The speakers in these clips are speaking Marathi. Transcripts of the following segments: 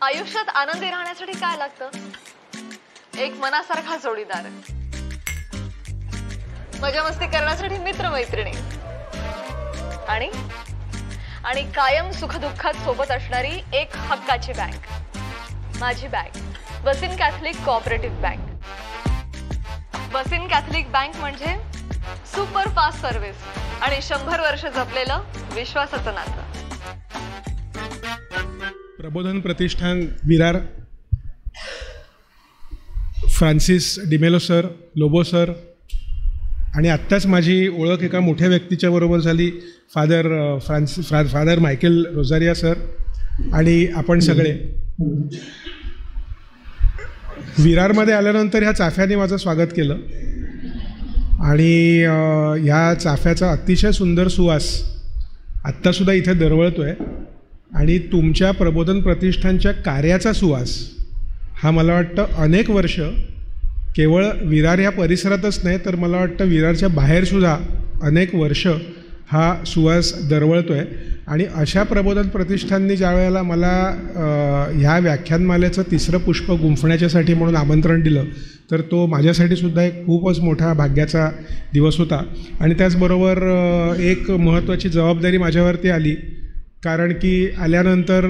आयुष्यात आनंदी राहण्यासाठी काय लागतं? एक मनासारखा जोडीदार, मजा मस्ती करण्यासाठी मित्रमैत्रिणी आणि आणि कायम सुखदुःखात सोबत असणारी एक हक्काची बँक, माझी बँक, वसीम कॅथलिक कोऑपरेटिव्ह बँक. वसीम कॅथलिक बँक म्हणजे सुपर फास्ट सर्व्हिस आणि 100 वर्ष जपलेलं विश्वासाचं नातं. प्रबोधन प्रतिष्ठान विरार, फ्रान्सिस डिमेलो सर, लोबो सर आणि आत्ताच माझी ओळख एका मोठ्या व्यक्तीच्या बरोबर झाली, फादर मायकेल रोझारिया सर आणि आपण सगळे. विरारमध्ये आल्यानंतर ह्या चाफ्याने माझं स्वागत केलं आणि ह्या चाफ्याचा अतिशय सुंदर सुवास आत्तासुद्धा इथे दरवळतो आहे आणि तुमच्या प्रबोधन प्रतिष्ठानच्या कार्याचा सुवास हा मला वाटतं अनेक वर्ष केवळ विरार ह्या परिसरातच नाही तर मला वाटतं विरारच्या बाहेरसुद्धा अनेक वर्ष हा सुवास दरवळतो आहे. आणि अशा प्रबोधन प्रतिष्ठाननी ज्या वेळेला मला ह्या व्याख्यानमालेचं तिसरं पुष्प गुंफण्याच्यासाठी म्हणून आमंत्रण दिलं तर तो माझ्यासाठी सुद्धा एक खूपच मोठा भाग्याचा दिवस होता. आणि त्याचबरोबर एक महत्त्वाची जबाबदारी माझ्यावरती आली, कारण की आल्यानंतर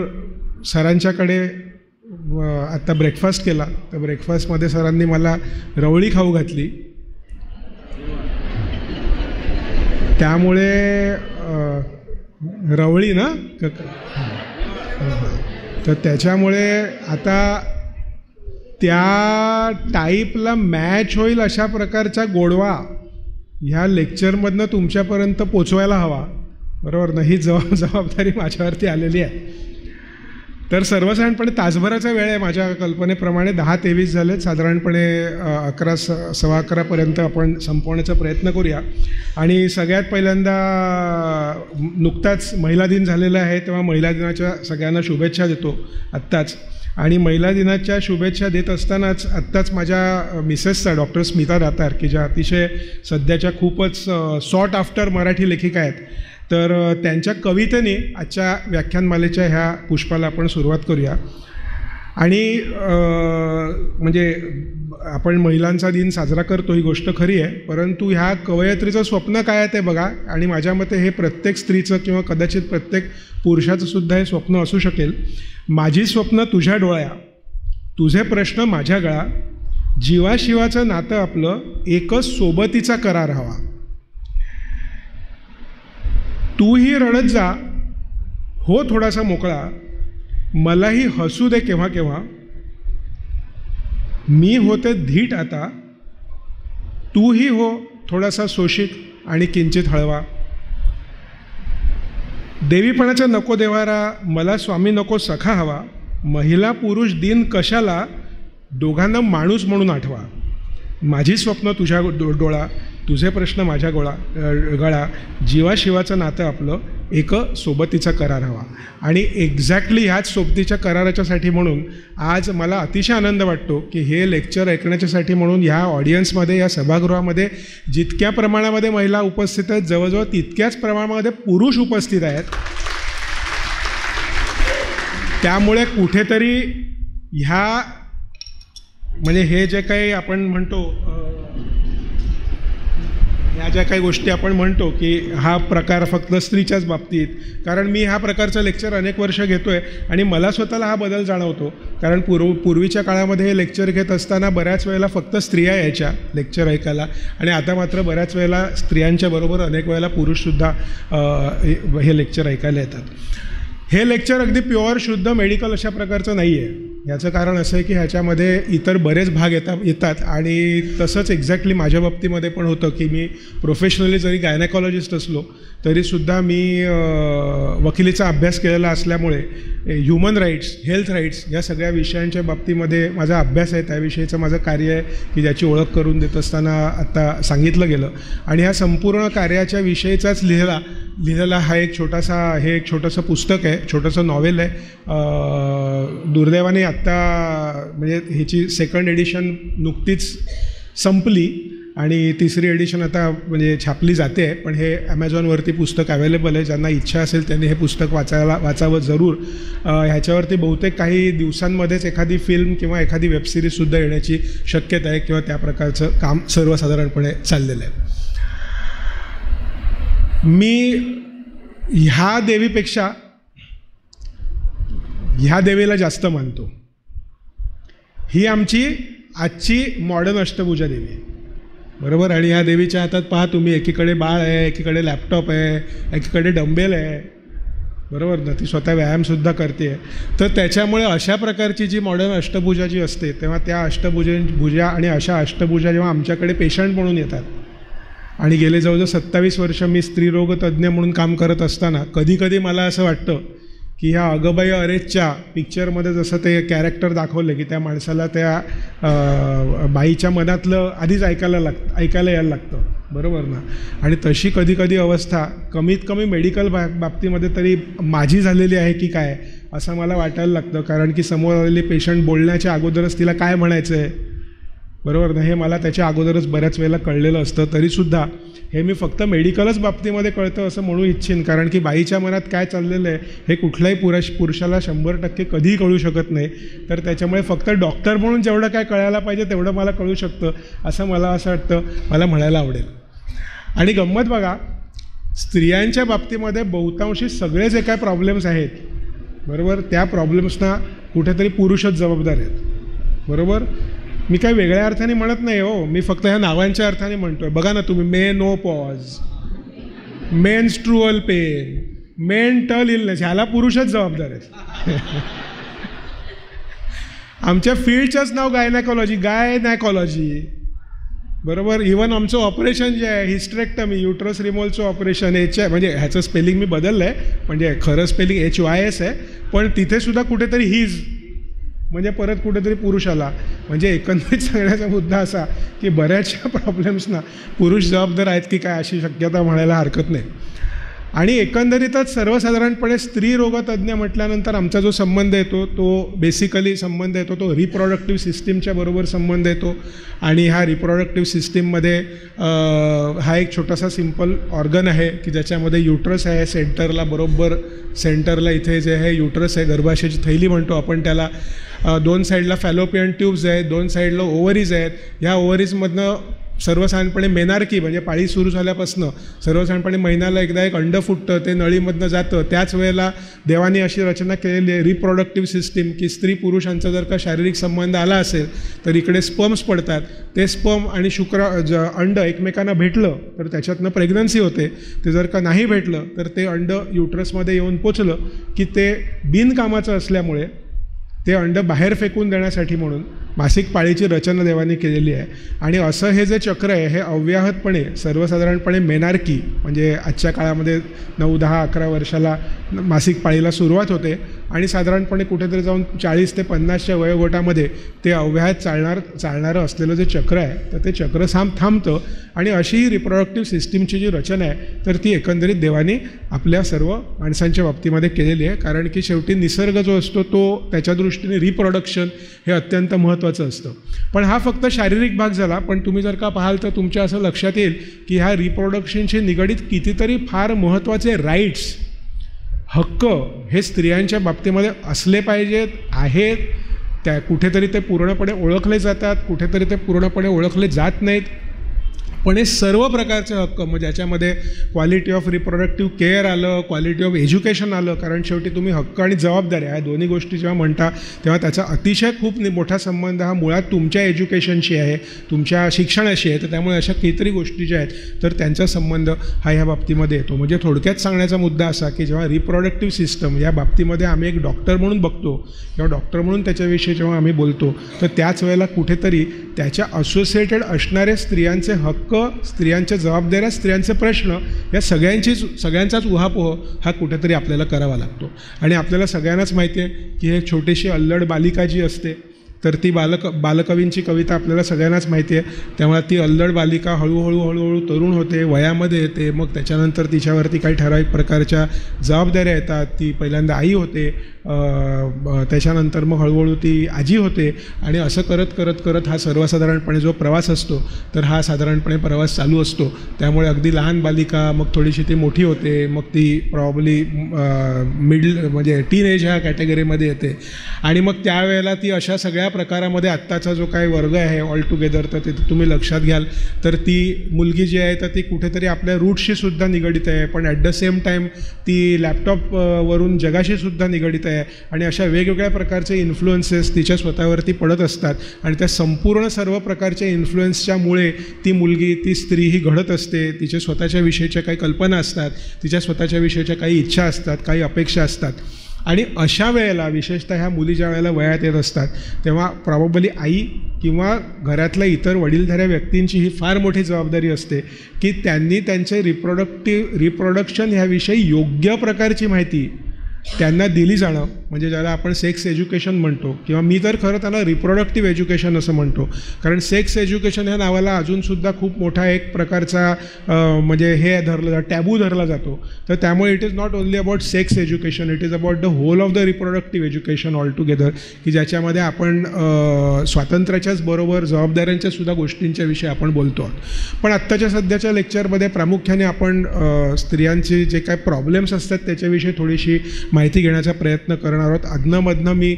सरांच्याकडे आत्ता ब्रेकफास्ट केला तर ब्रेकफास्टमध्ये सरांनी मला रवळी खाऊ घातली. त्यामुळे रवळी ना तर त्याच्यामुळे आता त्या टाईपला मॅच होईल अशा प्रकारचा गोडवा ह्या लेक्चरमधनं तुमच्यापर्यंत पोचवायला हवा, बरोबर ना? ही जबाबदारी माझ्यावरती आलेली आहे. तर सर्वसाधारणपणे तासभराचा वेळ आहे माझ्या कल्पनेप्रमाणे. 10:23 झालेत, साधारणपणे 11:15पर्यंत आपण संपवण्याचा प्रयत्न करूया. आणि सगळ्यात पहिल्यांदा नुकताच महिला दिन झालेला आहे तेव्हा महिला दिनाच्या सगळ्यांना शुभेच्छा देतो आत्ताच. आणि महिला दिनाच्या शुभेच्छा देत असतानाच आत्ताच माझ्या मिसेसचा डॉक्टर स्मिता दातार की ज्या अतिशय सध्याच्या खूपच सॉट आफ्टर मराठी लेखिका आहेत, तर त्यांच्या कवितेने आजच्या व्याख्यानमालेच्या ह्या पुष्पाला आपण सुरुवात करूया. आणि म्हणजे आपण महिलांचा दिन साजरा करतो ही गोष्ट खरी आहे, परंतु ह्या कवयित्रीचं स्वप्न काय आहे ते बघा. आणि माझ्या मते हे प्रत्येक स्त्रीचं किंवा कदाचित प्रत्येक पुरुषाचं सुद्धा हे स्वप्न असू शकेल. माझी स्वप्न तुझ्या डोळ्या, तुझे प्रश्न माझ्या गळा, जीवाशिवाचं नातं आपलं एकच सोबतीचा करार हवा. तूही रडत जा हो थोडासा मोकळा, मलाही हसू दे केव्हा केव्हा, मी होते धीट आता, तूही हो थोडासा शोषित आणि किंचित हळवा. देवीपणाचा नको देवारा, मला स्वामी नको सखा हवा, महिला पुरुष दिन कशाला, दोघांना माणूस म्हणून आठवा. माझी स्वप्न तुझ्या डोळा, तुझे प्रश्न माझ्या गळा, जीवाशिवाचं नातं आपलं एक सोबतीचा करार हवा. आणि एक्झॅक्टली ह्याच सोबतीच्या कराराच्यासाठी म्हणून आज मला अतिशय आनंद वाटतो की हे लेक्चर ऐकण्याच्यासाठी म्हणून ह्या ऑडियन्समध्ये, या सभागृहामध्ये जितक्या प्रमाणामध्ये महिला उपस्थित आहेत जवळजवळ तितक्याच प्रमाणामध्ये पुरुष उपस्थित आहेत. त्यामुळे कुठेतरी ह्या म्हणजे हे जे काही आपण म्हणतो, ह्या ज्या काही गोष्टी आपण म्हणतो की हा प्रकार फक्त स्त्रीच्याच बाबतीत, कारण मी ह्या प्रकारचं लेक्चर अनेक वर्ष घेतो आहे आणि मला स्वतःला हा बदल जाणवतो. कारण पूर्वीच्या काळामध्ये हे लेक्चर घेत असताना बऱ्याच वेळेला फक्त स्त्रिया यायच्या लेक्चर ऐकायला आणि आता मात्र बऱ्याच वेळेला स्त्रियांच्या बरोबर अनेक वेळेला पुरुषसुद्धा हे लेक्चर ऐकायला येतात. हे लेक्चर अगदी प्युअर शुद्ध मेडिकल अशा प्रकारचं नाही आहे. याचं कारण असं आहे की ह्याच्यामध्ये इतर बरेच भाग येतात आणि तसंच एक्झॅक्टली माझ्या बाबतीमध्ये पण होतं की मी प्रोफेशनली जरी गायनेकॉलॉजिस्ट असलो तरीसुद्धा मी वकिलीचा अभ्यास केलेला असल्यामुळे ह्युमन राईट्स, हेल्थ राईट्स या सगळ्या विषयांच्या बाबतीमध्ये माझा अभ्यास आहे, त्याविषयीचं माझं कार्य आहे की ज्याची ओळख करून देत असताना आत्ता सांगितलं गेलं. आणि ह्या संपूर्ण कार्याच्या विषयीचाच लिहिलेला हे एक छोटंसं पुस्तक आहे, छोटंसं नॉवेल आहे. दुर्दैवाने आत्ता म्हणजे ह्याची सेकंड एडिशन नुकतीच संपली आणि 3री एडिशन आता म्हणजे छापली जाते आहे. पण हे ॲमेझॉनवरती पुस्तक अवेलेबल आहे. ज्यांना इच्छा असेल त्यांनी हे पुस्तक वाचावं जरूर. ह्याच्यावरती बहुतेक काही दिवसांमध्येच एखादी फिल्म किंवा एखादी वेबसिरीजसुद्धा येण्याची शक्यता आहे किंवा त्या प्रकारचं काम सर्वसाधारणपणे चाललेलं आहे. मी ह्या देवीपेक्षा ह्या देवीला जास्त मानतो. ही आमची आजची मॉडर्न अष्टभुजा देवी आहे, बरोबर. आणि ह्या देवीच्या हातात पहा तुम्ही, एकीकडे बाळ आहे, एकीकडे लॅपटॉप आहे, एकीकडे डंबेल आहे, बरोबर ना. ती स्वतः व्यायामसुद्धा करते. तर त्याच्यामुळे अशा प्रकारची जी मॉडर्न अष्टभुजा जी असते, तेव्हा त्या अष्टभुजा आणि अशा अष्टभुजा जेव्हा आमच्याकडे पेशंट म्हणून येतात, आणि गेले जवळजवळ 27 वर्ष मी स्त्रीरोग तज्ज्ञ म्हणून काम करत असताना कधी कधी मला असं वाटतं की ह्या अगबाई अरेजच्या पिक्चरमध्ये जसं ते कॅरेक्टर दाखवलं की त्या माणसाला त्या बाईच्या मनातलं आधीच ऐकायला यायला लागतं, बरोबर ना. आणि तशी कधी कधी अवस्था कमीत कमी मेडिकल बाबतीमध्ये तरी माझी झालेली आहे की काय असं मला वाटायला लागतं. कारण की समोर आलेली पेशंट बोलण्याच्या अगोदरच तिला काय म्हणायचं आहे, बरोबर ना, हे मला त्याच्या अगोदरच बऱ्याच वेळेला कळलेलं असतं. तरीसुद्धा हे मी फक्त मेडिकलच बाबतीमध्ये कळतं असं म्हणू इच्छीन. कारण की बाईच्या मनात काय चाललेलं आहे हे कुठल्याही पुरुषाला 100% कधीही कळू शकत नाही. तर त्याच्यामुळे फक्त डॉक्टर म्हणून जेवढं काय कळायला पाहिजे तेवढं मला कळू शकतं असं मला असं वाटतं, मला म्हणायला आवडेल. आणि गंमत बघा, स्त्रियांच्या बाबतीमध्ये बहुतांशी सगळे जे काय प्रॉब्लेम्स आहेत, बरोबर, त्या प्रॉब्लेम्सना कुठेतरी पुरुषच जबाबदार आहेत, बरोबर. मी काही वेगळ्या अर्थाने म्हणत नाही हो, मी फक्त ह्या नावांच्या अर्थाने म्हणतो आहे. बघा ना तुम्ही, menopause, menstrual pain, mental illness, ह्याला पुरुषच जबाबदार आहेत. आमच्या फील्डचंच नाव गायनॅकॉलॉजी, बरोबर. इवन आमचं ऑपरेशन जे आहे हिस्टेरेक्टमी, युट्रस रिमूव्हलचं ऑपरेशन, म्हणजे ह्याचं स्पेलिंग मी बदललं आहे, म्हणजे खरं स्पेलिंग HYS आहे, पण तिथेसुद्धा कुठेतरी हीज म्हणजे परत कुठेतरी पुरुष आला. म्हणजे एकंदरीत सांगण्याचा मुद्दा असा की बऱ्याचशा प्रॉब्लेम्सना पुरुष जबाबदार आहेत की काय अशी शक्यता म्हणायला हरकत नाही. आणि एकंदरीतच सर्वसाधारणपणे स्त्री रोगतज्ञ म्हटल्यानंतर आमचा जो संबंध येतो तो बेसिकली संबंध येतो तो रिप्रोडक्टिव्ह सिस्टीमच्या बरोबर संबंध येतो. आणि ह्या रिप्रोडक्टिव्ह सिस्टीममध्ये हा एक छोटासा सिम्पल ऑर्गन आहे की ज्याच्यामध्ये युट्रस आहे, सेंटरला इथे जे आहे युट्रस आहे, गर्भाशयाची थैली म्हणतो आपण त्याला. 2 साईडला फॅलोपियन ट्यूब्स आहेत, 2 साईडला ओव्हरीज आहेत. ह्या ओव्हरीजमधनं सर्वसाधारणपणे मेनार्की म्हणजे पाळी सुरू झाल्यापासून सर्वसाधारणपणे महिन्याला एकदा एक अंड फुटतं, ते नळीमधनं जातं. त्याच वेळेला देवाने अशी रचना केलेली आहे रिप्रोडक्टिव्ह सिस्टीम की स्त्री पुरुषांचा जर का शारीरिक संबंध आला असेल तर इकडे स्पर्म्स पडतात. ते स्पर्म आणि अंड एकमेकांना भेटलं तर त्याच्यातनं प्रेग्नन्सी होते. ते जर का नाही भेटलं तर ते अंड युट्रसमध्ये येऊन पोचलं की ते बिनकामाचं असल्यामुळे ते अंड बाहेर फेकून देण्यासाठी म्हणून मासिक पाळीची रचना देवाने केलेली आहे. आणि असं हे जे चक्र आहे हे अव्याहतपणे सर्वसाधारणपणे मेनार्की म्हणजे आजच्या काळामध्ये 9, 10, 11 वर्षाला मासिक पाळीला सुरुवात होते आणि साधारणपणे कुठेतरी जाऊन 40 ते 50च्या वयोगटामध्ये ते अव्याहत चालणारं असलेलं जे चक्र आहे तर ते चक्र थांबतं. आणि अशी ही रिप्रोडक्टिव्ह सिस्टीमची जी रचना आहे तर ती एकंदरीत देवाने आपल्या सर्व माणसांच्या बाबतीमध्ये केलेली आहे. कारण की शेवटी निसर्ग जो असतो तो त्याच्या दृष्टीने रिप्रोडक्शन हे अत्यंत महत्त्वाचं असतं. पण हा फक्त शारीरिक भाग झाला. पण तुम्ही जर का पाहाल तर तुमच्या असं लक्षात येईल की ह्या रिप्रोडक्शनशी निगडीत कितीतरी फार महत्त्वाचे राईट्स, हक्क हे स्त्रियांच्या बाबतीमध्ये असले पाहिजेत, आहेत. त्या कुठेतरी ते पूर्णपणे ओळखले जातात, कुठेतरी ते पूर्णपणे ओळखले जात नाहीत. पण हे सर्व प्रकारचे हक्क म्हणजे ज्याच्यामध्ये क्वालिटी ऑफ रिप्रोडक्टिव्ह केअर आलं, क्वालिटी ऑफ एज्युकेशन आलं. कारण शेवटी तुम्ही हक्क आणि जबाबदारी ह्या दोन्ही गोष्टी जेव्हा म्हणता तेव्हा त्याचा अतिशय खूप मोठा संबंध हा मुळात तुमच्या एज्युकेशनशी आहे, तुमच्या शिक्षणाशी आहे. तर त्यामुळे अशा कितीतरी गोष्टी ज्या आहेत तर त्यांचा संबंध हा ह्या बाबतीमध्ये येतो. म्हणजे थोडक्यात सांगण्याचा मुद्दा असा की जेव्हा रिप्रोडक्टिव्ह सिस्टम या बाबतीमध्ये आम्ही एक डॉक्टर म्हणून बघतो किंवा डॉक्टर म्हणून त्याच्याविषयी जेव्हा आम्ही बोलतो तर त्याच वेळेला कुठेतरी त्याच्या असोसिएटेड असणारे स्त्रियांचे हक्क, स्त्रियांच्या जबाबदाऱ्या, स्त्रियांचे प्रश्न या सगळ्यांचाच उहापोह हा कुठेतरी आपल्याला करावा लागतो. आणि आपल्याला सगळ्यांनाच माहिती आहे की हे छोटीशी अल्लड बालिका जी असते तर ती बालकवींची कविता आपल्याला सगळ्यांनाच माहिती आहे. त्यामुळे ती अल्लड बालिका हळूहळू तरुण होते, वयामध्ये येते, मग त्याच्यानंतर तिच्यावरती काही ठराविक प्रकारच्या जबाबदाऱ्या येतात. ती पहिल्यांदा आई होते, त्याच्यानंतर मग हळूहळू ती आजी होते आणि असं करत हा सर्वसाधारणपणे जो प्रवास असतो तर हा साधारणपणे प्रवास चालू असतो. त्यामुळे अगदी लहान बालिका, मग थोडीशी ती मोठी होते, मग ती प्रॉब्ली मिडल म्हणजे टीनएज ह्या कॅटेगरीमध्ये येते आणि मग त्यावेळेला ती अशा सगळ्या प्रकारामध्ये आत्ताचा जो काही वर्ग आहे ऑल टुगेदर तर ते तुम्ही लक्षात घ्याल तर ती मुलगी जी आहे तर ती कुठेतरी आपल्या रूटशी सुद्धा निगडीत आहे, पण ॲट द सेम टाईम ती लॅपटॉपवरून जगाशी सुद्धा निगडीत आहे आणि अशा वेगवेगळ्या प्रकारचे इन्फ्लुएन्सेस तिच्या स्वतःवरती पडत असतात आणि त्या संपूर्ण सर्व प्रकारच्या इन्फ्लुएन्सच्यामुळे ती मुलगी, ती स्त्री ही घडत असते. तिच्या स्वतःच्या विषयीच्या काही कल्पना असतात, तिच्या स्वतःच्या विषयीच्या काही इच्छा असतात, काही अपेक्षा असतात आणि अशा वेळेला विशेषतः ह्या मुली ज्या वेळेला वयात येत असतात तेव्हा प्रॉबेबली आई किंवा घरातल्या इतर वडीलधाऱ्या व्यक्तींची ही फार मोठी जबाबदारी असते की त्यांनी त्यांचे रिप्रोडक्शन ह्याविषयी योग्य प्रकारची माहिती त्यांना दिली जाणं, म्हणजे ज्याला आपण सेक्स एज्युकेशन म्हणतो किंवा मी तर खरं त्याला रिप्रोडक्टिव्ह एज्युकेशन असं म्हणतो. कारण सेक्स एज्युकेशन ह्या नावाला अजूनसुद्धा खूप मोठा एक प्रकारचा म्हणजे हे टॅबू धरला जातो. तर त्यामुळे it is not only about sex education, it is about the whole of the reproductive education all together, की ज्याच्यामध्ये आपण स्वातंत्र्याच्याच बरोबर जबाबदाऱ्यांच्या सुद्धा गोष्टींच्या विषयी आपण बोलतो आहोत. पण आत्ताच्या सध्याच्या लेक्चरमध्ये प्रामुख्याने आपण स्त्रियांचे जे काय प्रॉब्लेम्स असतात त्याच्याविषयी थोडीशी माहिती घेण्याचा प्रयत्न करणार आहोत. अधनं मी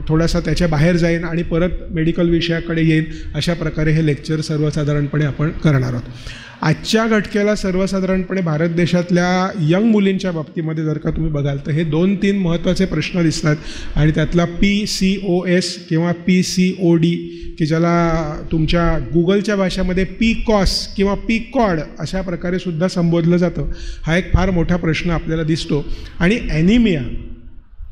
थोडासा त्याच्या बाहेर जाईन आणि परत मेडिकल विषयाकडे येईन. अशा प्रकारे हे लेक्चर सर्वसाधारणपणे आपण करणार आहोत. आजच्या घटकेला सर्वसाधारणपणे भारत देशातल्या यंग मुलींच्या बाबतीमध्ये जर का तुम्ही बघाल तर हे 2-3 महत्त्वाचे प्रश्न दिसतात आणि त्यातला PCOS किंवा PCOD की ज्याला तुमच्या गुगलच्या भाषेमध्ये PCOS किंवा PCOD अशा प्रकारे सुद्धा संबोधलं जातं, हा एक फार मोठा प्रश्न आपल्याला दिसतो. आणि ॲनिमिया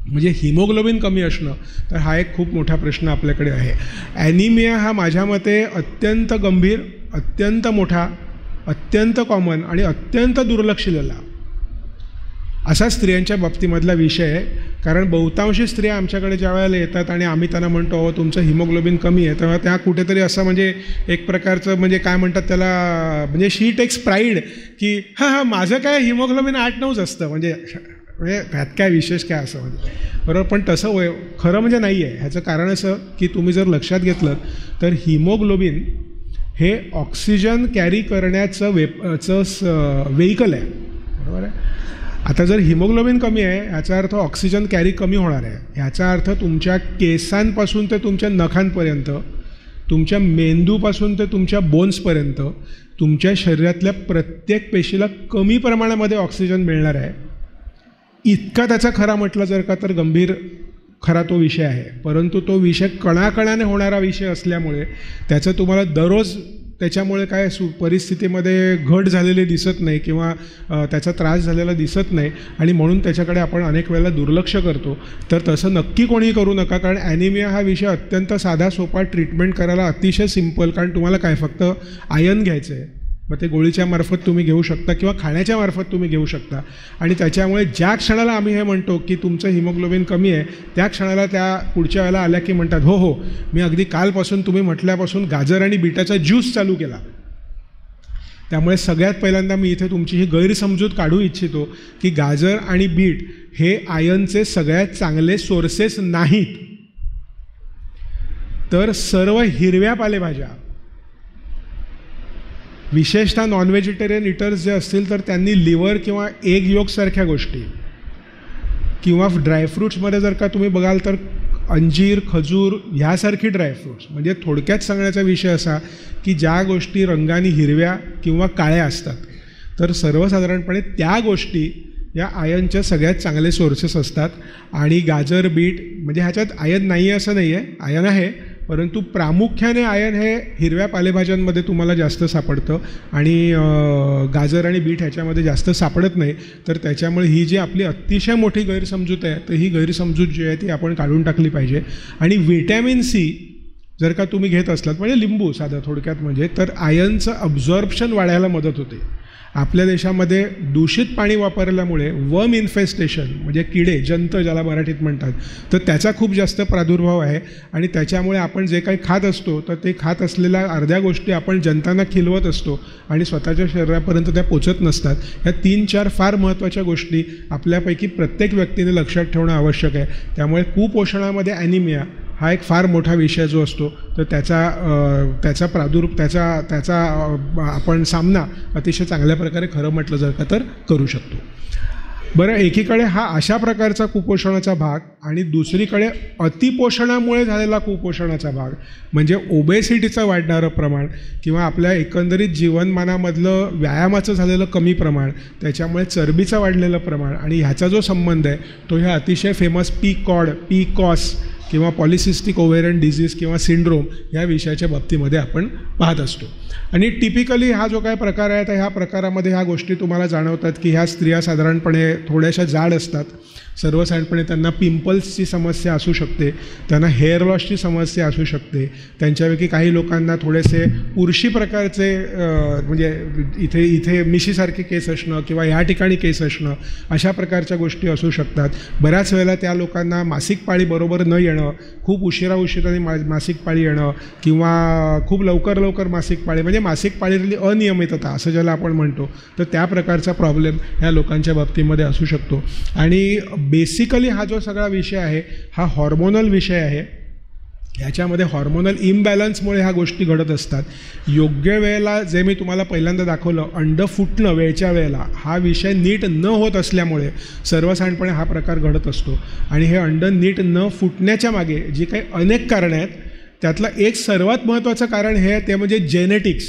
म्हणजे हिमोग्लोबिन कमी असणं तर हा एक खूप मोठा प्रश्न आपल्याकडे आहे. ॲनिमिया हा माझ्या मते अत्यंत गंभीर, अत्यंत मोठा, अत्यंत कॉमन आणि अत्यंत दुर्लक्षिलेला असा स्त्रियांच्या बाबतीमधला विषय आहे. कारण बहुतांशी स्त्रिया आमच्याकडे ज्या वेळेला येतात आणि आम्ही त्यांना म्हणतो अहो तुमचं हिमोग्लोबिन कमी आहे, तेव्हा त्या कुठेतरी असं म्हणजे एक प्रकारचं म्हणजे काय म्हणतात त्याला म्हणजे शी टेक्स प्राईड की हां माझं काय हिमोग्लोबिन 8-9च असतं, म्हणजे ह्यात काय विशेष काय असं म्हणजे बरोबर. पण तसं खरं म्हणजे नाही आहे. ह्याचं कारण असं की तुम्ही जर लक्षात घेतलं तर हिमोग्लोबिन हे ऑक्सिजन कॅरी करण्याचं व्हेइकल आहे, बरोबर आहे. आता जर हिमोग्लोबिन कमी आहे याचा अर्थ ऑक्सिजन कॅरी कमी होणार आहे. ह्याचा अर्थ तुमच्या केसांपासून ते तुमच्या नखांपर्यंत, तुमच्या मेंदूपासून ते तुमच्या बोन्सपर्यंत तुमच्या शरीरातल्या प्रत्येक पेशीला कमी प्रमाणामध्ये ऑक्सिजन मिळणार आहे. इतका त्याचा खरा म्हटलं जर का तर गंभीर खरा तो विषय आहे. परंतु तो विषय कणाकणाने होणारा विषय असल्यामुळे त्याचं तुम्हाला दररोज त्याच्यामुळे काय परिस्थितीमध्ये घट झालेली दिसत नाही किंवा त्याचा त्रास झालेला दिसत नाही आणि म्हणून त्याच्याकडे आपण अनेक वेळेला दुर्लक्ष करतो. तर तसं नक्की कोणी करू नका. कारण ॲनिमिया हा विषय अत्यंत साधा सोपा, ट्रीटमेंट करायला अतिशय सिम्पल. कारण तुम्हाला काय फक्त आयर्न घ्यायचं आहे, मग ते गोळीच्या मार्फत तुम्ही घेऊ शकता किंवा खाण्याच्या मार्फत तुम्ही घेऊ शकता. आणि त्याच्यामुळे ज्या क्षणाला आम्ही हे म्हणतो की तुमचं हिमोग्लोबिन कमी आहे त्या क्षणाला त्या पुढच्या वेळेला आल्या की म्हणतात हो मी अगदी कालपासून तुम्ही म्हटल्यापासून गाजर आणि बीटाचा ज्यूस चालू केला. त्यामुळे सगळ्यात पहिल्यांदा मी इथे तुमची ही गैरसमजूत काढू इच्छितो की गाजर आणि बीट हे आयर्नचे सगळ्यात चांगले सोर्सेस नाहीत. तर सर्व हिरव्या पालेभाज्या, विशेषतः नॉन व्हेजिटेरियन इटर्स जे असतील तर त्यांनी लिव्हर किंवा एग योगसारख्या गोष्टी किंवा ड्रायफ्रूट्समध्ये जर का तुम्ही बघाल तर अंजीर, खजूर ह्यासारखी ड्रायफ्रूट्स, म्हणजे थोडक्यात सांगण्याचा विषय असा की ज्या गोष्टी रंगाने हिरव्या किंवा काळ्या असतात तर सर्वसाधारणपणे त्या गोष्टी या आयर्नच्या सगळ्यात चांगले सोर्सेस असतात. आणि गाजर, बीट म्हणजे ह्याच्यात आयर्न नाही आहे असं नाही आहे, आयर्न आहे, परंतु प्रामुख्याने आयर्न हे हिरव्या पालेभाज्यांमध्ये तुम्हाला जास्त सापडतं आणि गाजर आणि बीट ह्याच्यामध्ये जास्त सापडत नाही. तर त्याच्यामुळे ही जी आपली अतिशय मोठी गैरसमजूत आहे तर ही गैरसमजूत जी आहे ती आपण काढून टाकली पाहिजे. आणि व्हिटॅमिन सी जर का तुम्ही घेत असलात म्हणजे लिंबू साधं थोडक्यात म्हणजे तर आयर्नचं अब्झॉर्प्शन वाढायला मदत होते. आपल्या देशामध्ये दूषित पाणी वापरल्यामुळे वर्म इन्फेस्टेशन म्हणजे किडे जंत ज्याला मराठीत म्हणतात, तर त्याचा खूप जास्त प्रादुर्भाव आहे. आणि त्याच्यामुळे आपण जे काही खात असतो तर ते खात असलेल्या अर्ध्या गोष्टी आपण जंतांना खिलवत असतो आणि स्वतःच्या शरीरापर्यंत त्या पोचत नसतात. ह्या 3-4 फार महत्त्वाच्या गोष्टी आपल्यापैकी प्रत्येक व्यक्तीने लक्षात ठेवणं आवश्यक आहे. त्यामुळे कुपोषणामध्ये ॲनिमिया हा एक फार मोठा विषय जो असतो तर त्याचा आपण सामना अतिशय चांगल्या प्रकारे खरं म्हटलं जर का तर करू शकतो. बरं, एकीकडे हा अशा प्रकारचा कुपोषणाचा भाग आणि दुसरीकडे अतिपोषणामुळे झालेला कुपोषणाचा भाग म्हणजे ओबेसिटीचं वाढणारं प्रमाण किंवा आपल्या एकंदरीत जीवनमानामधलं व्यायामाचं झालेलं कमी प्रमाण, त्याच्यामुळे चरबीचं वाढलेलं प्रमाण आणि ह्याचा जो संबंध आहे तो ह्या अतिशय फेमस PCOS किंवा पॉलिसिस्टिक ओव्हेरियन डिझीज किंवा सिंड्रोम ह्या विषयाच्या बाबतीमध्ये आपण पाहत असतो. आणि टिपिकली हा जो काय प्रकार आहे तर ह्या प्रकारामध्ये ह्या गोष्टी तुम्हाला जाणवतात की ह्या स्त्रिया साधारणपणे थोड्याशा जाड असतात. सर्वसाधारणपणे त्यांना पिंपल्सची समस्या असू शकते, त्यांना हेअर लॉसची समस्या असू शकते, त्यांच्यापैकी काही लोकांना थोडेसे पुरुषी प्रकारचे म्हणजे इथे मिशीसारखे केस असणं किंवा ह्या ठिकाणी केस असणं अशा प्रकारच्या गोष्टी असू शकतात. बऱ्याच वेळेला त्या लोकांना मासिक पाळी बरोबर न येणं, खूप उशिराने मासिक पाळी येणं किंवा खूप लवकर मासिक पाळी म्हणजे मासिक पाळीतली अनियमितता असं ज्याला आपण म्हणतो, तर त्या प्रकारचा प्रॉब्लेम ह्या लोकांच्या बाबतीमध्ये असू शकतो. आणि बेसिकली हा जो सगळा विषय आहे हा हॉर्मोनल विषय आहे. ह्याच्यामध्ये हॉर्मोनल इम्बॅलन्समुळे ह्या गोष्टी घडत असतात. योग्य वेळेला जे मी तुम्हाला पहिल्यांदा दाखवलं अंड फुटणं वेळच्या वेळेला, हा विषय नीट न होत असल्यामुळे सर्वसाधारणपणे हा प्रकार घडत असतो. आणि हे अंड नीट न फुटण्याच्या मागे जी काही अनेक कारणं आहेत त्यातलं एक सर्वात महत्त्वाचं कारण हे आहे ते म्हणजे जेनेटिक्स.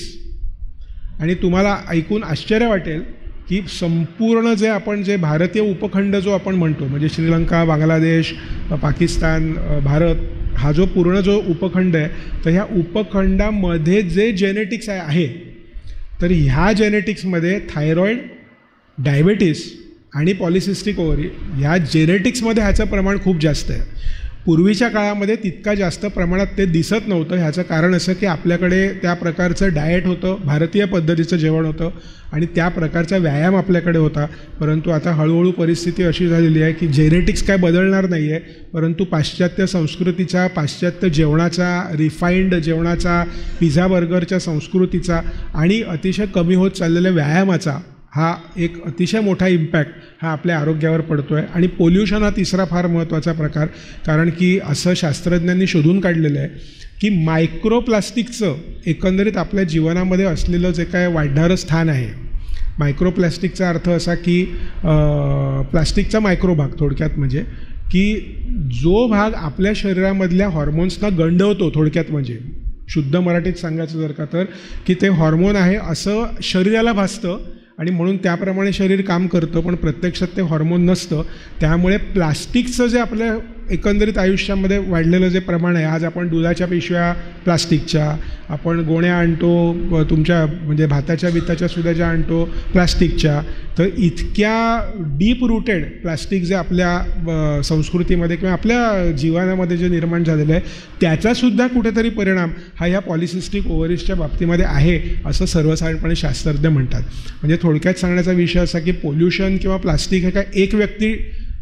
आणि तुम्हाला ऐकून आश्चर्य वाटेल की संपूर्ण जे भारतीय उपखंड जो आपण म्हणतो म्हणजे श्रीलंका, बांगलादेश, पाकिस्तान, भारत हा जो पूर्ण उपखंड आहे तर ह्या उपखंडामध्ये जे जेनेटिक्स आहे तर ह्या जेनेटिक्समध्ये थायरॉईड, डायबेटीस आणि पॉलिसिस्टिक ओव्हरी ह्या जेनेटिक्समध्ये ह्याचं प्रमाण खूप जास्त आहे. पूर्वीच्या काळामध्ये तितका जास्त प्रमाणात ते दिसत नव्हतं. ह्याचं कारण असं की आपल्याकडे त्या प्रकारचं डाएट होतं, भारतीय पद्धतीचं जेवण होतं आणि त्या प्रकारचा व्यायाम आपल्याकडे होता. परंतु आता हळूहळू परिस्थिती अशी झालेली आहे की जेनेटिक्स काय बदलणार नाही आहे, परंतु पाश्चात्य संस्कृतीचा, पाश्चात्य जेवणाचा, रिफाईंड जेवणाचा, पिझ्झा बर्गरच्या संस्कृतीचा आणि अतिशय कमी होत चाललेल्या व्यायामाचा हा एक अतिशय मोठा इम्पॅक्ट हा आपल्या आरोग्यावर पडतो आहे. आणि पोल्युशन हा तिसरा फार महत्त्वाचा प्रकार, कारण की असं शास्त्रज्ञांनी शोधून काढलेलं आहे की मायक्रोप्लास्टिकचं एकंदरीत आपल्या जीवनामध्ये असलेलं जे काय वाढणारं स्थान आहे. मायक्रोप्लास्टिकचा अर्थ असा की प्लास्टिकचा मायक्रो भाग, थोडक्यात म्हणजे की जो भाग आपल्या शरीरामधल्या हॉर्मोन्सना गंडवतो, थोडक्यात म्हणजे शुद्ध मराठीत सांगायचं जर का तर की ते हॉर्मोन आहे असं शरीराला भासतं आणि म्हणून त्याप्रमाणे शरीर काम करतं, पण प्रत्यक्षात ते हॉर्मोन नसतं. त्यामुळे प्लास्टिकचं जे आपल्या एकंदरीत आयुष्यामध्ये वाढलेलं जे प्रमाण आहे, आज आपण दुधाच्या पिशव्या प्लास्टिकच्या, आपण गोण्या आणतो तुमच्या म्हणजे भाताच्या बिताच्या सुद्धा ज्या आणतो प्लास्टिकच्या, तर इतक्या डीप रूटेड प्लास्टिक जे आपल्या संस्कृतीमध्ये किंवा आपल्या जीवनामध्ये जे निर्माण झालेलं आहे त्याचासुद्धा कुठेतरी परिणाम हा ह्या पॉलिसिस्टिक ओव्हरीजच्या बाबतीमध्ये आहे असं सर्वसाधारणपणे शास्त्रज्ञ म्हणतात. म्हणजे थोडक्यात सांगण्याचा विषय असा की पोल्युशन किंवा प्लास्टिक हे काय एक व्यक्ती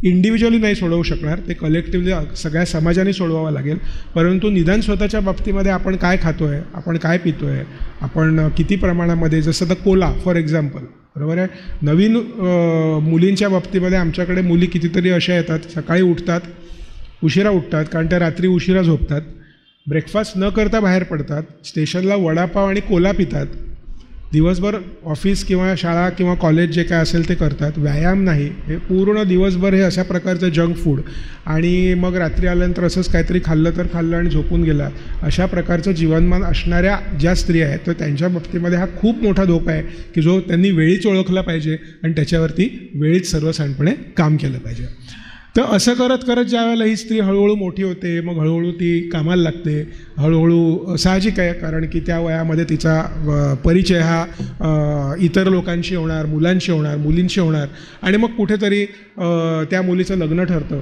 इंडिव्हिज्युअली नाही सोडवू शकणार, ते कलेक्टिव्हली सगळ्या समाजाने सोडवावं लागेल. परंतु निदान स्वतःच्या बाबतीमध्ये आपण काय खातो आहे, आपण काय पितो आहे, आपण किती प्रमाणामध्ये, जसं तर कोला फॉर एक्झाम्पल, बरोबर आहे. नवीन मुलींच्या बाबतीमध्ये आमच्याकडे मुली कितीतरी अशा येतात, सकाळी उठतात, उशिरा उठतात कारण त्या रात्री उशिरा झोपतात, ब्रेकफास्ट न करता बाहेर पडतात, स्टेशनला वडापाव आणि कोला पितात, दिवसभर ऑफिस किंवा शाळा किंवा कॉलेज जे काय असेल ते करतात, व्यायाम नाही, हे पूर्ण दिवसभर हे अशा प्रकारचं जंक फूड आणि मग रात्री आल्यानंतर असंच काहीतरी खाल्लं तर खाल्लं आणि झोपून गेला, अशा प्रकारचं जीवनमान असणाऱ्या ज्या स्त्रिया आहेत तर त्यांच्या बाबतीमध्ये हा खूप मोठा धोका आहे की जो त्यांनी वेळीच ओळखला पाहिजे आणि त्याच्यावरती वेळीच सर्वसाधारणपणे काम केलं पाहिजे. तर असं करत करत ज्या वेळेला ही स्त्री हळूहळू मोठी होते, मग हळूहळू ती कामाला लागते, हळूहळू साहजिक आहे कारण की त्या वयामध्ये तिचा परिचय हा इतर लोकांशी होणार, मुलांशी होणार, मुलींशी होणार आणि मग कुठेतरी त्या मुलीचं लग्न ठरतं.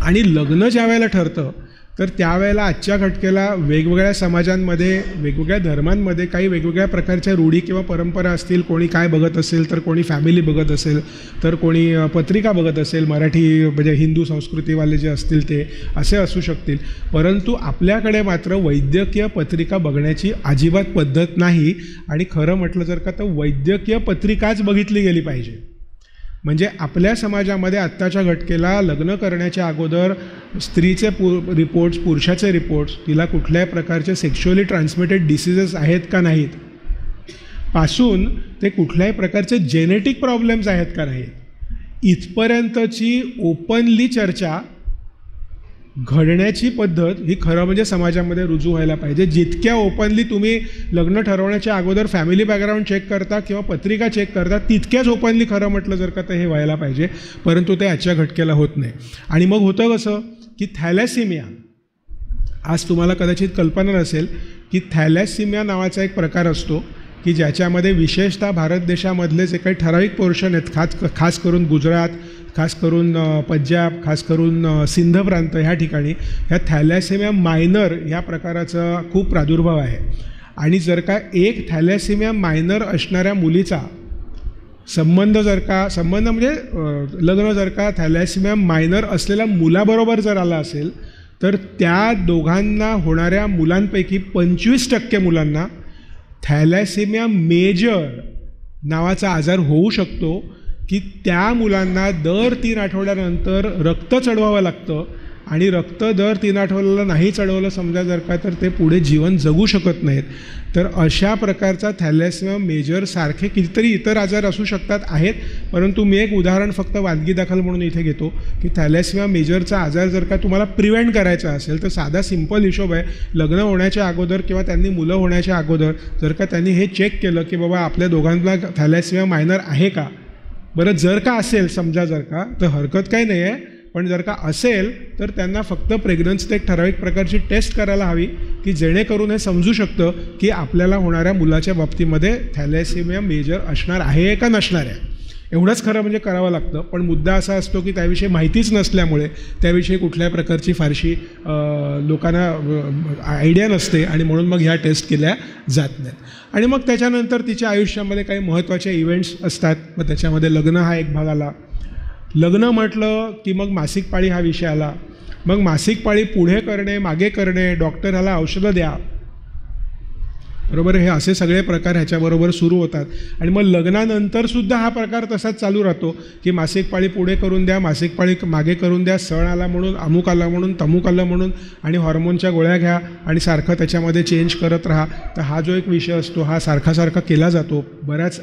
आणि लग्न ज्या वेळेला ठरतं तर त्यावेळेला आजच्या घटकेला वेगवेगळ्या समाजांमध्ये, वेगवेगळ्या धर्मांमध्ये काही वेगवेगळ्या प्रकारच्या रूढी किंवा परंपरा असतील. कोणी काय बघत असेल, तर कोणी फॅमिली बघत असेल, तर कोणी पत्रिका बघत असेल, मराठी म्हणजे हिंदू संस्कृतीवाले जे असतील ते असे असू शकतील. परंतु आपल्याकडे मात्र वैद्यकीय पत्रिका बघण्याची अजिबात पद्धत नाही. आणि खरं म्हटलं जर का तर वैद्यकीय पत्रिकाच बघितली गेली पाहिजे. म्हणजे आपल्या समाजामध्ये आत्ताच्या घटकेला लग्न करण्याच्या अगोदर स्त्रीचे रिपोर्ट्स, पुरुषाचे रिपोर्ट्स, तिला कुठल्याही प्रकारचे सेक्शुअली ट्रान्समिटेड डिसीजेस आहेत का नाहीत, पासून ते कुठल्याही प्रकारचे जेनेटिक प्रॉब्लेम्स आहेत का नाहीत, इथपर्यंतची ओपनली चर्चा घडण्याची पद्धत ही खरं म्हणजे समाजामध्ये रुजू व्हायला पाहिजे. जितक्या ओपनली तुम्ही लग्न ठरवण्याच्या अगोदर फॅमिली बॅकग्राऊंड चेक करता किंवा पत्रिका चेक करता, तितक्याच ओपनली खरं म्हटलं जर का तर हे व्हायला पाहिजे. परंतु ते आजच्या घटकेला होत नाही. आणि मग होतं कसं की थॅलेसिमिया, आज तुम्हाला कदाचित कल्पना नसेल की थॅलेसिमिया नावाचा एक प्रकार असतो की ज्याच्यामध्ये विशेषतः भारत देशामधले जे काही ठराविक पोर्शन आहेत, खास करून गुजरात, खास करून पंजाब, खास करून सिंध प्रांत ह्या ठिकाणी ह्या थॅलेसेमिया मायनर ह्या प्रकाराचा खूप प्रादुर्भाव आहे. आणि जर का एक थॅलेसेमिया मायनर असणाऱ्या मुलीचा संबंध म्हणजे लग्न जर का थॅलेसेमिया मायनर असलेल्या मुलाबरोबर जर आला असेल, तर त्या दोघांना होणाऱ्या मुलांपैकी 25% मुलांना थॅलेसेमिया मेजर नावाचा आजार होऊ शकतो की त्या मुलांना दर 3 आठवड्यानंतर रक्त चढवावं लागतं. आणि रक्त दर 3 आठवड्याला नाही चढवलं समजा जर का, तर ते पुढे जीवन जगू शकत नाहीत. तर अशा प्रकारचा थॅलेसेमिया मेजर सारखे कितीतरी इतर आजार असू शकतात आहेत. परंतु मी एक उदाहरण फक्त वादगी दाखल म्हणून इथे घेतो की थॅलेसेमिया मेजरचा आजार जर का तुम्हाला प्रिव्हेंट करायचा असेल, तर साधा सिंपल हिशोब आहे. लग्न होण्याच्या अगोदर किंवा त्यांनी मुलं होण्याच्या अगोदर जर का त्यांनी हे चेक केलं की बाबा आपल्या दोघांना थॅलेसेमिया मायनर आहे का, बरं जर का असेल समजा जर का, तर हरकत काही नाही आहे. पण जर का असेल तर त्यांना फक्त प्रेग्नन्सीत एक ठराविक प्रकारची टेस्ट करायला हवी की जेणेकरून हे समजू शकतं की आपल्याला होणाऱ्या मुलाच्या बाबतीमध्ये थॅलेसेमिया मेजर असणार आहे का नसणार आहे. एवढंच खरं म्हणजे करावं लागतं. पण मुद्दा असा असतो की त्याविषयी माहितीच नसल्यामुळे त्याविषयी कुठल्याही प्रकारची फारशी लोकांना आयडिया नसते आणि म्हणून मग ह्या टेस्ट केल्या जात नाहीत. आणि मग त्याच्यानंतर तिच्या आयुष्यामध्ये काही महत्त्वाचे इव्हेंट्स असतात. मग त्याच्यामध्ये लग्न हा एक भाग आला. लग्न म्हटलं की मग मासिक पाळी हा विषय आला. मग मासिक पाळी पुढे करणे, मागे करणे, डॉक्टर ह्याला औषधं द्या, बरोबर, हे असे सगळे प्रकार ह्याच्याबरोबर सुरू होतात. आणि मग लग्नानंतरसुद्धा हा प्रकार तसाच चालू राहतो की मासिक पाळी पुढे करून द्या, मासिक पाळी मागे करून द्या, सण आला म्हणून, अमुक आला म्हणून, तमुक आलं म्हणून, आणि हॉर्मोनच्या गोळ्या घ्या आणि सारखं त्याच्यामध्ये चेंज करत राहा. तर हा जो एक विषय असतो हा सारखा केला जातो. बऱ्याच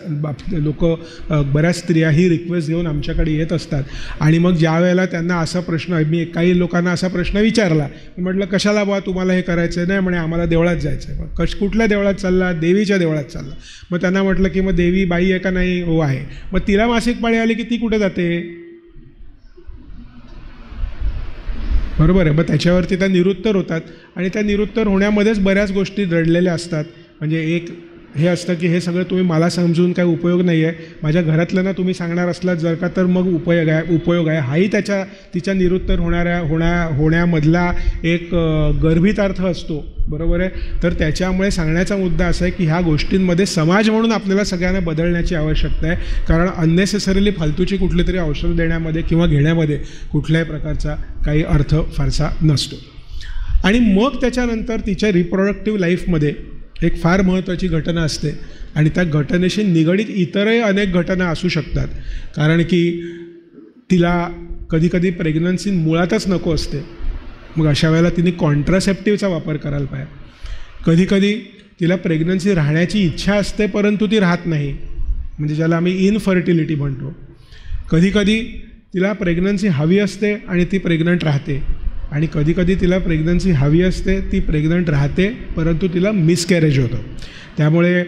स्त्रिया ही रिक्वेस्ट घेऊन आमच्याकडे येत असतात. आणि मग ज्या वेळेला त्यांना असा प्रश्न, मी काही लोकांना असा प्रश्न विचारला, म्हटलं कशाला बुवा तुम्हाला हे करायचं नाही, म्हणे आम्हाला देवळात जायचं आहे. कुठल्या देवळात चालला? देवीच्या देवळात चालला. मग त्यांना म्हटलं की मग देवी बाई आहे का? नाही. हो आहे. मग तिला मासिक पाळी आली की ती कुठे जाते? बरोबर आहे. मग त्याच्यावरती त्या निरुत्तर होतात आणि त्या निरुत्तर होण्यामध्येच बऱ्याच गोष्टी दडलेल्या असतात. म्हणजे एक हे असतं की हे सगळं तुम्ही मला समजून काही उपयोग नाही आहे, माझ्या घरातल्यांना तुम्ही सांगणार असलात जर का तर मग उपयोग आहे. हाही तिच्या निरुत्तर होण्यामधला एक गर्भित अर्थ असतो. बरोबर आहे. तर त्याच्यामुळे सांगण्याचा मुद्दा असा आहे की ह्या गोष्टींमध्ये समाज म्हणून आपल्याला सगळ्यांना बदलण्याची आवश्यकता आहे. कारण अननेसेसरीली फालतूची कुठली तरी औषधं देण्यामध्ये किंवा घेण्यामध्ये कुठल्याही प्रकारचा काही अर्थ फारसा नसतो. आणि मग त्याच्यानंतर तिच्या रिप्रोडक्टिव्ह लाईफमध्ये एक फार महत्त्वाची घटना असते आणि त्या घटनेशी निगडीत इतरही अनेक घटना असू शकतात. कारण की तिला कधीकधी प्रेग्नन्सी मुळातच नको असते. मग अशा वेळेला तिने कॉन्ट्रासेप्टिव्हचा वापर करायला पाहिजे. कधीकधी तिला प्रेग्नन्सी राहण्याची इच्छा असते परंतु ती राहत नाही, म्हणजे ज्याला आम्ही इनफर्टिलिटी म्हणतो. कधीकधी तिला प्रेग्नन्सी हवी असते आणि ती प्रेग्नंट राहते. आणि कधीकधी तिला प्रेग्नन्सी हवी असते, ती प्रेग्नंट राहते परंतु तिला मिसकॅरेज होतं. त्यामुळे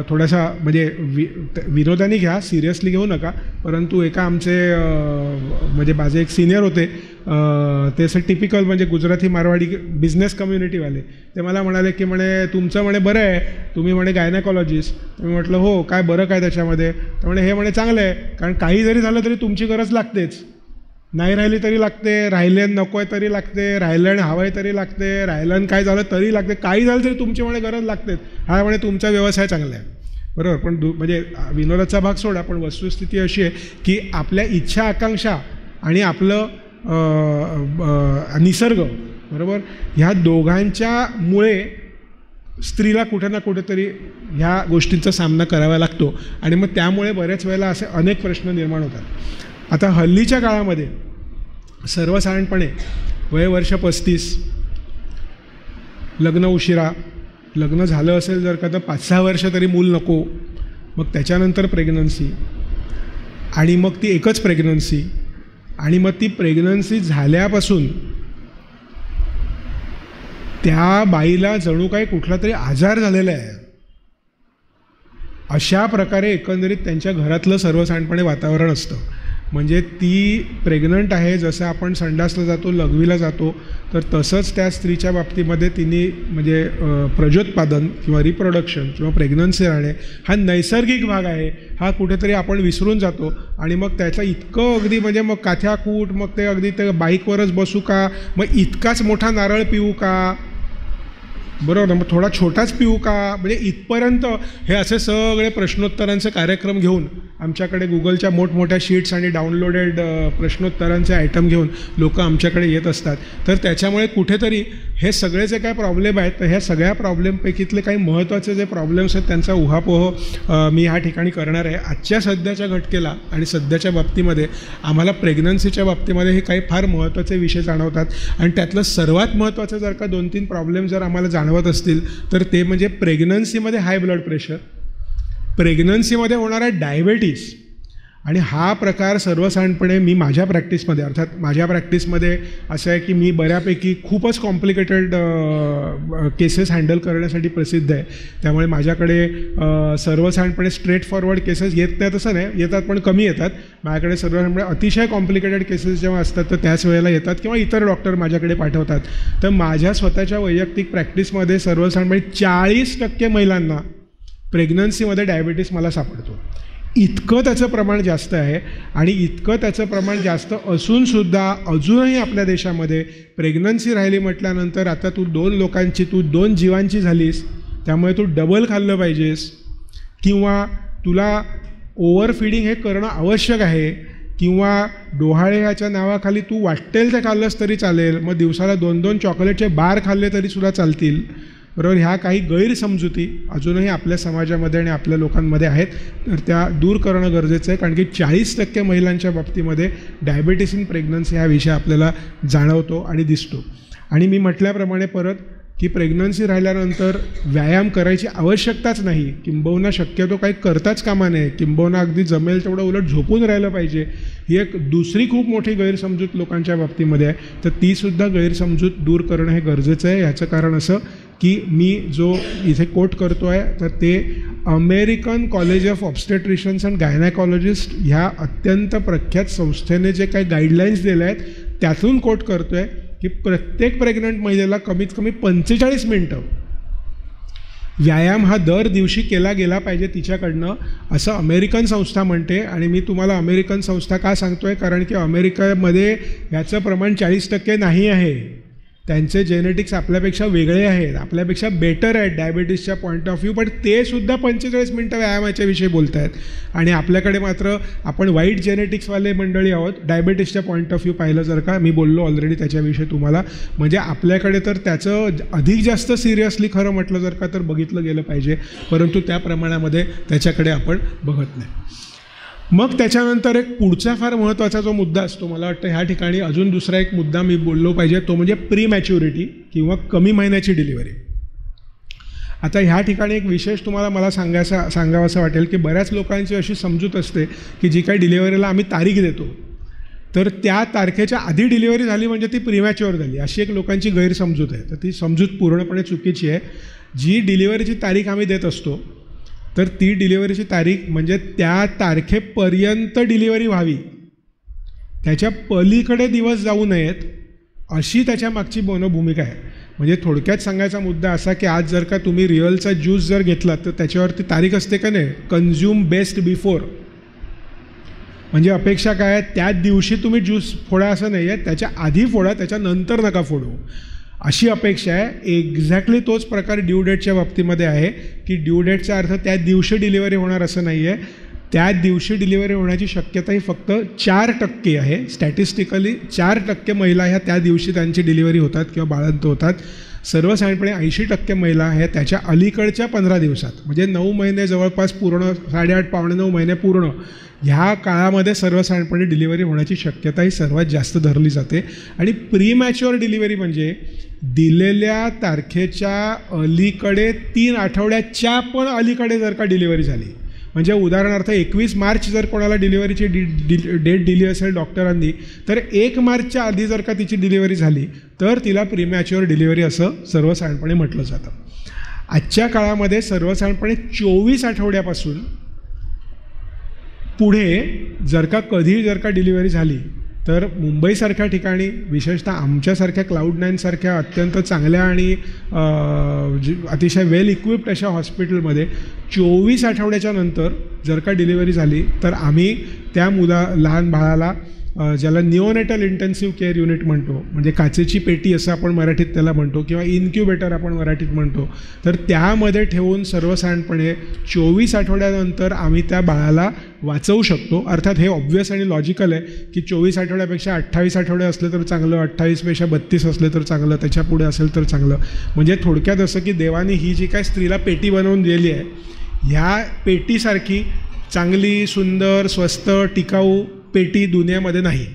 थोडासा म्हणजे विनोदाने घ्या, सिरियसली घेऊ नका. परंतु एका आमचे म्हणजे माझे एक सिनियर होते, ते असं टिपिकल म्हणजे गुजराती मारवाडी बिझनेस कम्युनिटीवाले, ते मला म्हणाले की म्हणे तुमचं म्हणे बरं आहे, तुम्ही म्हणे गायनाकॉलॉजिस्ट. मी म्हटलं हो, काय बरं काय त्याच्यामध्ये? तर म्हणे हे म्हणे चांगलं आहे, कारण काही जरी झालं तरी तुमची गरज लागतेच. नाही राहिली तरी लागते, राहिले नको आहे तरी लागते, राहिलं हवं आहे तरी लागते, राहिलं काय झालं तरी लागते, काही झालं तरी तुमची म्हणे गरज लागते, हा म्हणे तुमचा व्यवसाय चांगला आहे. बरोबर. पण म्हणजे विनोदाचा भाग सोडा, पण वस्तुस्थिती अशी आहे की आपल्या इच्छा आकांक्षा आणि आपलं निसर्ग, बरोबर, ह्या दोघांच्यामुळे स्त्रीला कुठे ना कुठेतरी ह्या गोष्टींचा सामना करावा लागतो आणि मग त्यामुळे बऱ्याच वेळेला असे अनेक प्रश्न निर्माण होतात. आता हल्लीच्या काळामध्ये सर्वसाधारणपणे वर्ष 35, लग्न उशिरा, लग्न झालं असेल जर का तर 5-6 वर्ष तरी मूल नको, मग त्याच्यानंतर प्रेग्नन्सी, आणि मग ती एकच प्रेग्नन्सी, आणि मग ती प्रेग्नन्सी झाल्यापासून त्या बाईला जणू काही कुठला तरी आजार झालेला आहे, अशा प्रकारे एकंदरीत त्यांच्या घरातलं सर्वसाधारणपणे वातावरण असतं. म्हणजे ती प्रेग्नंट आहे, जसं आपण संडासला जातो, लघवीला जातो, तर तसंच त्या स्त्रीच्या बाबतीमध्ये तिने म्हणजे प्रजोत्पादन किंवा रिप्रोडक्शन किंवा प्रेग्नन्सी राहणे हा नैसर्गिक भाग आहे, हा कुठेतरी आपण विसरून जातो. आणि मग त्याचं इतकं अगदी म्हणजे मग काथ्याकूट, मग ते अगदी ते बाईकवरच बसू का, मग इतकाच मोठा नारळ पिऊ का, बरोबर ना, मग थोडा छोटाच पिऊ का, म्हणजे इथपर्यंत हे असे सगळे प्रश्नोत्तरांचे कार्यक्रम घेऊन आमच्याकडे गुगलच्या मोठमोठ्या शीट्स आणि डाउनलोडेड प्रश्नोत्तरांचे आयटम घेऊन लोक आमच्याकडे येत असतात. तर त्याच्यामुळे कुठेतरी हे सगळे जे काय प्रॉब्लेम आहेत, तर ह्या सगळ्या प्रॉब्लेमपैकीतले काही महत्त्वाचे जे प्रॉब्लेम्स आहेत त्यांचा उहापोह मी ह्या ठिकाणी करणार आहे. आजच्या सध्याच्या घटकेला आणि सध्याच्या बाबतीमध्ये आम्हाला प्रेग्नन्सीच्या बाबतीमध्ये हे काही फार महत्त्वाचे विषय जाणवतात, आणि त्यातलं सर्वात महत्त्वाचं जर का 2-3 प्रॉब्लेम जर आम्हाला जाणवत असतील तर ते म्हणजे प्रेग्नन्सीमध्ये हाय ब्लड प्रेशर, प्रेग्नन्सीमध्ये होणारा डायबेटीस. आणि हा प्रकार सर्वसाधारणपणे मी माझ्या प्रॅक्टिसमध्ये, अर्थात माझ्या प्रॅक्टिसमध्ये असं आहे की मी बऱ्यापैकी खूपच कॉम्प्लिकेटेड केसेस हँडल करण्यासाठी प्रसिद्ध आहे. त्यामुळे माझ्याकडे सर्वसाधारणपणे स्ट्रेट फॉरवर्ड केसेस येत नाहीत असं नाही, येतात पण कमी येतात. माझ्याकडे सर्वसाधारणपणे अतिशय कॉम्प्लिकेटेड केसेस जेव्हा असतात तर त्याच वेळेला येतात किंवा इतर डॉक्टर माझ्याकडे पाठवतात. तर माझ्या स्वतःच्या वैयक्तिक प्रॅक्टिसमध्ये सर्वसाधारणपणे 40% महिलांना प्रेग्नन्सीमध्ये डायबिटीस मला सापडतो. इतकं त्याचं प्रमाण जास्त आहे, आणि इतकं त्याचं प्रमाण जास्त असूनसुद्धा अजूनही आपल्या देशामध्ये प्रेग्नन्सी राहिली म्हटल्यानंतर आता तू 2 जीवांची झालीस, त्यामुळे तू डबल खाल्लं पाहिजेस, किंवा तुला ओव्हरफीडिंग हे करणं आवश्यक आहे, किंवा डोहाळे ह्याच्या नावाखाली तू वाटेल ते खाल्लंस तरी चालेल, मग दिवसाला 2-2 चॉकलेटचे बार खाल्ले तरीसुद्धा चालतील, बरोबर. ह्या काही गैरसमजुती अजूनही आपल्या समाजामध्ये आणि आपल्या लोकांमध्ये आहेत, तर त्या दूर करणं गरजेचं आहे. कारण की 40% महिलांच्या बाबतीमध्ये डायबिटीस इन प्रेग्नन्सी हा विषय आपल्याला जाणवतो आणि दिसतो. आणि मी म्हटल्याप्रमाणे परत की प्रेग्नन्सी राहिल्यानंतर व्यायाम करायची आवश्यकताच नाही, किंबहुना शक्यतो काही करताच कामा नये, किंबहुना अगदी जमेल तेवढं उलट झोपून राहिलं पाहिजे, ही एक दुसरी खूप मोठी गैरसमजूत लोकांच्या बाबतीमध्ये आहे. तर तीसुद्धा गैरसमजूत दूर करणं हे गरजेचं आहे. ह्याचं कारण असं की मी जो इथे कोट करतो आहे तर ते American college of obstetricians and gynaecologist ह्या अत्यंत प्रख्यात संस्थेने जे काही गाईडलाईन्स दिल्या आहेत त्यातून कोट करतो आहे की प्रत्येक प्रेग्नंट महिलेला कमीत कमी 45 मिनटं व्यायाम हा दर दिवशी केला गेला पाहिजे तिच्याकडनं, असं अमेरिकन संस्था म्हणते. आणि मी तुम्हाला अमेरिकन संस्था का सांगतो आहे, कारण की अमेरिकेमध्ये ह्याचं प्रमाण 40% नाही आहे. त्यांचे जेनेटिक्स आपल्यापेक्षा वेगळे आहेत, आपल्यापेक्षा बेटर आहेत डायबिटीसच्या पॉईंट ऑफ व्ह्यू, पण ते सुद्धा 45 मिनटं व्यायामाच्या विषयी बोलत आहेत. आणि आपल्याकडे मात्र आपण वाईट जेनेटिक्सवाले मंडळी आहोत डायबिटीसच्या पॉईंट ऑफ व्ह्यू पाहिलं जर का. मी बोललो ऑलरेडी त्याच्याविषयी तुम्हाला. म्हणजे आपल्याकडे तर त्याचं अधिक जास्त सिरियसली खरं म्हटलं जर का तर बघितलं गेलं पाहिजे, परंतु त्या प्रमाणामध्ये त्याच्याकडे आपण बघत नाही. मग त्याच्यानंतर एक पुढचा फार महत्त्वाचा जो मुद्दा असतो, मला वाटतं ह्या ठिकाणी अजून दुसरा एक मुद्दा मी बोललो पाहिजे, तो म्हणजे प्री मॅच्युरिटी किंवा कमी महिन्याची डिलिव्हरी. आता ह्या ठिकाणी एक विशेष तुम्हाला मला सांगावंसं वाटेल की बऱ्याच लोकांची अशी समजूत असते की जी काही डिलिव्हरीला आम्ही तारीख देतो तर त्या तारखेच्या आधी डिलिव्हरी झाली म्हणजे ती प्रीमॅच्युअर झाली, अशी एक लोकांची गैरसमजूत आहे. तर ती समजूत पूर्णपणे चुकीची आहे. जी डिलिव्हरीची तारीख आम्ही देत असतो तर ती डिलिव्हरीची तारीख म्हणजे त्या तारखेपर्यंत डिलिव्हरी व्हावी, त्याच्या पलीकडे दिवस जाऊ नयेत, अशी त्याच्या मागची भूमिका आहे. म्हणजे थोडक्यात सांगायचा मुद्दा असा की आज जर का तुम्ही रिअलचा ज्यूस जर घेतला तर त्याच्यावरती तारीख असते का नाही, कन्झ्युम बेस्ट बिफोर. म्हणजे अपेक्षा काय आहे, त्याच दिवशी तुम्ही ज्यूस फोडा असं नाही आहे, त्याच्या आधी फोडा, त्याच्यानंतर नका फोडू अशी अपेक्षा आहे. एक्झॅक्टली तोच प्रकार ड्यू डेटच्या बाबतीमध्ये आहे की ड्यू डेटचा अर्थ त्या दिवशी डिलिव्हरी होणार असं नाही आहे. त्या दिवशी डिलिव्हरी होण्याची शक्यता ही फक्त 4% आहे. स्टॅटिस्टिकली 4% महिला ह्या त्या दिवशी त्यांची डिलिव्हरी होतात किंवा बाळंत होतात. सर्वसाधारणपणे 80% महिला ह्या त्याच्या अलीकडच्या 15 दिवसात, म्हणजे 9 महिने जवळपास पूर्ण, 8.5 पावणे 9 महिने पूर्ण, ह्या काळामध्ये सर्वसाधारणपणे डिलिव्हरी होण्याची शक्यता ही सर्वात जास्त धरली जाते. आणि प्रीमॅच्युअर डिलिव्हरी म्हणजे दिलेल्या तारखेच्या अलीकडे 3 आठवड्याच्या पण अलीकडे जर का डिलिव्हरी झाली, म्हणजे उदाहरणार्थ 21 मार्च जर कोणाला डिलिव्हरीची डेट दिली असेल डॉक्टरांनी, तर 1 मार्चच्या आधी जर का तिची डिलिव्हरी झाली तर तिला प्रीमॅच्युअर डिलिव्हरी असं सर्वसाधारणपणे म्हटलं जातं. आजच्या काळामध्ये सर्वसाधारणपणे 24 आठवड्यापासून पुढे जर का डिलिव्हरी झाली तर मुंबईसारख्या ठिकाणी, विशेषतः आमच्यासारख्या Cloud9सारख्या अत्यंत चांगल्या आणि अतिशय वेल इक्विप्ड अशा हॉस्पिटलमध्ये 24 आठवड्याच्या नंतर जर का डिलिव्हरी झाली तर आम्ही त्या लहान बाळाला, ज्याला निओनेटल इंटेन्सिव्ह केअर युनिट म्हणतो, म्हणजे काचेची पेटी असं आपण मराठीत त्याला म्हणतो, किंवा इन्क्युबेटर आपण मराठीत म्हणतो, तर त्यामध्ये ठेवून सर्वसाधारणपणे 24 आठवड्यानंतर आम्ही त्या बाळाला वाचवू शकतो. अर्थात हे ऑब्व्हियस आणि लॉजिकल आहे की 24 आठवड्यापेक्षा 28 आठवडे असले तर चांगलं, 28पेक्षा 32 असले तर चांगलं, त्याच्या पुढे असेल तर चांगलं. म्हणजे थोडक्यात असं की देवाने ही जी काय स्त्रीला पेटी बनवून दिली आहे, ह्या पेटीसारखी चांगली, सुंदर, स्वस्त, टिकाऊ पेटी दुनियामध्ये नाही.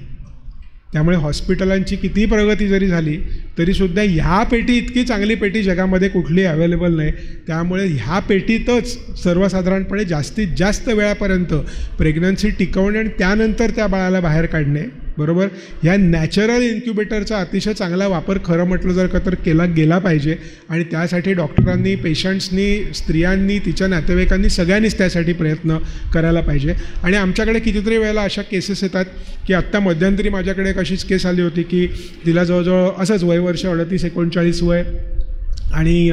त्यामुळे हॉस्पिटलांची कितीही प्रगती जरी झाली तरीसुद्धा ह्या पेटी इतकी चांगली पेटी जगामध्ये कुठली अवेलेबल नाही. त्यामुळे ह्या पेटीतच सर्वसाधारणपणे जास्तीत जास्त वेळापर्यंत प्रेग्नन्सी टिकवणे आणि त्यानंतर त्या बाळाला बाहेर काढणे, बरोबर, ह्या नॅचरल इन्क्युबेटरचा अतिशय चांगला वापर खरं म्हटलं जर का तर केला गेला पाहिजे. आणि त्यासाठी डॉक्टरांनी, पेशंट्सनी, स्त्रियांनी, तिच्या नातेवाईकांनी सगळ्यांनीच त्यासाठी प्रयत्न करायला पाहिजे. आणि आमच्याकडे कितीतरी वेळेला अशा केसेस येतात की आत्ता मध्यंतरी माझ्याकडे एक अशीच केस आली होती की तिला जवळजवळ असंच वर्ष 38-39 वय, आणि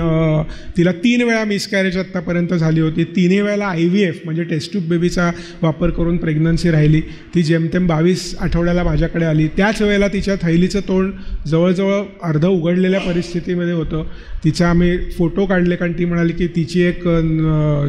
तिला 3 वेळा मिसकॅरेज आत्तापर्यंत झाली होती. 3ही वेळेला IVF म्हणजे टेस्ट ट्यूब बेबीचा वापर करून प्रेग्नन्सी राहिली. ती जेमतेम 22 आठवड्याला माझ्याकडे आली. त्याच वेळेला तिच्या थैलीचं तोंड जवळजवळ अर्धं उघडलेल्या परिस्थितीमध्ये होतं. तिचा आम्ही फोटो काढले, कारण ती म्हणाली की तिची एक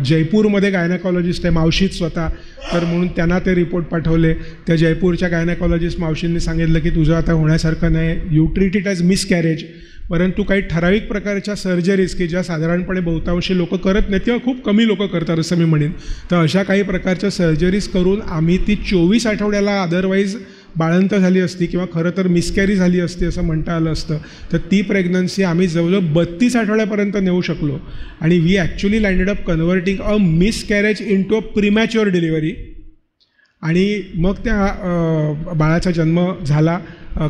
जयपूरमध्ये गायनेकॉलॉजिस्ट आहे, मावशीच स्वतः, तर म्हणून त्यांना ते रिपोर्ट पाठवले. त्या जयपूरच्या गायनेकॉलॉजिस्ट मावशींनी सांगितलं की तुझं आता होण्यासारखं नाही, you treat it as miscarriage. परंतु काही ठराविक प्रकारच्या सर्जरीज की ज्या साधारणपणे बहुतांशी लोक करत नाहीत किंवा खूप कमी लोक करतात असं मी म्हणेन, तर अशा काही प्रकारच्या सर्जरीज करून आम्ही ती 24 आठवड्याला अदरवाईज बाळंत झाली असती किंवा खरं तर मिसकॅरी झाली असती असं म्हणता आलं असतं, तर ती प्रेग्नन्सी आम्ही जवळजवळ 32 आठवड्यापर्यंत नेऊ शकलो. आणि we actually landed up converting a miscarriage into a premature delivery. आणि मग त्या बाळाचा जन्म झाला.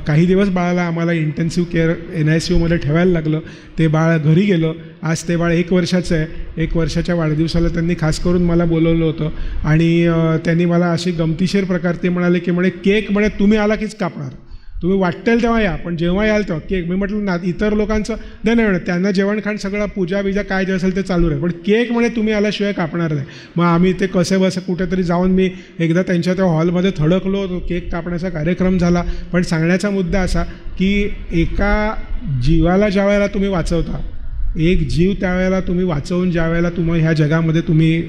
काही दिवस बाळाला आम्हाला इंटेन्सिव्ह केअर NICUमध्ये ठेवायला लागलं. ते बाळ घरी गेलं. आज ते बाळ 1 वर्षाचं आहे. 1 वर्षाच्या वाढदिवसाला त्यांनी खास करून मला बोलवलं होतं आणि त्यांनी मला अशी गमतीशीर प्रकार ते म्हणाले की म्हणे केक म्हणे तुम्ही आला कीच कापणार, तुम्ही वाटेल तेव्हा या, पण जेव्हा याल तेव्हा केक. मी म्हटलं ना, इतर लोकांचं नाही म्हणत, त्यांना जेवण खाण सगळं पूजा बिजा काय जे असेल ते चालू राहील, पण केक म्हणे तुम्ही आल्याशिवाय कापणार नाही. मग आम्ही ते कसे बसे कुठेतरी जाऊन मी एकदा त्यांच्या त्या हॉलमध्ये थडकलो, तो केक कापण्याचा कार्यक्रम झाला. पण सांगण्याचा मुद्दा असा की एका जीवाला ज्या वेळेला तुम्ही वाचवता, एक जीव त्यावेळेला तुम्ही वाचवून ज्या वेळेला तुम्ही ह्या जगामध्ये तुम्ही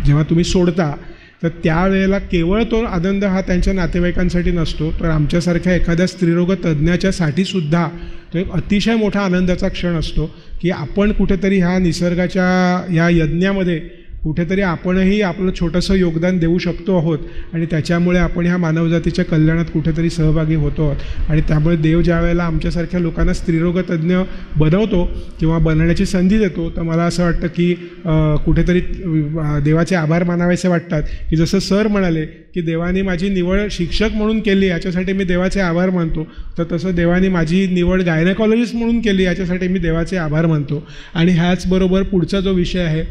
जेव्हा तुम्ही सोडता, तर त्यावेळेला केवळ तो आनंद हा त्यांच्या नातेवाईकांसाठी नसतो, तर आमच्यासारख्या एखाद्या स्त्रीरोग तज्ज्ञाच्यासाठीसुद्धा तो एक अतिशय मोठा आनंदाचा क्षण असतो की आपण कुठेतरी ह्या निसर्गाच्या ह्या यज्ञामध्ये कुठेतरी आपणही आपलं छोटंसं योगदान देऊ शकतो आहोत. आणि त्याच्यामुळे आपण ह्या मानवजातीच्या कल्याणात कुठेतरी सहभागी होतो आहोत. आणि त्यामुळे देव ज्या वेळेला आमच्यासारख्या लोकांना स्त्रीरोगतज्ञ बनवतो किंवा बनण्याची संधी देतो, तर मला असं वाटतं की कुठेतरी देवाचे आभार मानावेसे वाटतात. की जसं सर म्हणाले की देवाने माझी निवड शिक्षक म्हणून केली, याच्यासाठी मी देवाचे आभार मानतो, तर तसं देवाने माझी निवड गायनेकॉलॉजिस्ट म्हणून केली, याच्यासाठी मी देवाचे आभार मानतो. आणि ह्याचबरोबर पुढचा जो विषय आहे,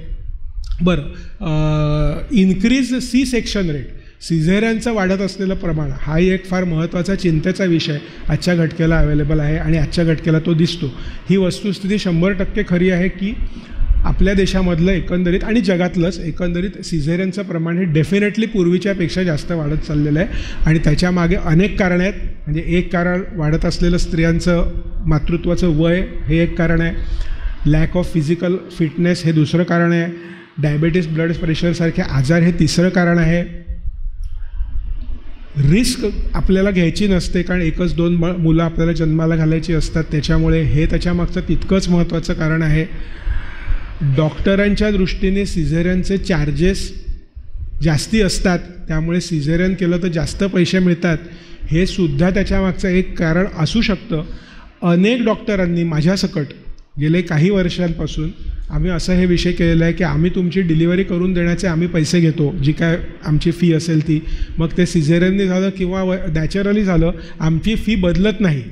इन्क्रीज सी सेक्शन रेट, सिझेरियनचं वाढत असलेलं प्रमाण, हाही एक फार महत्त्वाचा चिंतेचा विषय आजच्या घटकेला अवेलेबल आहे आणि आजच्या घटकेला तो दिसतो. ही वस्तुस्थिती 100% खरी आहे की आपल्या देशामधलं एकंदरीत आणि जगातलंच एकंदरीत सिझेरियनचं प्रमाण हे डेफिनेटली पूर्वीच्यापेक्षा जास्त वाढत चाललेलं आहे आणि त्याच्यामागे अनेक कारणं आहेत. म्हणजे एक कारण वाढत असलेलं स्त्रियांचं मातृत्वाचं वय हे एक कारण आहे. लॅक ऑफ फिजिकल फिटनेस हे दुसरं कारण आहे. डायबेटीस, ब्लड प्रेशरसारखे आजार हे तिसरं कारण आहे. रिस्क आपल्याला घ्यायची नसते कारण 1-2 मुलं आपल्याला जन्माला घालायची असतात, त्याच्यामुळे हे त्याच्यामागचं तितकंच महत्त्वाचं कारण आहे. डॉक्टरांच्या दृष्टीने सिझेरियनचे चार्जेस जास्ती असतात, त्यामुळे सिझेरियन केलं तर जास्त पैसे मिळतात, हे सुद्धा त्याच्यामागचं एक कारण असू शकतं. अनेक डॉक्टरांनी माझ्यासकट गेले काही वर्षांपासून आम्ही असं हे विषय केलेला आहे की आम्ही तुमची डिलिव्हरी करून देण्याचे आम्ही पैसे घेतो, जी काय आमची फी असेल ती, मग ते सिझेरियननी झालं किंवा नॅचरली झालं, आमची फी बदलत नाही.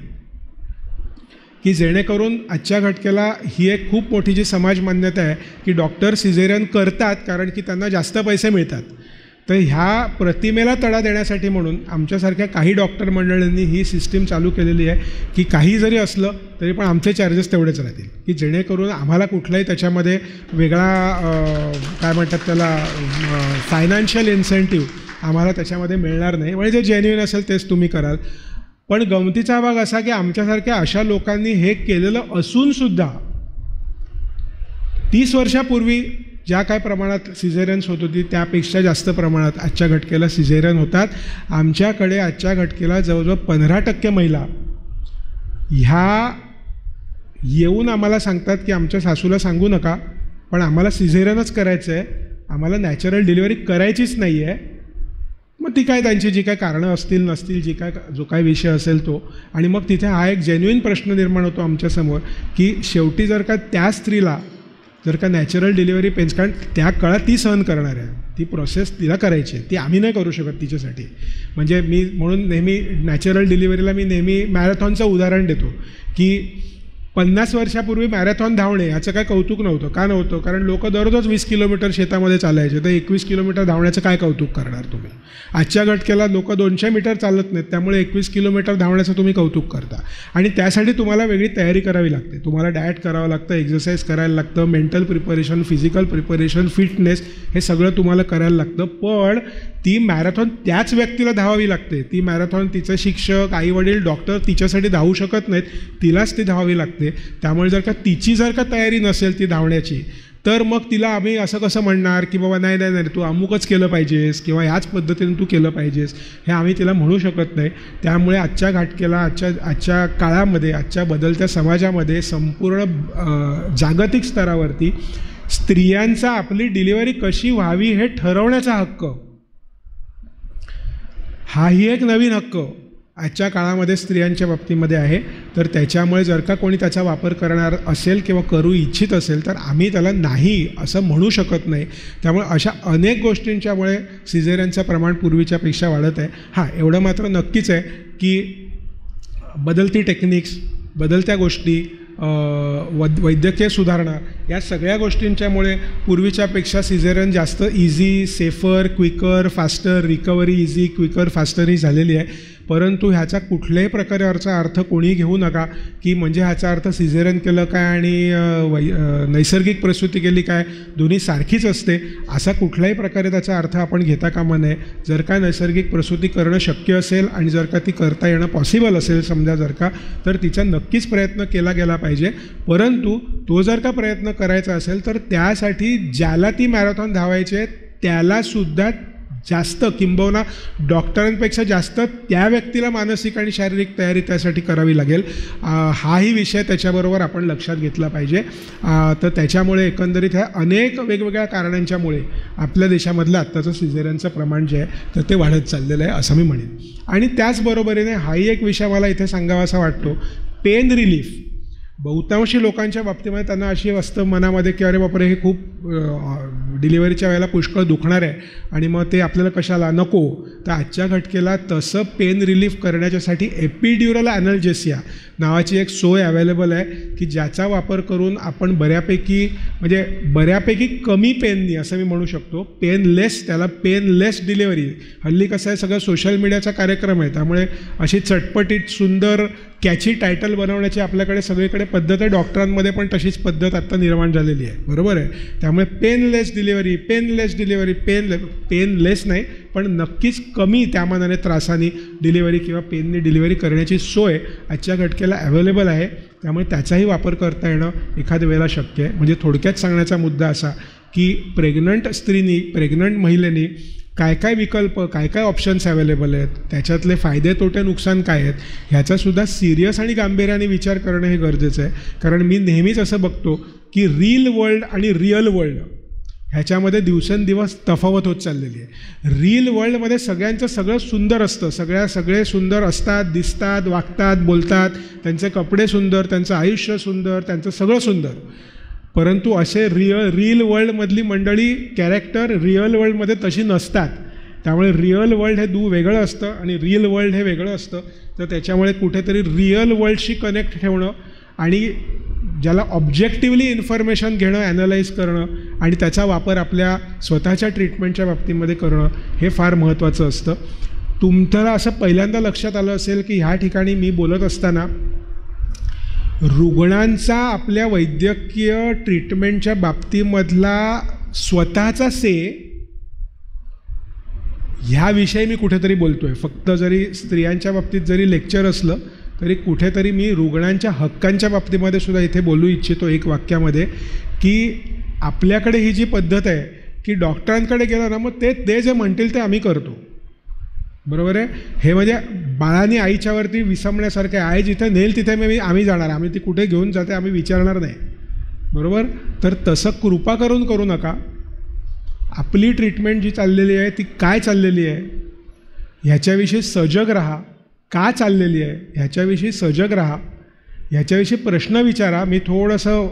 की जेणेकरून आजच्या घटकेला ही एक खूप मोठी जी समाज मान्यता आहे की डॉक्टर सिझेरियन करतात कारण की त्यांना जास्त पैसे मिळतात. तर ह्या प्रतिमेला तडा देण्यासाठी म्हणून आमच्यासारख्या काही डॉक्टर मंडळींनी ही सिस्टीम चालू केलेली आहे की काही जरी असलं तरी पण आमचे चार्जेस तेवढेच राहतील, की जेणेकरून आम्हाला कुठलाही त्याच्यामध्ये वेगळा काय म्हणतात त्याला फायनान्शियल इन्सेंटिव्ह आम्हाला त्याच्यामध्ये मिळणार नाही. म्हणजे जे जेन्युइन असेल तेच तुम्ही कराल. पण गमतीचा भाग असा की आमच्यासारख्या अशा लोकांनी हे केलेलं असूनसुद्धा 30 वर्षापूर्वी ज्या काय प्रमाणात सिझेरियन्स होत होती त्यापेक्षा जास्त प्रमाणात आजच्या घटकेला सिझेरियन होतात. आमच्याकडे आजच्या घटकेला जवळजवळ 15% महिला ह्या येऊन आम्हाला सांगतात की आमच्या सासूला सांगू नका, पण आम्हाला सिझेरियनच करायचं आहे, आम्हाला नॅचरल डिलिव्हरी करायचीच नाही आहे. मग ती काय त्यांची जी काय कारणं असतील नसतील, जो काय विषय असेल तो, आणि मग तिथे हा एक जेन्युइन प्रश्न निर्माण होतो आमच्यासमोर की शेवटी जर का त्या स्त्रीला जर का नॅचरल डिलिव्हरी पेन्स, कारण त्या काळात ती सहन करणार आहे, ती प्रोसेस तिला करायची आहे, ती आम्ही नाही करू शकत तिच्यासाठी. म्हणजे मी म्हणून नेहमी नॅचरल डिलिव्हरीला मी नेहमी मॅरेथॉनचं उदाहरण देतो की 50 वर्षापूर्वी मॅरेथॉन धावणे याचं काय कौतुक नव्हतं. का नव्हतं? कारण लोक दररोज 20 किलोमीटर शेतामध्ये चालायचे, तर 21 किलोमीटर धावण्याचं काय कौतुक करणार तुम्ही? आजच्या घटकेला लोक 200 मीटर चालत नाहीत, त्यामुळे 21 किलोमीटर धावण्याचं तुम्ही कौतुक करता. आणि त्यासाठी तुम्हाला वेगळी तयारी करावी लागते, तुम्हाला डाएट करावं लागतं, एक्सरसाइज करायला लागतं, mental preparation, physical preparation, fitness, हे सगळं तुम्हाला करायला लागतं. पण ती मॅरेथॉन त्याच व्यक्तीला धावावी लागते. ती मॅरेथॉन तिचे शिक्षक, आईवडील, डॉक्टर तिच्यासाठी धावू शकत नाहीत, तिलाच ती धावावी लागते. त्यामुळे जर का तिची तयारी नसेल ती धावण्याची, तर मग तिला आम्ही असं कसं म्हणणार की बाबा नाही नाही नाही तू अमुकच केलं पाहिजेस किंवा ह्याच पद्धतीने तू केलं पाहिजेस, हे आम्ही तिला म्हणू शकत नाही. त्यामुळे आजच्या घटकेला आजच्या काळामध्ये, आजच्या बदलत्या समाजामध्ये, संपूर्ण जागतिक स्तरावरती स्त्रियांचा आपली डिलिव्हरी कशी व्हावी हे ठरवण्याचा हक्क, हाही एक नवीन हक्क आजच्या काळामध्ये स्त्रियांच्या बाबतीमध्ये आहे. तर त्याच्यामुळे जर का कोणी त्याचा वापर करणार असेल किंवा करू इच्छित असेल तर आम्ही त्याला नाही असं म्हणू शकत नाही. त्यामुळे अशा अनेक गोष्टींच्यामुळे सिझेरियनचं प्रमाण पूर्वीच्यापेक्षा वाढत आहे. हां, एवढं मात्र नक्कीच आहे की बदलती टेक्निक्स, बदलत्या गोष्टी, वैद्यकीय सुधारणा, या सगळ्या गोष्टींच्यामुळे पूर्वीच्यापेक्षा सिझेरियन जास्त easy, safer, quicker, faster, recovery easy, quicker, faster ही झालेली आहे. परंतु ह्याचा कुठल्याही प्रकारचा अर्थ कोणी घेऊ नका की म्हणजे ह्याचा अर्थ सिझेरियन केलं काय आणि नैसर्गिक प्रसूती केली काय, दोन्ही सारखीच असते, असा कुठल्याही प्रकारे त्याचा अर्थ आपण घेता कामा नये. जर का नैसर्गिक प्रसूती करणं शक्य असेल आणि जर का ती करता येणं पॉसिबल असेल समजा जर का, तर तिचा नक्कीच प्रयत्न केला गेला पाहिजे. परंतु तो जर का प्रयत्न करायचा असेल तर त्यासाठी ज्याला ती मॅरेथॉन धावायची आहे त्यालासुद्धा जास्त, किंबहुना डॉक्टरांपेक्षा जास्त त्या व्यक्तीला मानसिक आणि शारीरिक तयारी त्यासाठी करावी लागेल. हाही विषय त्याच्याबरोबर आपण लक्षात घेतला पाहिजे. तर त्याच्यामुळे एकंदरीत ह्या अनेक वेगवेगळ्या कारणांच्यामुळे आपल्या देशामधलं आत्ताचं सिझेरियनचं प्रमाण जे आहे तर ते वाढत चाललेलं आहे असं मी म्हणेन. आणि त्याचबरोबरीने हाही एक विषय मला इथे सांगावासा वाटतो, पेन रिलीफ. बहुतांशी लोकांच्या बाबतीमध्ये त्यांना अशी असतं मनामध्ये की अरे बापरे हे खूप डिलिव्हरीच्या वेळेला पुष्कळ दुखणार आहे आणि मग ते आपल्याला कशाला नको, तर आजच्या घटकेला तसं पेन रिलीफ करण्याच्यासाठी एपिड्युरल ॲनल्जेसिया नावाची एक सोय अवेलेबल आहे की ज्याचा वापर करून आपण बऱ्यापैकी कमी पेननी, असं मी म्हणू शकतो, पेनलेस, त्याला पेनलेस डिलिव्हरी. हल्ली कसं आहे, सगळं सोशल मीडियाचा कार्यक्रम आहे, त्यामुळे अशी चटपटीत सुंदर कॅची टायटल बनवण्याची आपल्याकडे सगळीकडे पद्धत आहे. डॉक्टरांमध्ये पण तशीच पद्धत आत्ता निर्माण झालेली आहे, बरोबर आहे. त्यामुळे पेनलेस डिलिव्हरी, पेनलेस नाही पण नक्कीच कमी त्यामानाने त्रासानी डिलिव्हरी किंवा पेननी डिलिव्हरी करण्याची सोय आजच्या घटकेला अवेलेबल आहे. त्यामुळे त्याचाही वापर करता येणं एखाद्या वेळेला शक्य आहे. म्हणजे थोडक्यात सांगण्याचा मुद्दा असा की प्रेग्नंट महिलेनी काय काय विकल्प, काय काय ऑप्शन्स अवेलेबल आहेत, त्याच्यातले फायदे तोटे नुकसान काय आहेत, ह्याचासुद्धा सिरियस आणि गांभीर्याने विचार करणं हे गरजेचं आहे. कारण मी नेहमीच असं बघतो की रील वर्ल्ड आणि रिअल वर्ल्ड ह्याच्यामध्ये दिवसेंदिवस तफावत होत चाललेली आहे. रील वर्ल्डमध्ये सगळ्यांचं सगळं सुंदर असतं, सगळे सुंदर असतात, दिसतात, वागतात, बोलतात, त्यांचे कपडे सुंदर, त्यांचं आयुष्य सुंदर, त्यांचं सगळं सुंदर. परंतु असे रील वर्ल्डमधली मंडळी कॅरेक्टर रिअल वर्ल्डमध्ये तशी नसतात. त्यामुळे रिअल वर्ल्ड हे वेगळं असतं आणि रिअल वर्ल्ड हे वेगळं असतं. तर त्याच्यामुळे कुठेतरी रिअल वर्ल्डशी कनेक्ट ठेवणं आणि ज्याला ऑब्जेक्टिव्हली इन्फॉर्मेशन घेणं, ॲनालाइज करणं आणि त्याचा वापर आपल्या स्वतःच्या ट्रीटमेंटच्या बाबतीमध्ये करणं हे फार महत्त्वाचं असतं. तुमच्याला असं पहिल्यांदा लक्षात आलं असेल की ह्या ठिकाणी मी बोलत असताना रुग्णांचा आपल्या वैद्यकीय ट्रीटमेंटच्या बाबतीमधला स्वतःचा ह्याविषयी मी कुठेतरी बोलतो आहे. फक्त जरी स्त्रियांच्या बाबतीत जरी लेक्चर असलं तरी कुठेतरी मी रुग्णांच्या हक्कांच्या बाबतीमध्ये सुद्धा इथे बोलू इच्छितो एक वाक्यामध्ये की आपल्याकडे ही जी पद्धत आहे की डॉक्टरांकडे गेलं ना मग ते जे म्हणतील ते आम्ही करतो, बरोबर आहे. हे म्हणजे बाळाने आईच्यावरती विसंबण्यासारखं आहे. आई जिथे नेल तिथे आम्ही जाणार, आम्ही ती कुठे घेऊन जाते आम्ही विचारणार नाही, बरोबर. तर तसं कृपा करून करू नका. आपली ट्रीटमेंट जी चाललेली आहे ती काय चाललेली आहे ह्याच्याविषयी सजग राहा. का चाललेली आहे ह्याच्याविषयी सजग राहा, ह्याच्याविषयी प्रश्न विचारा. मी थोडंसं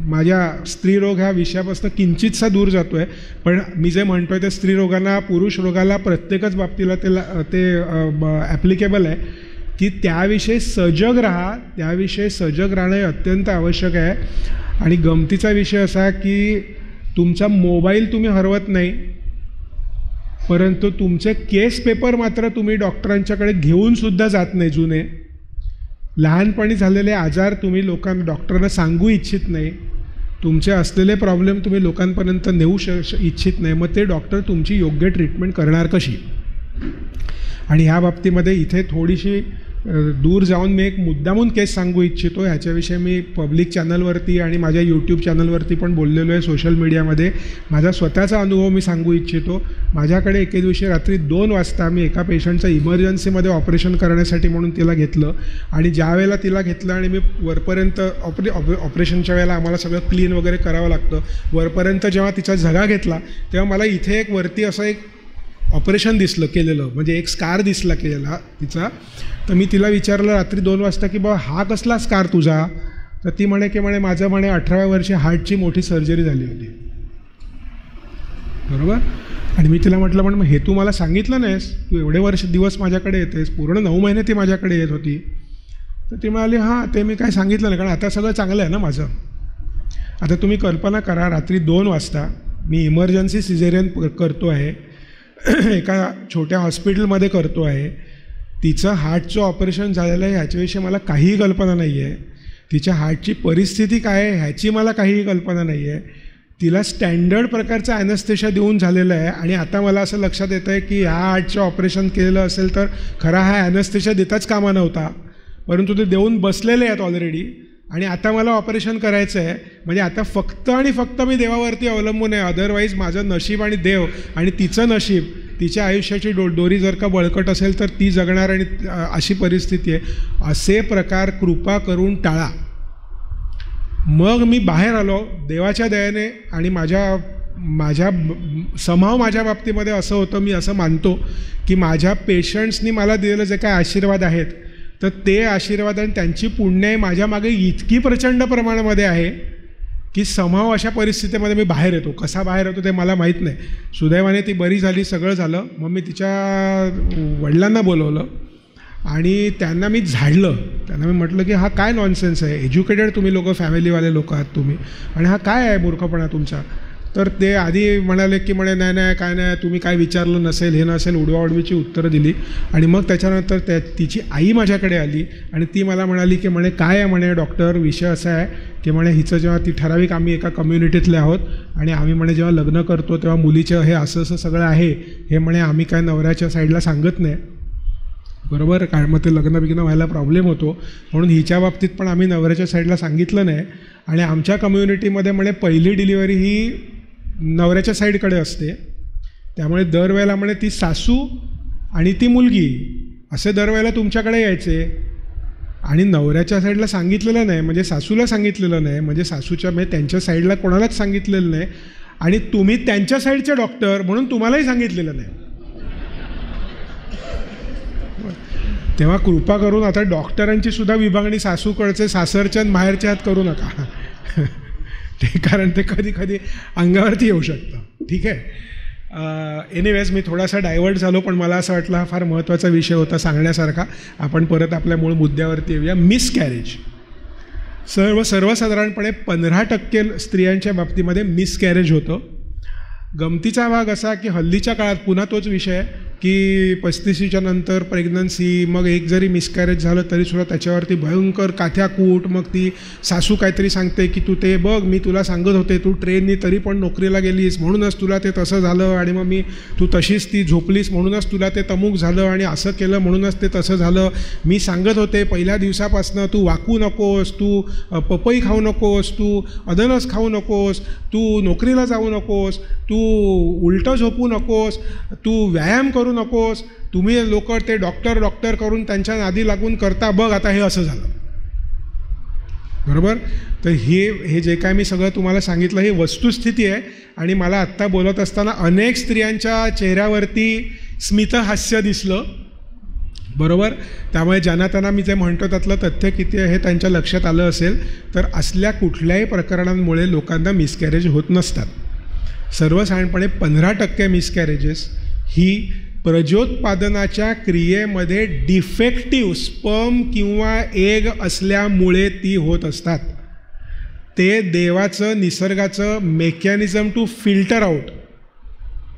माझ्या स्त्रीरोग ह्या विषयापासून किंचितसा दूर जातो आहे, पण मी जे म्हणतो आहे ते स्त्रीरोगांना, पुरुष रोगाला प्रत्येकच बाबतीला ते ॲप्लिकेबल आहे की त्याविषयी सजग राहा. त्याविषयी सजग राहणं हे अत्यंत आवश्यक आहे. आणि गमतीचा विषय असा की तुमचा मोबाईल तुम्ही हरवत नाही, परंतु तुमचे केस पेपर मात्र तुम्ही डॉक्टरांच्याकडे घेऊनसुद्धा जात नाही. जुने लहानपणी झालेले आजार तुम्ही डॉक्टरांना सांगू इच्छित नाही. तुमचे असलेले प्रॉब्लेम तुम्ही लोकांपर्यंत नेऊ इच्छित नाही. मग ते डॉक्टर तुमची योग्य ट्रीटमेंट करणार कशी. आणि ह्या बाबतीमध्ये इथे थोडीशी दूर जाऊन मी एक मुद्दामून केस सांगू इच्छितो. ह्याच्याविषयी मी पब्लिक चॅनलवरती आणि माझ्या यूट्यूब चॅनलवरती पण बोललेलो आहे, सोशल मीडियामध्ये. माझा स्वतःचा अनुभव मी सांगू इच्छितो. माझ्याकडे एके दिवशी रात्री 2 वाजता मी एका पेशंटचं इमर्जन्सीमध्ये ऑपरेशन करण्यासाठी म्हणून तिला घेतलं. आणि ज्या वेळेला तिला घेतलं आणि मी वरपर्यंत ऑपरेशनच्या वेळेला आम्हाला सगळं क्लीन वगैरे करावं लागतं, वरपर्यंत जेव्हा तिचा झगा घेतला तेव्हा मला इथे एक वरती असं एक ऑपरेशन दिसलं केलेलं, म्हणजे एक स्कार दिसला केलेला तिचा. तर मी तिला विचारलं रात्री 2 वाजता की बाबा हा कसला स्कार तुझा. तर ती म्हणे माझं 18व्या वर्षी हार्टची मोठी सर्जरी झाली होती, बरोबर. आणि मी तिला म्हटलं मग हे तू मला सांगितलं नाहीस, तू एवढे दिवस माझ्याकडे येतेस, पूर्ण 9 महिने ती माझ्याकडे येत होती. तर ती म्हणाली हां ते मी काय सांगितलं नाही, कारण आता सगळं चांगलं आहे ना माझं. आता तुम्ही कल्पना करा रात्री 2 वाजता मी इमर्जन्सी सिझेरियन करतो आहे, एका छोट्या हॉस्पिटलमध्ये करतो आहे. तिचं हार्टचं ऑपरेशन झालेलं आहे ह्याच्याविषयी मला काहीही कल्पना नाही आहे. तिच्या हार्टची परिस्थिती काय आहे ह्याची मला काहीही कल्पना नाही आहे. तिला स्टँडर्ड प्रकारचं ॲनेस्थेशिया देऊन झालेलं आहे. आणि आता मला असं लक्षात येतं आहे की ह्या हार्टचं ऑपरेशन केलेलं असेल तर खरा हा ॲनेस्थेशिया देताच कामा नव्हता, परंतु ते देऊन बसलेले आहेत ऑलरेडी. आणि आता मला ऑपरेशन करायचं आहे, म्हणजे आता फक्त आणि फक्त मी देवावरती अवलंबून आहे. अदरवाईज माझं नशीब आणि देव आणि तिचं नशीब, तिच्या आयुष्याची दोरी जर का बळकट असेल तर ती जगणार, आणि अशी परिस्थिती आहे. असे प्रकार कृपा करून टाळा. मग मी बाहेर आलो देवाच्या दयेने. आणि माझ्या बाबतीमध्ये असं होतं, मी असं मानतो की माझ्या पेशंट्सनी मला दिलेलं जे काय आशीर्वाद आहेत तर ते आशीर्वाद आणि त्यांची पुण्य माझ्या मागे इतकी प्रचंड प्रमाणामध्ये आहे की समहाव अशा परिस्थितीमध्ये मी बाहेर येतो. कसा बाहेर येतो ते मला माहीत नाही. सुदैवाने ती बरी झाली, सगळं झालं. मग मी तिच्या वडिलांना बोलवलं आणि त्यांना मी झाडलं. त्यांना मी म्हटलं की हा काय नॉनसेन्स आहे, एज्युकेटेड तुम्ही लोक, फॅमिलीवाले लोक आहात तुम्ही, आणि हा काय आहे मूर्खपणा तुमचा. तर ते आधी म्हणाले की नाही नाही काय नाही, तुम्ही काय विचारलं नसेल, हे नसेल, उडवाउडवीची उत्तरं दिली. आणि मग त्याच्यानंतर तिची आई माझ्याकडे आली आणि ती मला म्हणाली की काय आहे म्हणे डॉक्टर, विषय असा आहे की हिचं जेव्हा ती ठराविक, आम्ही एका कम्युनिटीतले आहोत आणि आम्ही जेव्हा लग्न करतो तेव्हा मुलीचं हे असं असं सगळं आहे, हे आम्ही काय नवऱ्याच्या साईडला सांगत नाही, बरोबर. कारण मग ते लग्न व्हायला प्रॉब्लेम होतो, म्हणून हिच्या बाबतीत पण आम्ही नवऱ्याच्या साईडला सांगितलं नाही. आणि आमच्या कम्युनिटीमध्ये पहिली डिलिव्हरी ही नवऱ्याच्या साईडकडे असते, त्यामुळे दरवेळेला ती सासू आणि ती मुलगी असे दरवेळेला तुमच्याकडे यायचे. आणि नवऱ्याच्या साईडला सांगितलेलं नाही, सासूला सांगितलेलं नाही, सासूच्या त्यांच्या साईडला कोणालाच सांगितलेलं नाही. आणि तुम्ही त्यांच्या साईडचे डॉक्टर म्हणून तुम्हालाही सांगितलेलं नाही. तेव्हा कृपा करून आता डॉक्टरांची सुद्धा विभागणी सासूकडचे सासरच्या माहेरच्या हात करू नका. ते कारण ते कधी कधी अंगावरती येऊ शकतं. ठीक आहे. एनिवेज मी थोडासा डायव्हर्ट झालो, पण मला असं वाटलं हा फार महत्त्वाचा विषय होता सांगण्यासारखा. आपण परत आपल्या मूळ मुद्द्यावरती येऊया. मिसकॅरेज. सर्वसाधारणपणे 15% स्त्रियांच्या बाबतीमध्ये मिसकॅरेज होतं. गमतीचा भाग असा की हल्लीच्या काळात पुन्हा तोच विषय की 35च्या नंतर प्रेग्नन्सी, मग एक जरी मिसकॅरेज झालं तरीसुद्धा त्याच्यावरती भयंकर काथ्याकूट. मग ती सासू काहीतरी सांगते की तू ते बघ, मी तुला सांगत होते तू ट्रेननी तरी पण नोकरीला गेलीस म्हणूनच तुला ते तसं झालं, आणि मग तू तशीच ती झोपलीस म्हणूनच तुला ते तमुक झालं, आणि असं केलं म्हणूनच ते तसं झालं. मी सांगत होते पहिल्या दिवसापासनं तू वाकू नकोस, तू पपई खाऊ नकोस, तू अननस खाऊ नकोस, तू नोकरीला जाऊ नकोस, तू उलटं झोपू नकोस, तू व्यायाम करू नकोस. तुम्ही लोक ते डॉक्टर करून त्यांच्या नादी लागून करता, बघ आता हे असं झालं, बरोबर. तर हे जे काय मी सगळं तुम्हाला सांगितलं ही वस्तुस्थिती आहे. आणि मला आत्ता बोलत असताना अनेक स्त्रियांच्या चेहऱ्यावरती स्मितहास्य दिसलं, बरोबर. त्यामुळे ज्यांना त्यांना मी जे म्हणतो त्यातलं तथ्य किती आहे हे त्यांच्या लक्षात आलं असेल. तर असल्या कुठल्याही प्रकरणांमुळे लोकांना मिसकॅरेज होत नसतात. सर्वसाधारणपणे 15% मिसकॅरेजेस ही प्रजोत्पादनाच्या क्रियेमध्ये डिफेक्टिव्ह स्पर्म किंवा एग असल्यामुळे ती होत असतात. ते देवाचं, निसर्गाचं mechanism to filter out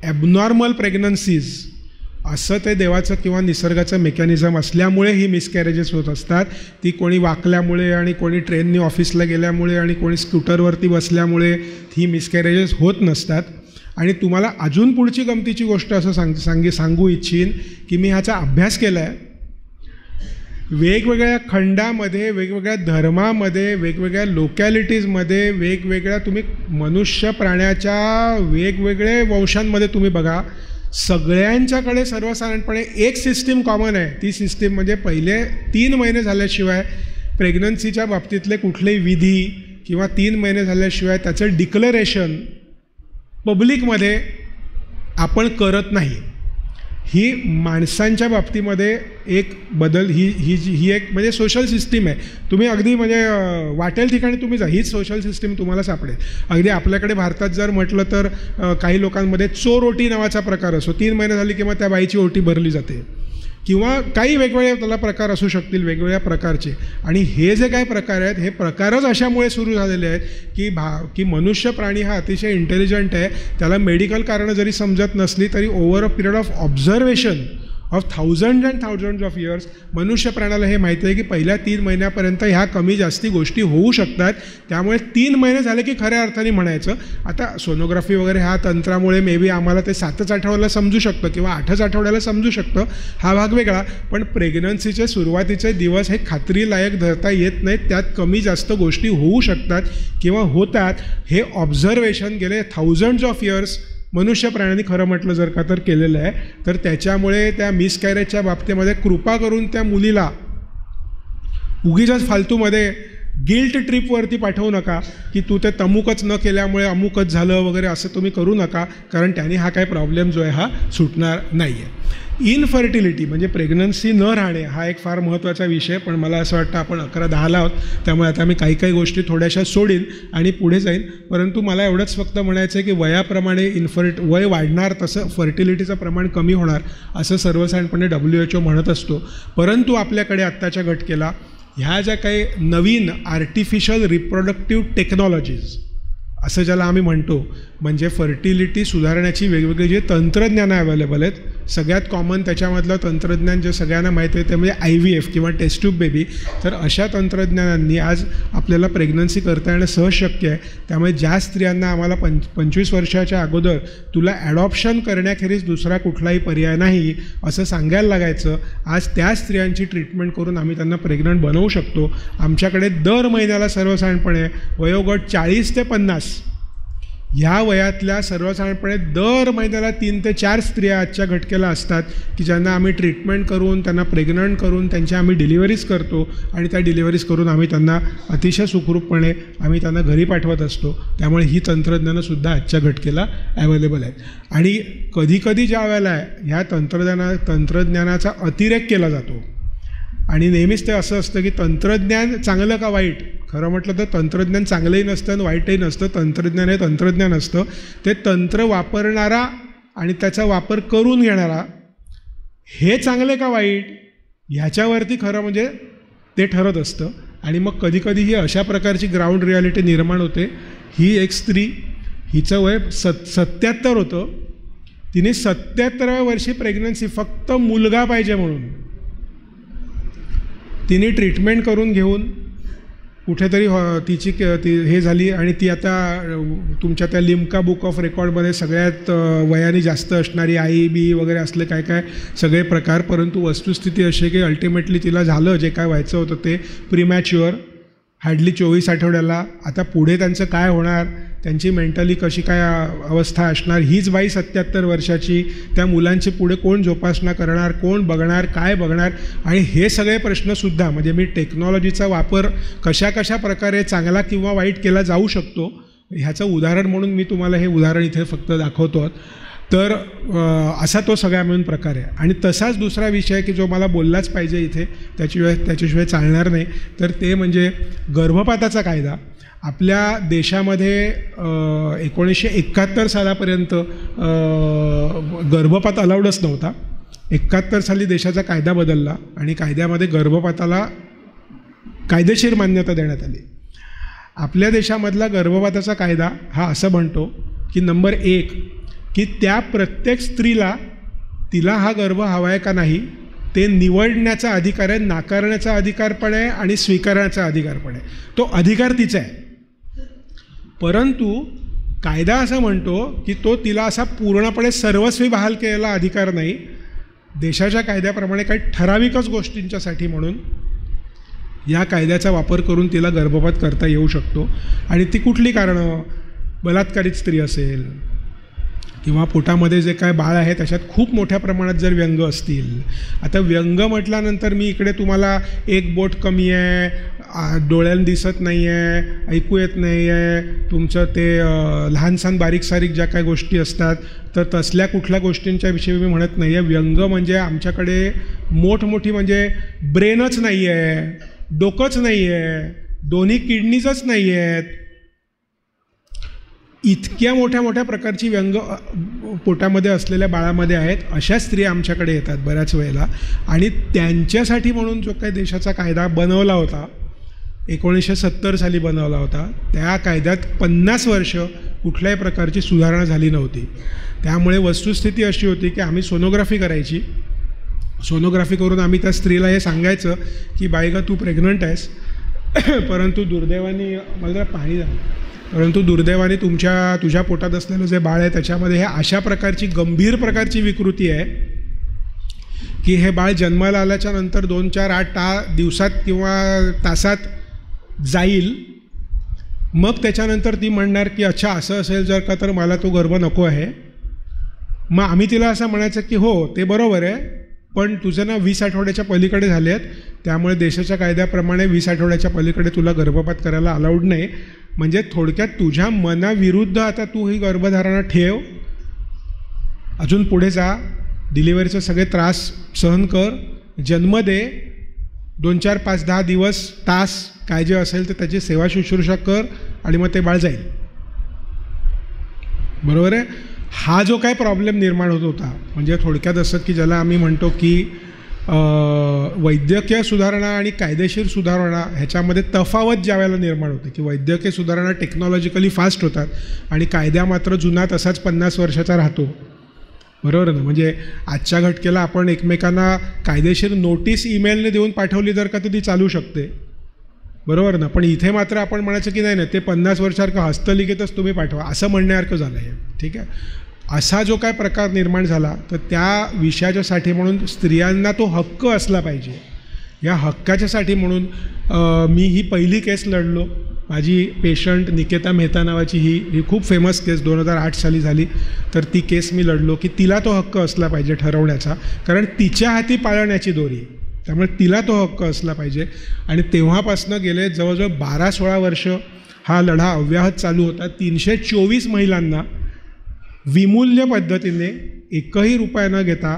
abnormal pregnancies, असं ते देवाचं किंवा निसर्गाचं मेकॅनिझम असल्यामुळे ही मिसकॅरेजेस होत असतात. ती कोणी वाकल्यामुळे आणि कोणी ट्रेननी ऑफिसला गेल्यामुळे आणि कोणी स्कूटरवरती बसल्यामुळे ही मिसकॅरेजेस होत नसतात. आणि तुम्हाला अजून पुढची गमतीची गोष्ट असं सांगू इच्छीन की मी ह्याचा अभ्यास केला आहे. वेगवेगळ्या खंडामध्ये, वेगवेगळ्या धर्मामध्ये, वेगवेगळ्या लोकॅलिटीजमध्ये, वेगवेगळ्या तुम्ही मनुष्य प्राण्याच्या वेगवेगळे वंशांमध्ये तुम्ही बघा, सगळ्यांच्याकडे सर्वसाधारणपणे एक सिस्टीम कॉमन आहे. ती सिस्टीम म्हणजे पहिले 3 महिने झाल्याशिवाय प्रेग्नन्सीच्या बाबतीतले कुठलेही विधी किंवा 3 महिने झाल्याशिवाय त्याचं डिक्लरेशन पब्लिकमध्ये आपण करत नाही. ही माणसांच्या बाबतीमध्ये एक बदल, ही एक म्हणजे सोशल सिस्टीम आहे. तुम्ही अगदी वाटेल ठिकाणी तुम्ही जा, हीच सोशल सिस्टीम तुम्हाला सापडेल. अगदी आपल्याकडे भारतात जर म्हटलं तर काही लोकांमध्ये चोर ओटी नावाचा प्रकार असतो. 3 महिने झाली की मग त्या बाईची ओटी भरली जाते, किंवा काही वेगवेगळे त्याला प्रकार असू शकतील वेगवेगळ्या प्रकारचे. आणि हे जे काही प्रकार आहेत हे प्रकारच अशामुळे सुरू झालेले आहेत की मनुष्य प्राणी हा अतिशय इंटेलिजंट आहे. त्याला मेडिकल कारणं जरी समजत नसली तरी over a period of observation of thousand and thousands of years मनुष्य प्राण्याला हे माहिती आहे की पहिल्या 3 महिन्यापर्यंत ह्या कमी जास्ती गोष्टी होऊ शकतात. त्यामुळे 3 महिने झाले की खऱ्या अर्थाने म्हणायचं. आता सोनोग्राफी वगैरे ह्या तंत्रामुळे मे बी आम्हाला ते 7च आठवड्याला समजू शकतं किंवा 8च आठवड्याला समजू शकतं, हा भाग वेगळा. पण प्रेग्नन्सीचे सुरुवातीचे दिवस हे खात्रीलायक धरता येत नाहीत. त्यात कमी जास्त गोष्टी होऊ शकतात किंवा होतात. हे ऑब्झर्वेशन गेले थाउजंड्स ऑफ इयर्स मनुष्य प्राण्यांनी खरं म्हटलं जर का तर केलेलं आहे. तर त्याच्यामुळे त्या मिसकॅरेजच्या बाबतीमध्ये कृपा करून त्या मुलीला उगीचच फालतूमध्ये गिल्ट ट्रिपवरती पाठवू नका की तू ते तमुकच न केल्यामुळे अमुकच झालं वगैरे असं तुम्ही करू नका, कारण त्याने हा काही प्रॉब्लेम जो आहे हा सुटणार नाही आहे. इनफर्टिलिटी म्हणजे प्रेग्नन्सी न राहणे हा एक फार महत्त्वाचा विषय, पण मला असं वाटतं आपण 11-10 आहोत, त्यामुळे आता मी काही काही गोष्टी थोड्याशा सोडीन आणि पुढे जाईन. परंतु मला एवढंच फक्त म्हणायचं आहे की वयाप्रमाणे वय वाढणार तसं फर्टिलिटीचं प्रमाण कमी होणार असं सर्वसाधारणपणे WHO म्हणत असतो. परंतु आपल्याकडे आत्ताच्या घटकेला ह्या ज्या काही नवीन आर्टिफिशियल रिप्रोडक्टिव्ह टेक्नॉलॉजीज असं ज्याला आम्ही म्हणतो, म्हणजे फर्टिलिटी सुधारण्याची वेगवेगळी जे तंत्रज्ञानं अवेलेबल आहेत, सगळ्यात कॉमन त्याच्यामधलं तंत्रज्ञान जे सगळ्यांना माहिती आहे ते म्हणजे IVF किंवा टेस्ट ट्यूब बेबी. तर अशा तंत्रज्ञानांनी आज आपल्याला प्रेग्नन्सी करता येणं सहज शक्य आहे. त्यामुळे ज्या स्त्रियांना आम्हाला 25 वर्षाच्या अगोदर तुला ॲडॉप्शन करण्याखेरीज दुसरा कुठलाही पर्याय नाही असं सांगायला लागायचं, आज त्या स्त्रियांची ट्रीटमेंट करून आम्ही त्यांना प्रेग्नंट बनवू शकतो. आमच्याकडे दर महिन्याला सर्वसाधारणपणे वयोगट 40 ते 50 ह्या वयातल्या सर्वसाधारणपणे दर महिन्याला 3 ते 4 स्त्रिया आजच्या घटकेला असतात की ज्यांना आम्ही ट्रीटमेंट करून त्यांना प्रेग्नंट करून त्यांच्या आम्ही डिलिव्हरीज करतो आणि त्या डिलिव्हरीज करून आम्ही त्यांना अतिशय सुखरूपपणे आम्ही त्यांना घरी पाठवत असतो. त्यामुळे ही तंत्रज्ञानंसुद्धा आजच्या घटकेला ॲवेलेबल आहेत. आणि कधीकधी ज्या वेळेला ह्या तंत्रज्ञानाचा अतिरेक केला जातो आणि नेहमीच ते असं असतं की तंत्रज्ञान चांगलं का वाईट. खरं म्हटलं तर तंत्रज्ञान चांगलंही नसतं आणि वाईटही नसतं. तंत्रज्ञान हे तंत्रज्ञान असतं. ते तंत्र वापरणारा आणि त्याचा वापर करून घेणारा हे चांगले का वाईट ह्याच्यावरती खरं म्हणजे ते ठरत असतं. आणि मग कधीकधी ही अशा प्रकारची ग्राउंड रियालिटी निर्माण होते. ही एक स्त्री, हिचं वय 77 होतं. तिने 77व्या वर्षी प्रेग्नन्सी फक्त मुलगा पाहिजे म्हणून तिने ट्रीटमेंट करून घेऊन कुठेतरी तिची हे झाली आणि ती आता तुमच्या त्या लिम्का बुक ऑफ रेकॉर्डमध्ये सगळ्यात वयाने जास्त असणारी IB वगैरे असले काय काय सगळे प्रकार. परंतु वस्तुस्थिती अशी की अल्टिमेटली तिला झालं जे काय व्हायचं होतं ते प्रीमॅच्युअर, हार्डली 24 आठवड्याला. आता पुढे त्यांचं काय होणार, त्यांची मेंटली कशी काय अवस्था असणार, हीच बाई 77 वर्षाची, त्या मुलांची पुढे कोण जोपासना करणार, कोण बघणार, काय बघणार. आणि हे सगळे प्रश्नसुद्धा म्हणजे मी टेक्नॉलॉजीचा वापर कशा कशा प्रकारे चांगला किंवा वाईट केला जाऊ शकतो ह्याचं उदाहरण म्हणून मी तुम्हाला हे उदाहरण इथे फक्त दाखवतो. तर असा तो सगळा मिळून प्रकार आहे. आणि तसाच दुसरा विषय की जो मला बोललाच पाहिजे इथे, त्याच्याशिवाय चालणार नाही, तर ते म्हणजे गर्भपाताचा कायदा. आपल्या देशामध्ये 1971 सालापर्यंत गर्भपात अलाउडच नव्हता. 71 साली देशाचा कायदा बदलला आणि कायद्यामध्ये गर्भपाताला कायदेशीर मान्यता देण्यात आली. आपल्या देशामधला गर्भपाताचा कायदा हा असं म्हणतो की नंबर 1 की त्या प्रत्येक स्त्रीला तिला हा गर्भ हवा आहे का नाही ते निवडण्याचा अधिकार आहे, नाकारण्याचा अधिकार पण आहे आणि स्वीकारण्याचा अधिकार पण आहे. तो अधिकार तिचा आहे. परंतु कायदा असं म्हणतो की तो तिला असा पूर्णपणे सर्वस्वी बहाल केलेला अधिकार नाही. देशाच्या कायद्याप्रमाणे काही ठराविकच गोष्टींच्यासाठी म्हणून या कायद्याचा वापर करून तिला गर्भपात करता येऊ शकतो. आणि ती कुठली कारणं, बलात्कारित स्त्री असेल किंवा पोटामध्ये जे काय बाळ आहे त्याच्यात खूप मोठ्या प्रमाणात जर व्यंग असतील. आता व्यंग म्हटल्यानंतर मी इकडे तुम्हाला एक बोट कमी आहे, डोळ्यांना दिसत नाही आहे, ऐकू येत नाही आहे, तुमचं ते लहानसहान बारीक सारीक ज्या काय गोष्टी असतात तर तसल्या कुठल्या गोष्टींच्या विषयी मी म्हणत नाही आहे. व्यंग म्हणजे आमच्याकडे मोठमोठी म्हणजे ब्रेनच नाही आहे, डोकंच नाही आहे, दोन्ही किडनीजच नाही आहेत, इतक्या मोठ्या मोठ्या प्रकारची व्यंग पोटामध्ये असलेल्या बाळामध्ये आहेत. अशा स्त्रिया आमच्याकडे येतात बऱ्याच वेळेला. आणि त्यांच्यासाठी म्हणून जो काही देशाचा कायदा बनवला होता 1970 साली बनवला होता, त्या कायद्यात 50 वर्ष कुठल्याही प्रकारची सुधारणा झाली नव्हती. त्यामुळे वस्तुस्थिती अशी होती की आम्ही सोनोग्राफी करायची. सोनोग्राफी करून आम्ही त्या स्त्रीला हे सांगायचं की बाई तू प्रेग्नंट आहेस, परंतु दुर्दैवाने मला पाणी झालं, परंतु दुर्दैवाने तुझ्या पोटात असलेलं जे बाळ आहे त्याच्यामध्ये हे अशा प्रकारची गंभीर प्रकारची विकृती आहे की हे बाळ जन्माला आल्याच्या नंतर 2, 4, 8 दिवसात किंवा तासात जाईल. मग त्याच्यानंतर ती म्हणणार की अच्छा असं असेल जर का तर मला तो गर्भ नको आहे. मग आम्ही तिला असं म्हणायचं की हो ते बरोबर आहे, पण तुझं ना 20 आठवड्याच्या पलीकडे झाले आहेत, त्यामुळे देशाच्या कायद्याप्रमाणे 20 आठवड्याच्या पलीकडे तुला गर्भपात करायला अलाउड नाही. म्हणजे थोडक्यात तुझ्या मनाविरुद्ध आता तू ही गर्भधारणा ठेव, अजून पुढे जा, डिलिव्हरीचे सगळे त्रास सहन कर, जन्म दे, 2, 4, 5, 10 दिवस तास काय जे असेल तर त्याची सेवा शुश्रूषा कर आणि मग ते बाळ जाईल. बरोबर आहे. हा जो काय प्रॉब्लेम निर्माण होत होता, म्हणजे थोडक्यात असं की ज्याला आम्ही म्हणतो की वैद्यकीय सुधारणा आणि कायदेशीर सुधारणा ह्याच्यामध्ये तफावत ज्या वेळेला निर्माण होते की वैद्यकीय सुधारणा टेक्नॉलॉजिकली फास्ट होतात आणि कायद्या मात्र जुना तसाच 50 वर्षाचा राहतो. बरोबर ना. म्हणजे आजच्या घटकेला आपण एकमेकांना कायदेशीर नोटीस ईमेलने देऊन पाठवली तर का ती चालू शकते. बरोबर ना. पण इथे मात्र आपण म्हणायचं की नाही ते 50 वर्षासारखं हस्तलिखितच तुम्ही पाठवा असं म्हणण्यासारखं झालं आहे. ठीक आहे. असा जो काय प्रकार निर्माण झाला तर त्या विषयाच्यासाठी म्हणून स्त्रियांना तो हक्क असला पाहिजे. या हक्काच्यासाठी म्हणून मी ही पहिली केस लढलो. माझी पेशंट निकेता मेहता नावाची ही खूप फेमस केस 2008 साली झाली. तर ती केस मी लढलो की तिला तो हक्क असला पाहिजे ठरवण्याचा, कारण तिच्या हाती पाळण्याची दोरी, त्यामुळे तिला तो हक्क असला पाहिजे. आणि तेव्हापासनं गेले जवळजवळ 12-16 वर्ष हा लढा अव्याहत चालू होता. 324 महिलांना विमूल्य पद्धतीने एकही रुपया न घेता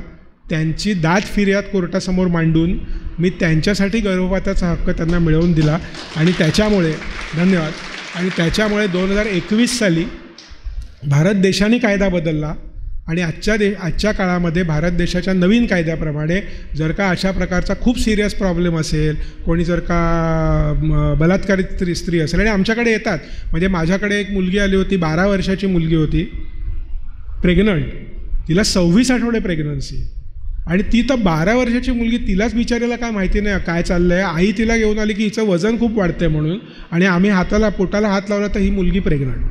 त्यांची दाद फिर्याद कोर्टासमोर मांडून मी त्यांच्यासाठी गर्भपाताचा हक्क त्यांना मिळवून दिला. आणि त्याच्यामुळे धन्यवाद. आणि त्याच्यामुळे 2021 साली भारत देशाने कायदा बदलला आणि आजच्या काळामध्ये भारत देशाच्या नवीन कायद्याप्रमाणे जर का अशा प्रकारचा खूप सिरियस प्रॉब्लेम असेल, कोणी जर का बलात्कारित स्त्री असेल, आणि आमच्याकडे येतात. म्हणजे माझ्याकडे एक मुलगी आली होती, 12 वर्षाची मुलगी होती, प्रेग्नंट, तिला 26 आठवडे प्रेग्नन्सी, आणि ती तर 12 वर्षाची मुलगी, तिलाच बिचारीला काय माहिती नाही काय चाललं आहे. आई तिला घेऊन आली की हिचं वजन खूप वाढतंय म्हणून, आणि आम्ही पोटाला हात लावला तर ही मुलगी प्रेग्नंट.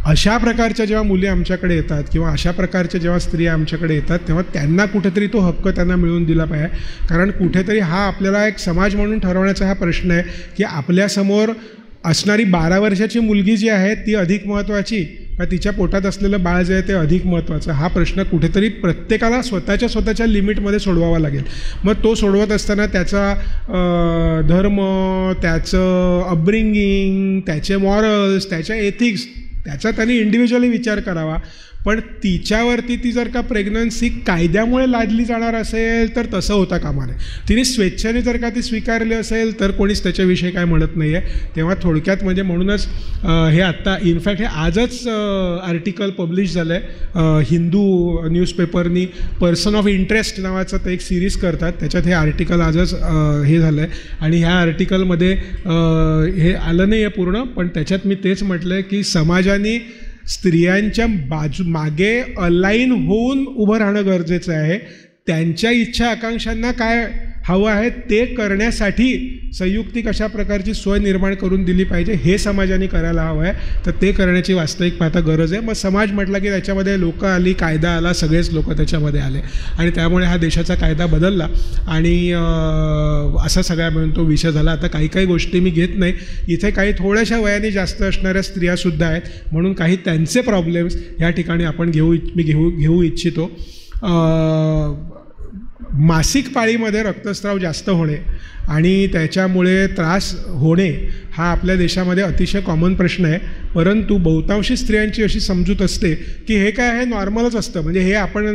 अशा प्रकारच्या जेव्हा मुली आमच्याकडे येतात किंवा अशा प्रकारच्या जेव्हा स्त्रिया आमच्याकडे येतात तेव्हा त्यांना कुठेतरी तो हक्क त्यांना मिळवून दिला पाहिजे. कारण कुठेतरी हा आपल्याला एक समाज म्हणून ठरवण्याचा हा प्रश्न आहे की आपल्यासमोर असणारी 12 वर्षाची मुलगी जी आहे ती अधिक महत्त्वाची का तिच्या पोटात असलेलं बाळ जे आहे ते अधिक महत्त्वाचं, हा प्रश्न कुठेतरी प्रत्येकाला स्वतःच्या लिमिटमध्ये सोडवावा लागेल. मग तो सोडवत असताना त्याचा धर्म, त्याचं अपब्रिंगिंग, त्याचे मॉरल्स, त्याच्या एथिक्स, त्याचा त्यांनी इंडिव्हिज्युअली विचार करावा. पण तिच्यावरती ती जर का प्रेग्नन्सी कायद्यामुळे लादली जाणार असेल तर तसं होता कामा नये. तिने स्वेच्छेने जर का ती स्वीकारली असेल तर कोणीच त्याच्याविषयी काय म्हणत नाही आहे. तेव्हा थोडक्यात म्हणजे म्हणूनच हे आत्ता इनफॅक्ट हे आजच आर्टिकल पब्लिश झालं आहे. हिंदू न्यूजपेपरनी पर्सन ऑफ इंटरेस्ट नावाचं ते एक सिरीज करतात, त्याच्यात हे आर्टिकल आजच हे झालं आहे. आणि ह्या आर्टिकलमध्ये हे आलं नाही आहे पूर्ण, पण त्याच्यात मी तेच म्हटलं आहे की समाजाने स्त्रियांच्या मागे अलाईन होऊन उभं राहणं गरजेचं आहे. त्यांच्या इच्छा आकांक्षांना काय हवं आहे ते करण्यासाठी संयुक्तिक अशा प्रकारची सोय निर्माण करून दिली पाहिजे, हे समाजाने करायला हवं आहे. तर ते करण्याची वास्तविक पाहता गरज आहे. मग समाज म्हटलं की त्याच्यामध्ये लोक आली, कायदा आला, सगळेच लोक त्याच्यामध्ये आले आणि त्यामुळे हा देशाचा कायदा बदलला आणि असा सगळ्या मिळून तो विषय झाला. आता काही गोष्टी मी घेत नाही इथे, काही थोड्याशा वयाने जास्त असणाऱ्या स्त्रियासुद्धा आहेत म्हणून काही त्यांचे प्रॉब्लेम्स ह्या ठिकाणी आपण घेऊ इच्छितो. मासिक पाळीमध्ये रक्तस्राव जास्त होणे आणि त्याच्यामुळे त्रास होणे हा आपल्या देशामध्ये अतिशय कॉमन प्रश्न आहे. परंतु बहुतांशी स्त्रियांची अशी समजूत असते की हे काय आहे नॉर्मलच असतं, म्हणजे हे आपण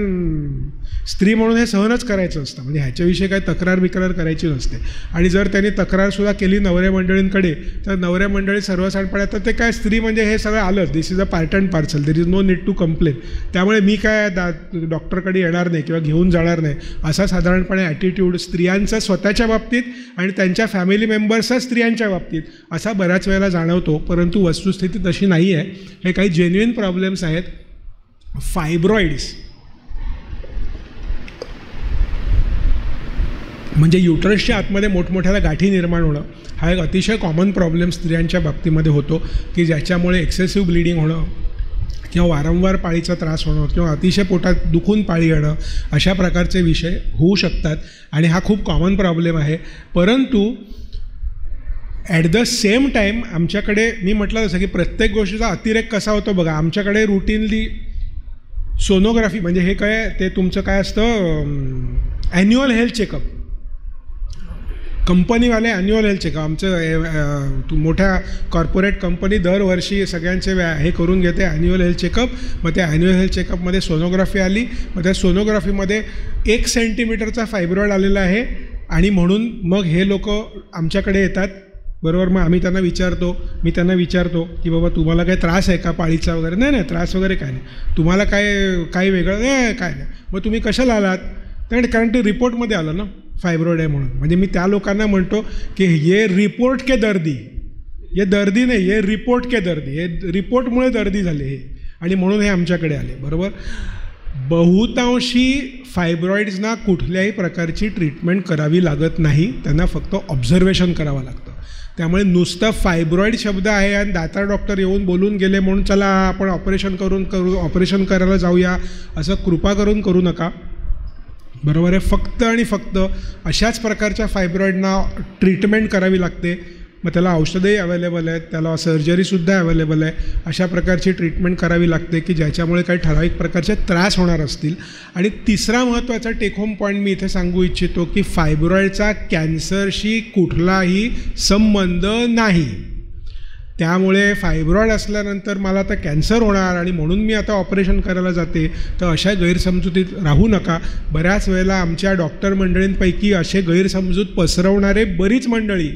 स्त्री म्हणून हे सहनच करायचं असतं, म्हणजे ह्याच्याविषयी काही तक्रार करायची नसते. आणि जर त्यांनी तक्रारसुद्धा केली नवऱ्या मंडळींकडे तर नवऱ्या मंडळी सर्वसाधारणपणे तर ते काय स्त्री म्हणजे हे सगळं आलंच, this is a part and parcel, there is no need to complain, त्यामुळे मी काय डॉक्टरकडे येणार नाही किंवा घेऊन जाणार नाही, असा साधारणपणे ॲटिट्यूड स्त्रियांचा स्वतःच्या बाबतीत आणि त्यांच्या फॅमिली मेंबर्सचा स्त्रियांच्या बाबतीत असा बऱ्याच वेळेला जाणवतो. परंतु वस्तुस्थिती तशी नाही आहे. हे काही जेन्युइन प्रॉब्लेम्स आहेत. फायब्रॉइड्स म्हणजे युटरसच्या आतमध्ये मोठमोठ्याला गाठी निर्माण होणं हा एक अतिशय कॉमन प्रॉब्लेम स्त्रियांच्या बाबतीमध्ये होतो की ज्याच्यामुळे एक्सेसिव्ह ब्लिडिंग होणं किंवा वारंवार पाळीचा त्रास होणं किंवा अतिशय पोटात दुखून पाळी येणं अशा प्रकारचे विषय होऊ शकतात आणि हा खूप कॉमन प्रॉब्लेम आहे. परंतु ॲट द सेम टाईम आमच्याकडे मी म्हटलं जसं की प्रत्येक गोष्टीचा अतिरेक कसा होतो बघा, आमच्याकडे रुटीनली सोनोग्राफी म्हणजे हे काय ते तुमचं काय असतं ॲन्युअल हेल्थ चेकअप, कंपनीवाले ॲन्युअल हेल्थ चेकअप, आमचं मोठ्या कॉर्पोरेट कंपनी दरवर्षी सगळ्यांचे हे करून घेते ॲन्युअल हेल्थ चेकअप. मग त्या ॲन्युअल हेल्थ चेकअपमध्ये सोनोग्राफी आली. मग त्या सोनोग्राफीमध्ये 1 सेंटीमीटरचा फायब्रॉइड आलेला आहे आणि म्हणून मग हे लोक आमच्याकडे येतात, बरोबर. मग मी त्यांना विचारतो की बाबा तुम्हाला काही त्रास आहे का पाळीचा वगैरे. नाही त्रास वगैरे काय नाही. तुम्हाला काय वेगळं नाही, काय नाही. मग तुम्ही कशाला आलात? कारण ते रिपोर्टमध्ये आलं ना फायब्रॉइड आहे म्हणून. म्हणजे मी त्या लोकांना म्हणतो की ये रिपोर्ट के दर्दी, ये दर्दी नाही, ये रिपोर्ट के दर्दी, हे रिपोर्टमुळे दर्दी झाले हे, आणि म्हणून हे आमच्याकडे आले, बरोबर. बहुतांशी फायब्रॉइड्सना कुठल्याही प्रकारची ट्रीटमेंट करावी लागत नाही, त्यांना फक्त ऑब्झर्वेशन करावं लागतं. त्यामुळे नुसतं फायब्रॉइड शब्द आहे आणि दाता डॉक्टर येऊन बोलून गेले म्हणून चला आपण ऑपरेशन करायला जाऊया असं कृपा करून करू नका, बरोबर आहे. फक्त आणि फक्त अशाच प्रकारच्या फायब्रॉइडना ट्रीटमेंट करावी लागते. मग त्याला औषधंही अवेलेबल आहेत, त्याला सर्जरीसुद्धा अवेलेबल आहे. अशा प्रकारची ट्रीटमेंट करावी लागते की ज्याच्यामुळे काही ठराविक प्रकारचे त्रास होणार असतील. आणि तिसरा महत्त्वाचा टेक होम पॉईंट मी इथे सांगू इच्छितो की फायब्रॉइडचा कॅन्सरशी कुठलाही संबंध नाही. त्यामुळे फायब्रॉइड असल्यानंतर मला आता कॅन्सर होणार आणि म्हणून मी आता ऑपरेशन करायला जाते, तर अशा गैरसमजुतीत राहू नका. बऱ्याच वेळेला आमच्या डॉक्टर मंडळींपैकी असे गैरसमजूत पसरवणारे बरीच मंडळी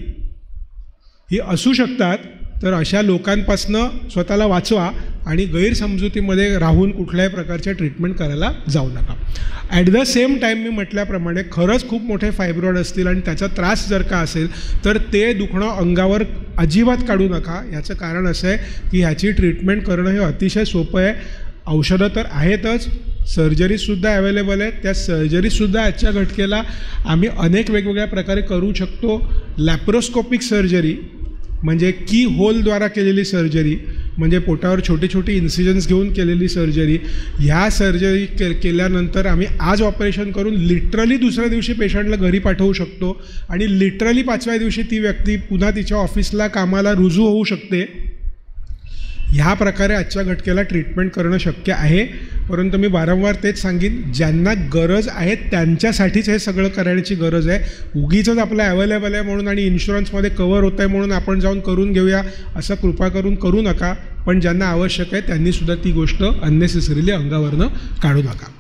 ही असू शकतात. तर अशा लोकांपासनं स्वतःला वाचवा आणि गैरसमजुतीमध्ये राहून कुठल्याही प्रकारच्या ट्रीटमेंट करायला जाऊ नका. ॲट द सेम टाईम मी म्हटल्याप्रमाणे खरंच खूप मोठे फायब्रॉइड असतील आणि त्याचा त्रास जर का असेल तर ते दुखणं अंगावर अजिबात काढू नका. याचं कारण असं आहे की ह्याची ट्रीटमेंट करणं हे अतिशय सोपं आहे. औषधं तर आहेतच, सर्जरीसुद्धा अवेलेबल आहेत. त्या सर्जरीसुद्धा आजच्या घटकेला आम्ही अनेक वेगवेगळ्या प्रकारे करू शकतो. लॅप्रोस्कोपिक सर्जरी म्हणजे की होलद्वारा केलेली सर्जरी, म्हणजे पोटावर छोटे छोटे इन्सिजन्स घेऊन केलेली सर्जरी. ह्या सर्जरी केल्यानंतर आम्ही आज ऑपरेशन करून लिटरली दुसऱ्या दिवशी पेशंटला घरी पाठवू शकतो आणि लिटरली 5व्या दिवशी ती व्यक्ती पुन्हा तिच्या ऑफिसला कामाला रुजू होऊ शकते. ह्या प्रकारे आजच्या घटकेला ट्रीटमेंट करणं शक्य आहे. परंतु मी वारंवार तेच सांगेन, ज्यांना गरज आहे त्यांच्यासाठीच हे सगळं करण्याची गरज आहे. उगीचच आपलं अवेलेबल आहे म्हणून आणि इन्शुरन्समध्ये कवर होतं आहे म्हणून आपण जाऊन करून घेऊया असं कृपा करून करू नका. पण ज्यांना आवश्यक आहे त्यांनीसुद्धा ती गोष्ट अननेसेसरीली अंगावरनं काढू नका.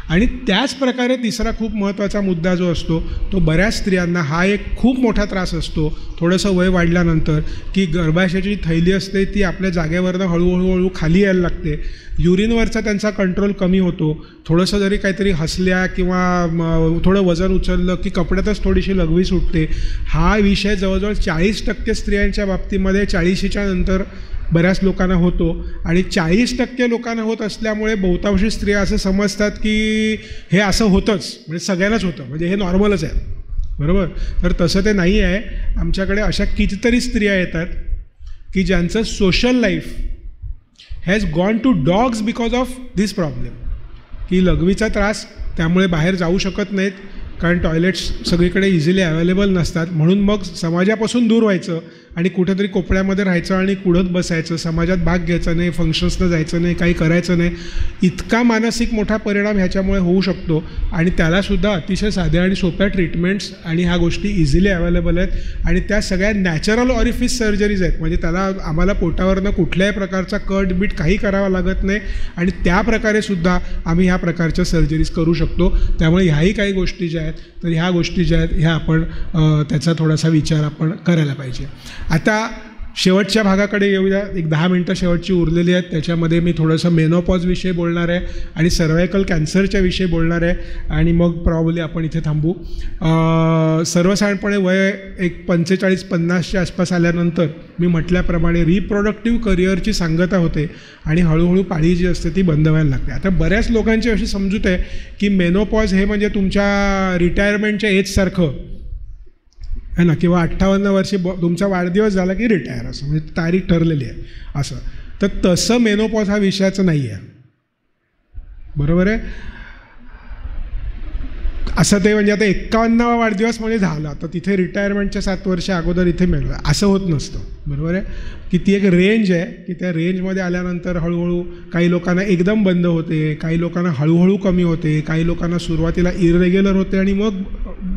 आणि त्याच प्रकारे तिसरा खूप महत्त्वाचा मुद्दा जो असतो तो बऱ्याच स्त्रियांना हा एक खूप मोठा त्रास असतो थोडंसं वय वाढल्यानंतर, की गर्भाशयाची थैली असते ती आपल्या जागेवरनं हळूहळू खाली यायला लागते. युरिनवरचा त्यांचा कंट्रोल कमी होतो. थोडंसं जरी काहीतरी हसल्या किंवा थोडं वजन उचललं की कपड्यातच थोडीशी लघवी सुटते. हा विषय जवळजवळ 40% स्त्रियांच्या बाबतीमध्ये 40च्या नंतर बऱ्याच लोकांना होतो. आणि 40% लोकांना होत असल्यामुळे बहुतांशी स्त्रिया असं समजतात की हे असं होतंच, म्हणजे सगळ्यांनाच होतं, म्हणजे हे नॉर्मलच आहे, बरोबर. तर तसं ते नाही आहे. आमच्याकडे अशा कितीतरी स्त्रिया येतात की ज्यांचं social life has gone to dogs because of this problem, की लघवीचा त्रास, त्यामुळे बाहेर जाऊ शकत नाहीत कारण टॉयलेट्स सगळीकडे इझिली अवेलेबल नसतात. म्हणून मग समाजापासून दूर व्हायचं आणि कुठेतरी कोपऱ्यामध्ये राहायचं आणि कुढत बसायचं, समाजात भाग घ्यायचा नाही, फंक्शन्सनं जायचं नाही, काही करायचं नाही. इतका मानसिक मोठा परिणाम ह्याच्यामुळे होऊ शकतो. आणि त्यालासुद्धा अतिशय साध्या आणि सोप्या ट्रीटमेंट्स आणि ह्या गोष्टी इझिली अवेलेबल आहेत. आणि त्या सगळ्या नॅचरल ऑरिफिस सर्जरीज आहेत, म्हणजे त्याला आम्हाला पोटावरनं कुठल्याही प्रकारचा कट बीट काही करावा लागत नाही. आणि त्या प्रकारेसुद्धा आम्ही ह्या प्रकारच्या सर्जरीज करू शकतो. त्यामुळे ह्याही काही गोष्टी ज्या आहेत, तर ह्या गोष्टी ज्या आहेत ह्या आपण त्याचा थोडासा विचार आपण करायला पाहिजे. आता शेवटच्या भागाकडे येऊया. एक 10 मिनटं शेवटची उरलेली आहेत. त्याच्यामध्ये मी थोडंसं मेनोपॉजविषयी बोलणार आहे आणि सर्वायकल कॅन्सरच्या विषयी बोलणार आहे आणि मग प्रॉब्ली आपण इथे थांबू. सर्वसाधारणपणे वय एक 45-50च्या आसपास आल्यानंतर मी म्हटल्याप्रमाणे रिप्रोडक्टिव्ह करिअरची सांगता होते आणि हळूहळू पाळी जी असते ती बंद व्हायला लागते. आता बऱ्याच लोकांची अशी समजूत आहे की मेनोपॉज हे म्हणजे तुमच्या रिटायरमेंटच्या एजसारखं है ना, किंवा 58 वर्षी तुमचा वाढदिवस झाला की रिटायर, असं म्हणजे तारीख ठरलेली आहे असं. तर तसं मेनोपॉज हा विषयाचं नाही आहे, बरोबर आहे. असं ते म्हणजे आता 51वा वाढदिवस म्हणजे झाला तर तिथे रिटायरमेंटच्या 7 वर्ष अगोदर इथे मिळलं असं होत नसतं, बरोबर आहे की ती एक रेंज आहे की त्या रेंजमध्ये आल्यानंतर हळूहळू काही लोकांना एकदम बंद होते, काही लोकांना हळूहळू कमी होते, काही लोकांना सुरुवातीला इरेग्युलर होते आणि मग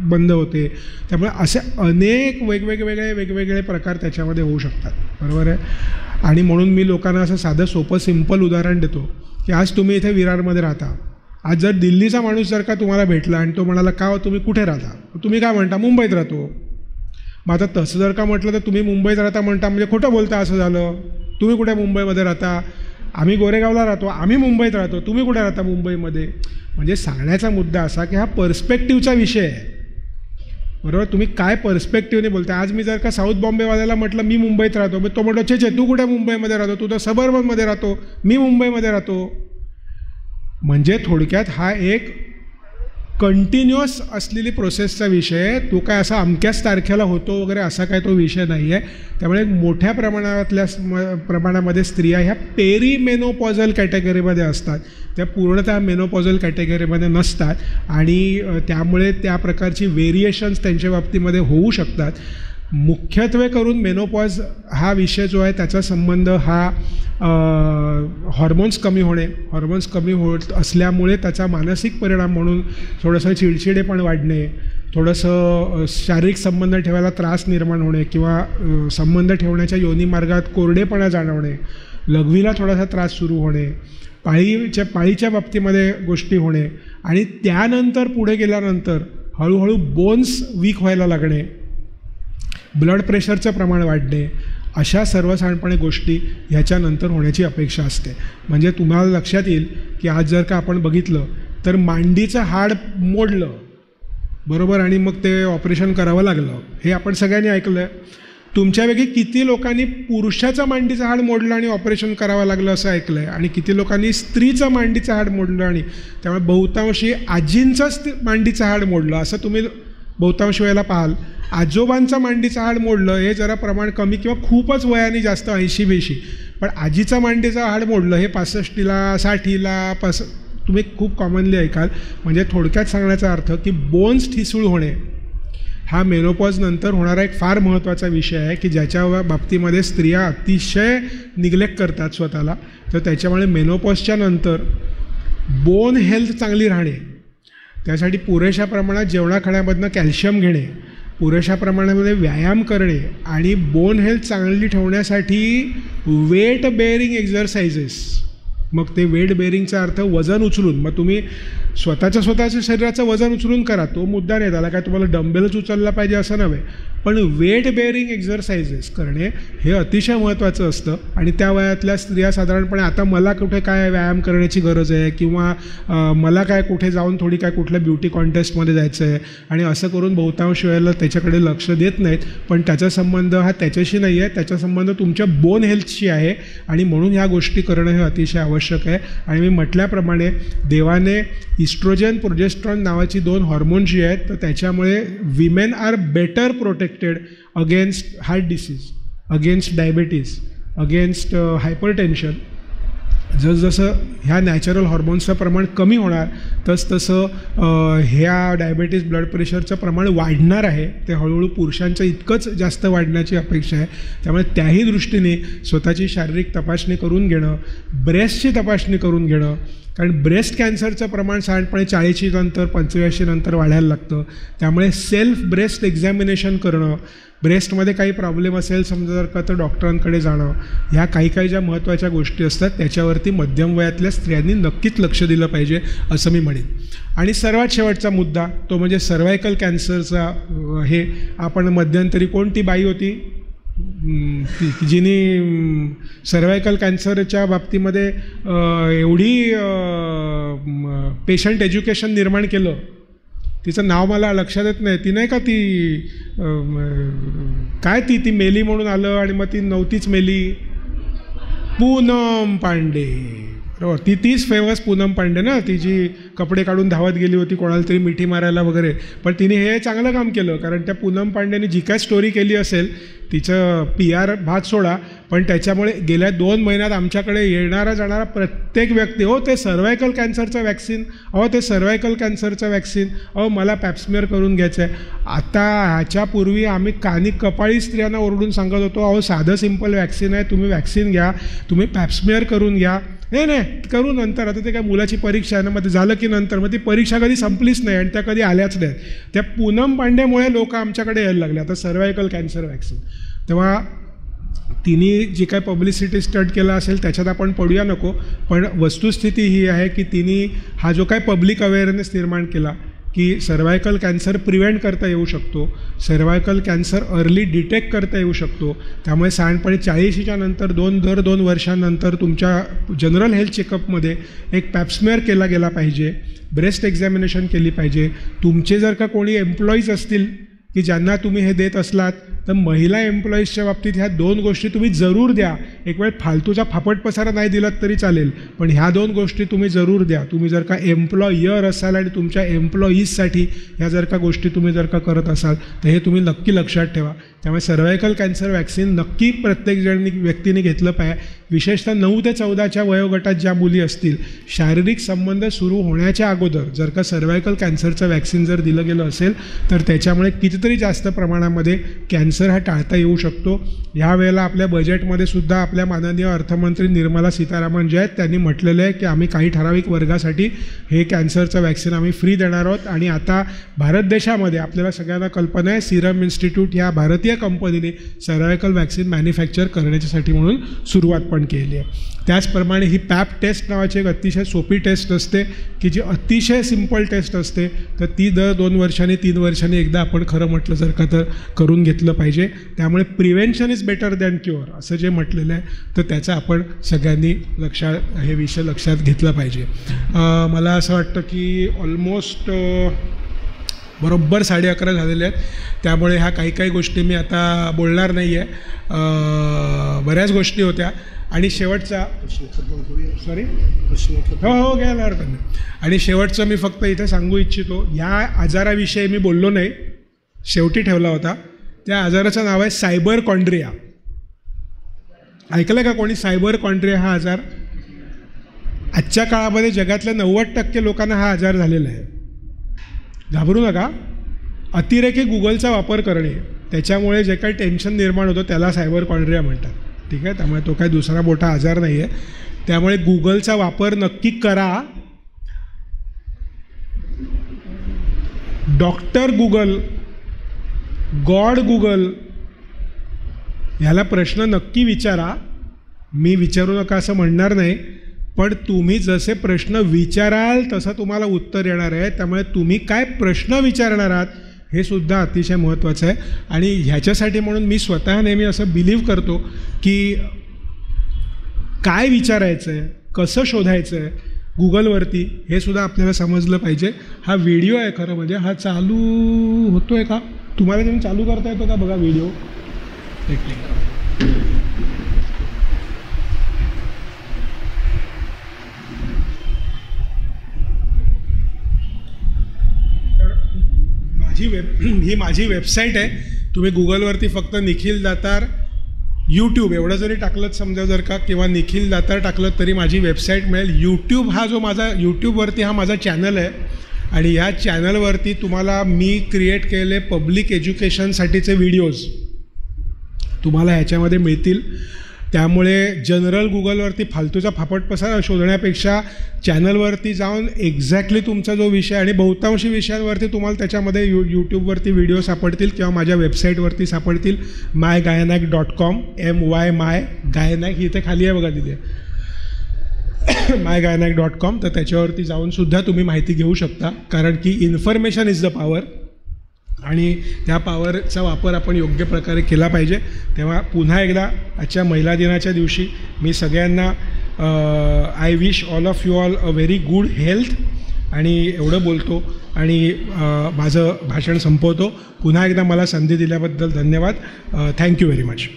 बंद होते. त्यामुळे असे अनेक वेगवेगळे प्रकार त्याच्यामध्ये होऊ शकतात, बरोबर आहे. आणि म्हणून मी लोकांना असं साधं सोपं सिम्पल उदाहरण देतो की आज तुम्ही इथे विरारमध्ये राहता. आज जर दिल्लीचा माणूस जर का तुम्हाला भेटला आणि तो म्हणाला का तुम्ही कुठे राहता, तुम्ही काय म्हणता मुंबईत राहतो. मग आता तसं जर का म्हटलं तर तुम्ही मुंबईत राहता म्हणता म्हणजे खोटं बोलता असं झालं. तुम्ही कुठे मुंबईमध्ये राहता, आम्ही गोरेगावला राहतो, आम्ही मुंबईत राहतो, तुम्ही कुठे राहता मुंबईमध्ये. म्हणजे सांगण्याचा मुद्दा असा की हा पर्स्पेक्टिव्हचा विषय आहे, बरोबर. तुम्ही काय पर्स्पेक्टिव्हने बोलता. आज मी जर का साऊथ बॉम्बेवाल्याला म्हटलं मी मुंबईत राहतो, मग तो म्हणतो छे तू कुठे मुंबईमध्ये राहतो, तू तर सबर्बनमध्ये राहतो, मी मुंबईमध्ये राहतो. म्हणजे थोडक्यात हा एक कंटिन्युअस असलेली प्रोसेसचा विषय आहे. तो काय असा अमक्याच तारखेला होतो वगैरे असा काय तो विषय नाही आहे. त्यामुळे मोठ्या प्रमाणामध्ये स्त्रिया ह्या पेरीमेनोपॉझल कॅटेगरीमध्ये असतात, त्या पूर्णतः मेनोपॉझल कॅटेगरीमध्ये नसतात आणि त्यामुळे त्या प्रकारची व्हेरिएशन्स त्यांच्या बाबतीमध्ये होऊ शकतात. मुख्यत्वे करून मेनोपॉज हा विषय जो आहे त्याचा संबंध हा हॉर्मोन्स कमी होत असल्यामुळे त्याचा मानसिक परिणाम म्हणून थोडंसं चिडचिडेपण वाढणे, थोडंसं शारीरिक संबंध ठेवायला त्रास निर्माण होणे किंवा संबंध ठेवण्याच्या योनीमार्गात कोरडेपणा जाणवणे, लघवीला थोडासा त्रास सुरू होणे, पाळीच्या बाबतीमध्ये गोष्टी होणे आणि त्यानंतर पुढे गेल्यानंतर हळूहळू बोन्स वीक व्हायला लागणे, ब्लड प्रेशरचं प्रमाण वाढणे, अशा सर्वसाधारणपणे गोष्टी ह्याच्यानंतर होण्याची अपेक्षा असते. म्हणजे तुम्हाला लक्षात येईल की आज जर का आपण बघितलं तर मांडीचं हाड मोडलं, बरोबर, आणि मग ते ऑपरेशन करावं लागलं, हे आपण सगळ्यांनी ऐकलं आहे. तुमच्यापैकी किती लोकांनी पुरुषाचं मांडीचं हाड मोडलं आणि ऑपरेशन करावं लागलं असं ऐकलं आहे, आणि किती लोकांनी स्त्रीचं मांडीचं हाड मोडलं आणि त्यामुळे बहुतांशी आजींचंच मांडीचं हाड मोडलं असं तुम्ही बहुतांश वेळेला पाहाल. आजोबांचं मांडीचं हाड मोडलं हे जरा प्रमाण कमी किंवा खूपच वयाने जास्त 80-82, पण आजीचं मांडीचं हाड मोडलं हे 65ला 60ला तुम्ही खूप कॉमनली ऐकाल. म्हणजे थोडक्यात सांगण्याचा अर्थ की बोन्स ठिसूळ होणे हा मेनोपॉज नंतर होणारा एक फार महत्त्वाचा विषय आहे की ज्याच्या बाबतीमध्ये स्त्रिया अतिशय निग्लेक्ट करतात स्वतःला. तर त्याच्यामुळे मेनोपॉजच्या नंतर बोन हेल्थ चांगली राहणे, त्यासाठी पुरेशा प्रमाणात जेवणाखाण्यामधनं कॅल्शियम घेणे, पुरेशा प्रमाणामध्ये व्यायाम करणे आणि बोन हेल्थ चांगली ठेवण्यासाठी वेट बेअरिंग एक्झरसाइजेस. मग ते वेट बेअरिंगचा अर्थ वजन उचलून, मग तुम्ही स्वतःच्या शरीराचं वजन उचलून करा, तो मुद्दा नाही. त्याला काय तुम्हाला डंबेलच उचलला पाहिजे असं नव्हे, पण वेट बेअरिंग एक्झरसाइजेस करणे हे अतिशय महत्त्वाचं असतं. आणि त्या वयातल्या स्त्रिया साधारणपणे आता मला कुठे काय व्यायाम करण्याची गरज आहे किंवा मला काय कुठे जाऊन थोडी काय कुठल्या ब्युटी कॉन्टेस्टमध्ये जायचं आहे आणि असं करून बहुतांश वेळेला त्याच्याकडे लक्ष देत नाहीत. पण त्याचा संबंध हा त्याच्याशी नाही आहे, त्याचा संबंध तुमच्या बोन हेल्थशी आहे आणि म्हणून ह्या गोष्टी करणं हे अतिशय आवश्यक आहे. आणि मी म्हटल्याप्रमाणे देवाने इस्ट्रोजन प्रोजेस्ट्रॉन नावाची 2 हॉर्मोन्स जी आहेत तर त्याच्यामुळे women are better protected against heart disease, against diabetes, against hypertension. जसजसं ह्या नॅचरल हॉर्मोन्सचं प्रमाण कमी होणार तसतसं ह्या डायबिटीज ब्लड प्रेशरचं प्रमाण वाढणार आहे. ते हळूहळू पुरुषांचं इतकंच जास्त वाढण्याची अपेक्षा आहे. त्यामुळे त्याही दृष्टीने स्वतःची शारीरिक तपासणी करून घेणं, ब्रेस्टची तपासणी करून घेणं, कारण ब्रेस्ट कॅन्सरचं प्रमाण साधारणपणे 40 नंतर 85 नंतर वाढायला लागतं. त्यामुळे सेल्फ ब्रेस्ट एक्झॅमिनेशन करणं, ब्रेस्टमध्ये काही प्रॉब्लेम असेल समजा जर का तर डॉक्टरांकडे जाणं, ह्या काही ज्या महत्त्वाच्या गोष्टी असतात त्याच्यावरती मध्यम वयातल्या स्त्रियांनी नक्कीच लक्ष दिलं पाहिजे असं मी म्हणेन. आणि सर्वात शेवटचा मुद्दा तो म्हणजे सर्वायकल कॅन्सरचा. हे आपण मध्यंतरी कोणती बाई होती जिने सर्वायकल कॅन्सरच्या बाबतीमध्ये एवढी पेशंट एज्युकेशन निर्माण केलं, तिचं नाव मला लक्षात येत नाही. ती नाही का ती मेली म्हणून आलं आणि मग ती नव्हतीच मेली, पूनम पांडे. बरोबर. तीच फेमस पूनम पांडे ना, ती जी कपडे काढून धावत गेली होती कोणाला तरी मिठी मारायला वगैरे. पण तिने हे चांगलं काम केलं, कारण त्या पूनम पांडेने जी काय स्टोरी केली असेल, तिचं PR भाग सोडा, पण त्याच्यामुळे गेल्या 2 महिन्यात आमच्याकडे येणारा जाणारा प्रत्येक व्यक्ती, हो ते सर्वायकल कॅन्सरचं वॅक्सिन, ते सर्वायकल कॅन्सरचं वॅक्सिन, मला पॅप्समिअर करून घ्यायचं आहे. आता ह्याच्यापूर्वी आम्ही कानी कपाळी स्त्रियांना ओरडून सांगत होतो, साधं सिंपल वॅक्सिन आहे, तुम्ही वॅक्सिन घ्या, तुम्ही पॅप्समिअर करून घ्या. नाही करू नंतर, आता ते काय मुलाची परीक्षा आहे ना, मग ते झालं की नंतर, मग ती परीक्षा कधी संपलीच नाही आणि त्या कधी आल्याच नाहीत. त्या पूनम पांडेमुळे लोक आमच्याकडे यायला लागले आता सर्वायकल कॅन्सर वॅक्सिन. तेव्हा तिने जी काय पब्लिसिटी स्टंट केला असेल त्याच्यात आपण पडूया नको, पण वस्तुस्थिती ही आहे की तिने हा जो काय पब्लिक अवेअरनेस निर्माण केला की सर्वायकल कॅन्सर प्रिव्हेंट करता येऊ शकतो, सर्वायकल कॅन्सर अर्ली डिटेक्ट करता येऊ शकतो. त्यामुळे साधारणपणे 40च्या नंतर दर 2 वर्षांनंतर तुमच्या जनरल हेल्थ चेकअपमध्ये एक पॅप्समिअर केला गेला पाहिजे, ब्रेस्ट एक्झामिनेशन केली पाहिजे. तुमचे जर का कोणी एम्प्लॉईज असतील की ज्यांना तुम्ही हे देत असलात, तर महिला एम्प्लॉईजच्या बाबतीत ह्या 2 गोष्टी तुम्ही जरूर द्या. एक वेळ फालतूचा फापट पसारा नाही दिलात तरी चालेल, पण ह्या 2 गोष्टी तुम्ही जरूर द्या. तुम्ही जर का एम्प्लॉयर असाल आणि तुमच्या एम्प्लॉईजसाठी ह्या जर का गोष्टी तुम्ही जर का करत असाल, तर हे तुम्ही नक्की लक्षात ठेवा. त्यामुळे सर्वायकल कॅन्सर वॅक्सिन नक्की प्रत्येक व्यक्तीने घेतलं पाहिजे. विशेषतः 9 ते 14च्या वयोगटात ज्या मुली असतील, शारीरिक संबंध सुरू होण्याच्या अगोदर जर का सर्वायकल कॅन्सरचं वॅक्सिन जर दिलं गेलं असेल, तर त्याच्यामुळे कितीतरी जास्त प्रमाणामध्ये कॅन्सर हा टाळता येऊ शकतो. यावेळेला आपल्या बजेटमध्ये सुद्धा आपल्या माननीय अर्थमंत्री निर्मला सीतारामन जे आहेत त्यांनी म्हटलेलं आहे की आम्ही काही ठराविक वर्गासाठी हे कॅन्सरचं वॅक्सिन आम्ही फ्री देणार आहोत. आणि आता भारत देशामध्ये आपल्याला सगळ्यांना कल्पना आहे, सिरम इन्स्टिट्यूट ह्या भारतीय कंपनीने सर्वायकल वॅक्सिन मॅन्युफॅक्चर करण्याच्यासाठी म्हणून सुरुवात पण केली आहे. त्याचप्रमाणे ही पॅप टेस्ट नावाची एक अतिशय सोपी टेस्ट असते की जी अतिशय सिंपल टेस्ट असते, तर ती दर 2 वर्षांनी 3 वर्षांनी एकदा आपण खरं म्हटलं जर का तर करून घेतलं पाहिजे. त्यामुळे prevention is better than cure असं जे म्हटलेलं आहे, तर त्याचा आपण सगळ्यांनी हे विषय लक्षात घेतला पाहिजे. मला असं वाटतं की ऑलमोस्ट बरोबर 11:30 झालेले आहेत, त्यामुळे ह्या काही गोष्टी मी आता बोलणार नाही आहे. बऱ्याच गोष्टी होत्या आणि शेवटचा सॉरी हो घ्यायला हरकत नाही. आणि शेवटचं मी फक्त इथे सांगू इच्छितो, ह्या आजाराविषयी मी बोललो नाही, शेवटी ठेवला होता. त्या आजाराचं नाव आहे सायबर कॉन्ड्रिया. ऐकलं का कोणी सायबर कॉन्ड्रिया हा आजार? आजच्या काळामध्ये जगातल्या 90% लोकांना हा आजार झालेला आहे. घाबरू नका. अतिरेकी गुगलचा वापर करणे, त्याच्यामुळे जे काही टेन्शन निर्माण होतं त्याला सायबर कॉन्ड्रिया म्हणतात. ठीक आहे, त्यामुळे तो काही दुसरा मोठा आजार नाही आहे. त्यामुळे गुगलचा वापर नक्की करा. डॉक्टर गुगल, गॉड गुगल ह्याला प्रश्न नक्की विचारा. मी विचारू नका असं म्हणणार नाही, पण तुम्ही जसे प्रश्न विचाराल तसं तुम्हाला उत्तर येणार आहे. त्यामुळे तुम्ही काय प्रश्न विचारणार आहात हे सुद्धा अतिशय महत्त्वाचं आहे. आणि ह्याच्यासाठी म्हणून मी स्वतः नेहमी असं बिलीव्ह करतो की काय विचारायचं आहे, कसं शोधायचं आहे गुगलवरती हे सुद्धा आपल्याला समजलं पाहिजे. हा व्हिडिओ आहे खरं म्हणजे, हा चालू होतो आहे का? तुम्हाला तुम्ही चालू करता येतो का बघा व्हिडिओ? ही माझी वेबसाईट आहे. तुम्ही गुगलवरती फक्त निखिल दातार यूट्यूब एवढं जरी टाकलं समजा जर का, किंवा निखिल दातार टाकलं तरी माझी वेबसाईट मिळेल. यूट्यूब हा जो माझा यूट्यूबवरती हा माझा चॅनल आहे आणि ह्या चॅनलवरती तुम्हाला मी क्रिएट केलेले पब्लिक एज्युकेशनसाठीचे व्हिडिओज तुम्हाला ह्याच्यामध्ये मिळतील. त्यामुळे जनरल गुगलवरती फालतूचा फापट पसारा शोधण्यापेक्षा चॅनलवरती जाऊन एक्झॅक्टली तुमचा जो विषय आणि बहुतांशी विषयांवरती तुम्हाला त्याच्यामध्ये यूट्यूबवरती व्हिडिओ सापडतील किंवा माझ्या वेबसाईटवरती सापडतील. mygynec.com my गायनॅक ही इथे खाली आहे बघा तिथे mygynec.com. तर त्याच्यावरती जाऊन सुद्धा तुम्ही माहिती घेऊ शकता, कारण की इन्फॉर्मेशन इज द पॉवर आणि त्या पॉवरचा वापर आपण योग्य प्रकारे केला पाहिजे. तेव्हा पुन्हा एकदा आजच्या महिला दिनाच्या दिवशी मी सगळ्यांना I wish all of you all a very good health आणि एवढं बोलतो आणि माझं भाषण संपवतो. पुन्हा एकदा मला संधी दिल्याबद्दल धन्यवाद. Thank you very much.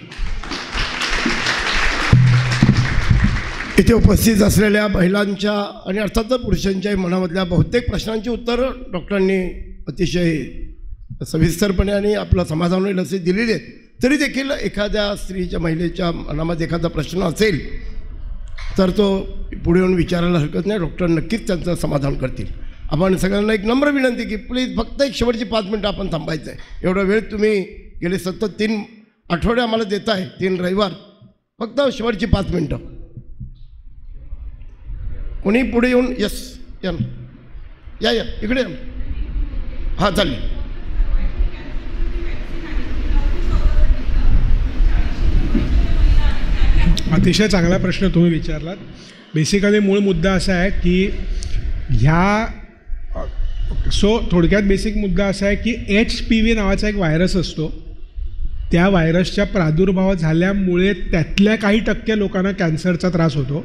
इथे उपस्थित असलेल्या महिलांच्या आणि अर्थातच पुरुषांच्याही मनामधल्या बहुतेक प्रश्नांची उत्तरं डॉक्टरांनी अतिशय सविस्तरपणे आणि आपला समाधान असे दिलेले आहेत. तरी देखील एखाद्या स्त्रीच्या महिलेच्या मनामध्ये एखादा प्रश्न असेल तर तो पुढे येऊन विचारायला हरकत नाही. डॉक्टर नक्कीच त्यांचं समाधान करतील. आपण सगळ्यांना एक नम्र विनंती की प्लीज फक्त एक शेवटची 5 मिनटं आपण थांबायचं आहे. एवढा वेळ तुम्ही गेले सतत 3 आठवडे आम्हाला देत आहे, 3 रविवार. फक्त शेवटची 5 मिनटं. कोणी पुढे येऊन यस या या इकडे या. हां चालेल. अतिशय चांगला प्रश्न तुम्ही विचारलात. बेसिकली मूळ मुद्दा असा आहे की थोडक्यात बेसिक मुद्दा असा आहे की HPV नावाचा एक व्हायरस असतो. त्या व्हायरसच्या प्रादुर्भाव झाल्यामुळे त्यातल्या काही टक्के लोकांना कॅन्सरचा त्रास होतो.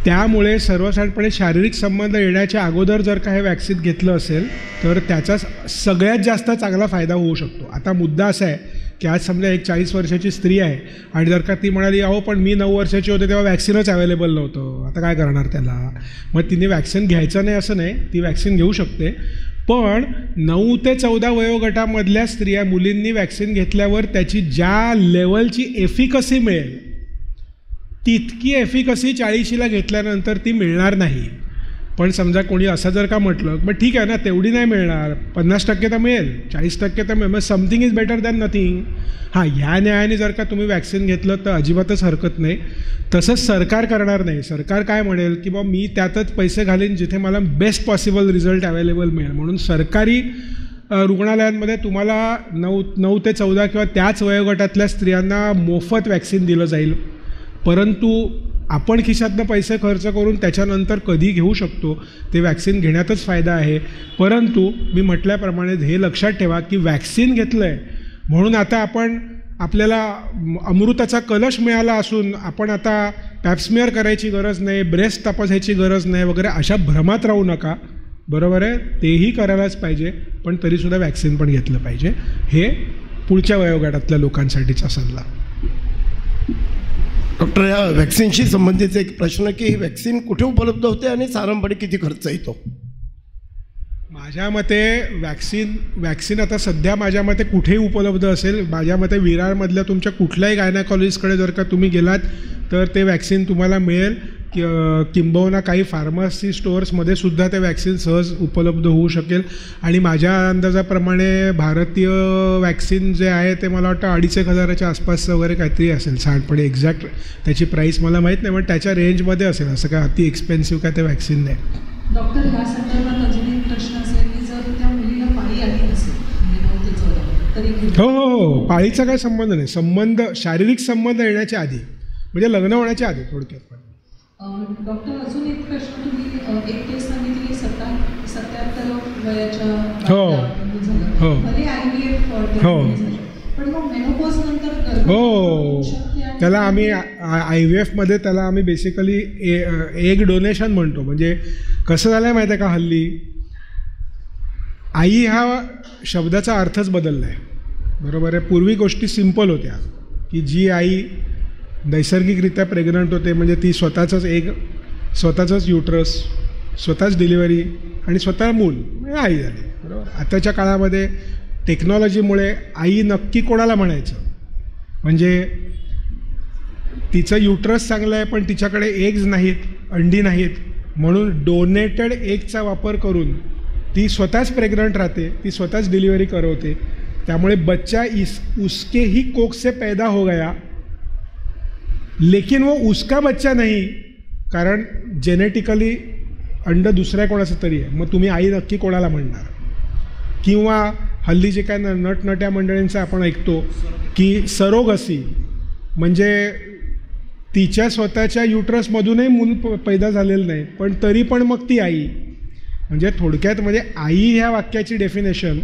त्यामुळे सर्वसाधारणपणे शारीरिक संबंध येण्याच्या अगोदर जर का हे वॅक्सिन घेतलं असेल तर त्याचा सगळ्यात जास्त चांगला फायदा होऊ शकतो. आता मुद्दा असा आहे की आज समजा एक 40 वर्षाची स्त्री आहे आणि जर का ती म्हणाली अहो पण मी 9 वर्षाची होते तेव्हा वॅक्सिनच अवेलेबल नव्हतं, आता काय करणार त्याला. मग तिने वॅक्सिन घ्यायचं नाही असं नाही, ती वॅक्सिन घेऊ शकते. पण 9 ते 14 वयोगटामधल्या स्त्रिया मुलींनी वॅक्सिन घेतल्यावर त्याची ज्या लेवलची एफिकसी मिळेल तितकी एफिकसी 40शीला घेतल्यानंतर ती मिळणार नाही. पण समजा कोणी असं जर का म्हटलं मग ठीक आहे ना, तेवढी नाही मिळणार, 50% तर मिळेल, 40% तर मिळेल, मग something is better than nothing. हां, ह्या न्यायाने जर का तुम्ही वॅक्सिन घेतलं तर अजिबातच हरकत नाही. तसंच सरकार करणार नाही. सरकार काय म्हणेल की बाबा मी त्यातच पैसे घालीन जिथे मला बेस्ट पॉसिबल रिझल्ट अवेलेबल मिळेल. म्हणून सरकारी रुग्णालयांमध्ये तुम्हाला 9 ते 14 किंवा त्याच वयोगटातल्या स्त्रियांना मोफत वॅक्सिन दिलं जाईल. परंतु आपण खिशातनं पैसे खर्च करून त्याच्यानंतर कधी घेऊ शकतो, ते वॅक्सिन घेण्यातच फायदा आहे. परंतु मी म्हटल्याप्रमाणे हे लक्षात ठेवा की वॅक्सिन घेतलं आहे म्हणून आता आपल्याला अमृताचा कलश मिळाला असून आपण आता पॅप्समिअर करायची गरज नाही, ब्रेस्ट तपासायची गरज नाही वगैरे अशा भ्रमात राहू नका. बरोबर आहे, तेही करायलाच पाहिजे, पण तरीसुद्धा वॅक्सिन पण घेतलं पाहिजे. हे पुढच्या वयोगटातल्या लोकांसाठीचा सल्ला. डॉक्टर, या वॅक्सिनशी संबंधित एक प्रश्न की ही वॅक्सिन कुठे उपलब्ध होते आणि साधारणपणे किती खर्च येतो? माझ्या मते वॅक्सिन आता सध्या माझ्या मते कुठेही उपलब्ध असेल. माझ्या मते विरारमधल्या तुमच्या कुठल्याही गायनाकॉलॉजिस्टकडे जर का तुम्ही गेलात तर ते वॅक्सिन तुम्हाला मिळेल. किंबहुना काही फार्मसी स्टोअर्समध्ये सुद्धा ते वॅक्सिन सहज उपलब्ध होऊ शकेल. आणि माझ्या अंदाजाप्रमाणे भारतीय वॅक्सिन जे आहे ते मला वाटतं 2,500 हजाराच्या आसपासचं वगैरे काहीतरी असेल साधारणपणे. एक्झॅक्ट त्याची प्राईस मला माहीत नाही, पण त्याच्या रेंजमध्ये असेल. असं काय अति एक्सपेन्सिव्ह काय ते वॅक्सिन नाही. डॉक्टर, ह्या संदर्भात अजून एक प्रश्न असेल की जर त्या मुलीला पाळी आली नसेल म्हणजे 9 ते 14 तरी हो, पाळीचा काय संबंध नाही. शारीरिक संबंध येण्याच्या आधी म्हणजे लग्न होण्याच्या आधी थोडक्यात. डॉक्टर, अजून एक प्रश्न, तुम्ही एक केस सांगितली 77 वयाच्या हो भले IVF हो पण मग मेनोपॉज नंतर हो त्याला आम्ही IVFमध्ये त्याला आम्ही बेसिकली एग डोनेशन म्हणतो. म्हणजे कसं झालं आहे माहीत आहे का, हल्ली आई हा शब्दाचा अर्थच बदलला आहे. बरोबर आहे. पूर्वी गोष्टी सिम्पल होत्या की जी आई नैसर्गिकरित्या प्रेग्नंट होते म्हणजे ती स्वतःचंच एग, स्वतःचंच युट्रस, स्वतःच डिलिव्हरी आणि स्वतः मूल म्हणजे आई झाली. बरोबर. आताच्या काळामध्ये टेक्नॉलॉजीमुळे आई नक्की कोणाला म्हणायचं, म्हणजे तिचं युट्रस चांगलं आहे पण तिच्याकडे एग्ज नाहीत, अंडी नाहीत, म्हणून डोनेटेड एगचा वापर करून ती स्वतःच प्रेग्नंट राहते, ती स्वतःच डिलिव्हरी करवते. त्यामुळे बच्चा उसके ही कोख से पैदा हो गया लेकिन वो उसका बच्चा नहीं, कारण जेनेटिकली अंड दुसऱ्या कोणाचं तरी आहे. मग तुम्ही आई नक्की कोणाला म्हणणार? किंवा हल्ली जे काय नटनट्या मंडळींचं आपण ऐकतो की सरोगसी, म्हणजे तिच्या स्वतःच्या युट्रसमधूनही मूल पैदा झालेलं नाही पण तरी पण मग ती आई. म्हणजे थोडक्यात म्हणजे आई ह्या वाक्याची डेफिनेशन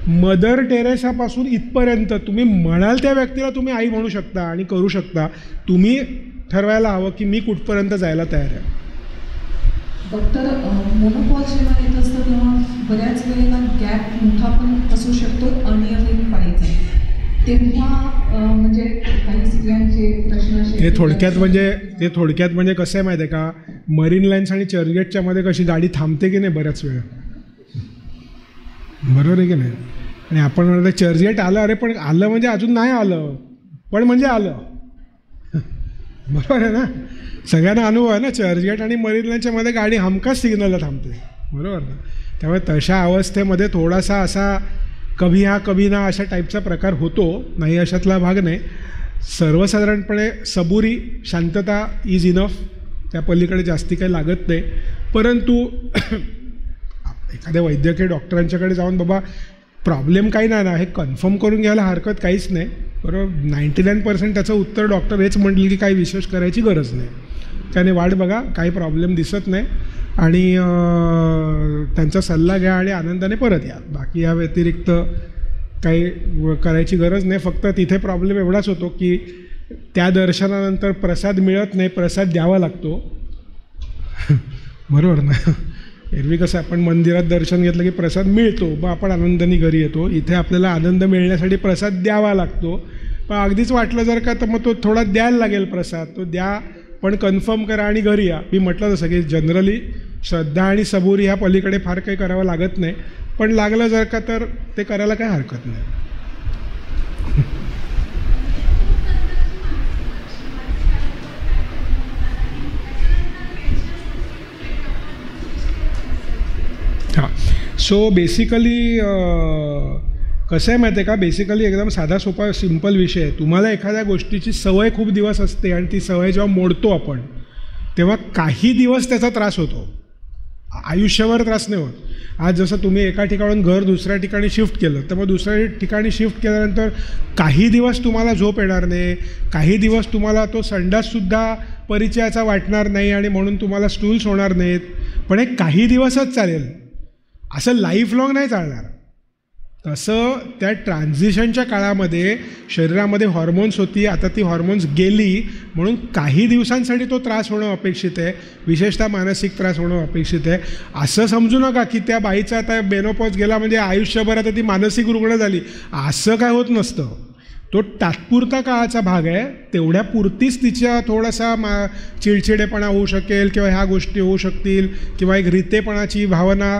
मदर टेरेसापासून इथपर्यंत तुम्ही म्हणाल त्या व्यक्तीला तुम्ही आई म्हणू शकता आणि करू शकता. तुम्ही ठरवायला हवं की मी कुठपर्यंत जायला तयार आहे. डॉक्टर, मोनोपॉज जेव्हा येत असतं तेव्हा बऱ्याच वेळेला गॅप मोठा पण असू शकतो अनियमित पाळीचा. तेव्हा म्हणजे काही स्त्रियांचे प्रश्न असे ते थोडक्यात म्हणजे कसं आहे माहिती आहे का, मरीन लाईन्स आणि चर्चगेटच्या मध्ये कशी गाडी थांबते की नाही बऱ्याच वेळा, बरोबर आहे की नाही. आणि आपण म्हणतो चर्चगेट आलं, अरे पण आलं म्हणजे अजून नाही आलं, पण म्हणजे आलं. बरोबर आहे ना, सगळ्यांना अनुभव आहे ना, चर्चगेट आणि मरीन लाईनच्या मध्ये गाडी हमखास सिग्नलला थांबते, बरोबर ना. त्यामुळे तशा अवस्थेमध्ये थोडासा असा कभी हा कभी ना अशा टाईपचा प्रकार होतो, नाही अशातला भाग नाही. सर्वसाधारणपणे सबुरी, शांतता इज इनफ, त्या पलीकडे जास्ती काही लागत नाही. परंतु एखाद्या वैद्यकीय डॉक्टरांच्याकडे जाऊन बाबा प्रॉब्लेम काही नाही ना हे कन्फर्म करून घ्यायला हरकत काहीच नाही, बरोबर. 99% त्याचं उत्तर डॉक्टर हेच म्हटलं की काही विशेष करायची गरज नाही, त्याने वाट बघा, काही प्रॉब्लेम दिसत नाही आणि त्यांचा सल्ला घ्या आणि आनंदाने परत या. बाकी या व्यतिरिक्त काही करायची गरज नाही. फक्त तिथे प्रॉब्लेम एवढाच होतो की त्या दर्शनानंतर प्रसाद मिळत नाही, प्रसाद द्यावा लागतो. बरोबर ना. एरवी कसं आपण मंदिरात दर्शन घेतलं की प्रसाद मिळतो, मग आपण आनंदाने घरी येतो. इथे आपल्याला आनंद मिळण्यासाठी प्रसाद द्यावा लागतो. पण अगदीच वाटलं जर का तर मग तो थोडा द्यायला लागेल प्रसाद, तो द्या, पण कन्फर्म करा आणि घरी या. मी म्हटलं तसं की जनरली श्रद्धा आणि सबुरी ह्या पलीकडे फार काही करावं लागत नाही, पण लागलं जर का तर ते करायला काही हरकत नाही. हां, सो बेसिकली कसं आहे माहिती आहे का, बेसिकली एकदम साधा सोपा सिंपल विषय आहे. तुम्हाला एखाद्या गोष्टीची सवय खूप दिवस असते आणि ती सवय जेव्हा मोडतो आपण तेव्हा काही दिवस त्याचा त्रास होतो, आयुष्यभर त्रास नाही होत. आज जसं तुम्ही एका ठिकाणून घर दुसऱ्या ठिकाणी शिफ्ट केलं, तर मग दुसऱ्या ठिकाणी शिफ्ट केल्यानंतर काही दिवस तुम्हाला झोप येणार नाही, काही दिवस तुम्हाला तो संडाससुद्धा परिचयाचा वाटणार नाही आणि म्हणून तुम्हाला स्टूल्स होणार नाहीत, पण हे काही दिवसच चालेल, असं लाईफ लॉंग नाही चालणार. तसं त्या ट्रान्झिशनच्या काळामध्ये शरीरामध्ये हॉर्मोन्स होती, आता ती हॉर्मोन्स गेली, म्हणून काही दिवसांसाठी तो त्रास होणं अपेक्षित आहे, विशेषतः मानसिक त्रास होणं अपेक्षित आहे. असं समजू नका की त्या बाईचा आता मेनोपॉज गेला म्हणजे आयुष्यभर आता ती मानसिक रुग्ण झाली, असं काय होत नसतं. तो तात्पुरता काळाचा भाग आहे, तेवढ्यापुरतीच तिच्या थोडासा चिडचिडेपणा होऊ शकेल किंवा ह्या गोष्टी होऊ शकतील किंवा एक रितेपणाची भावना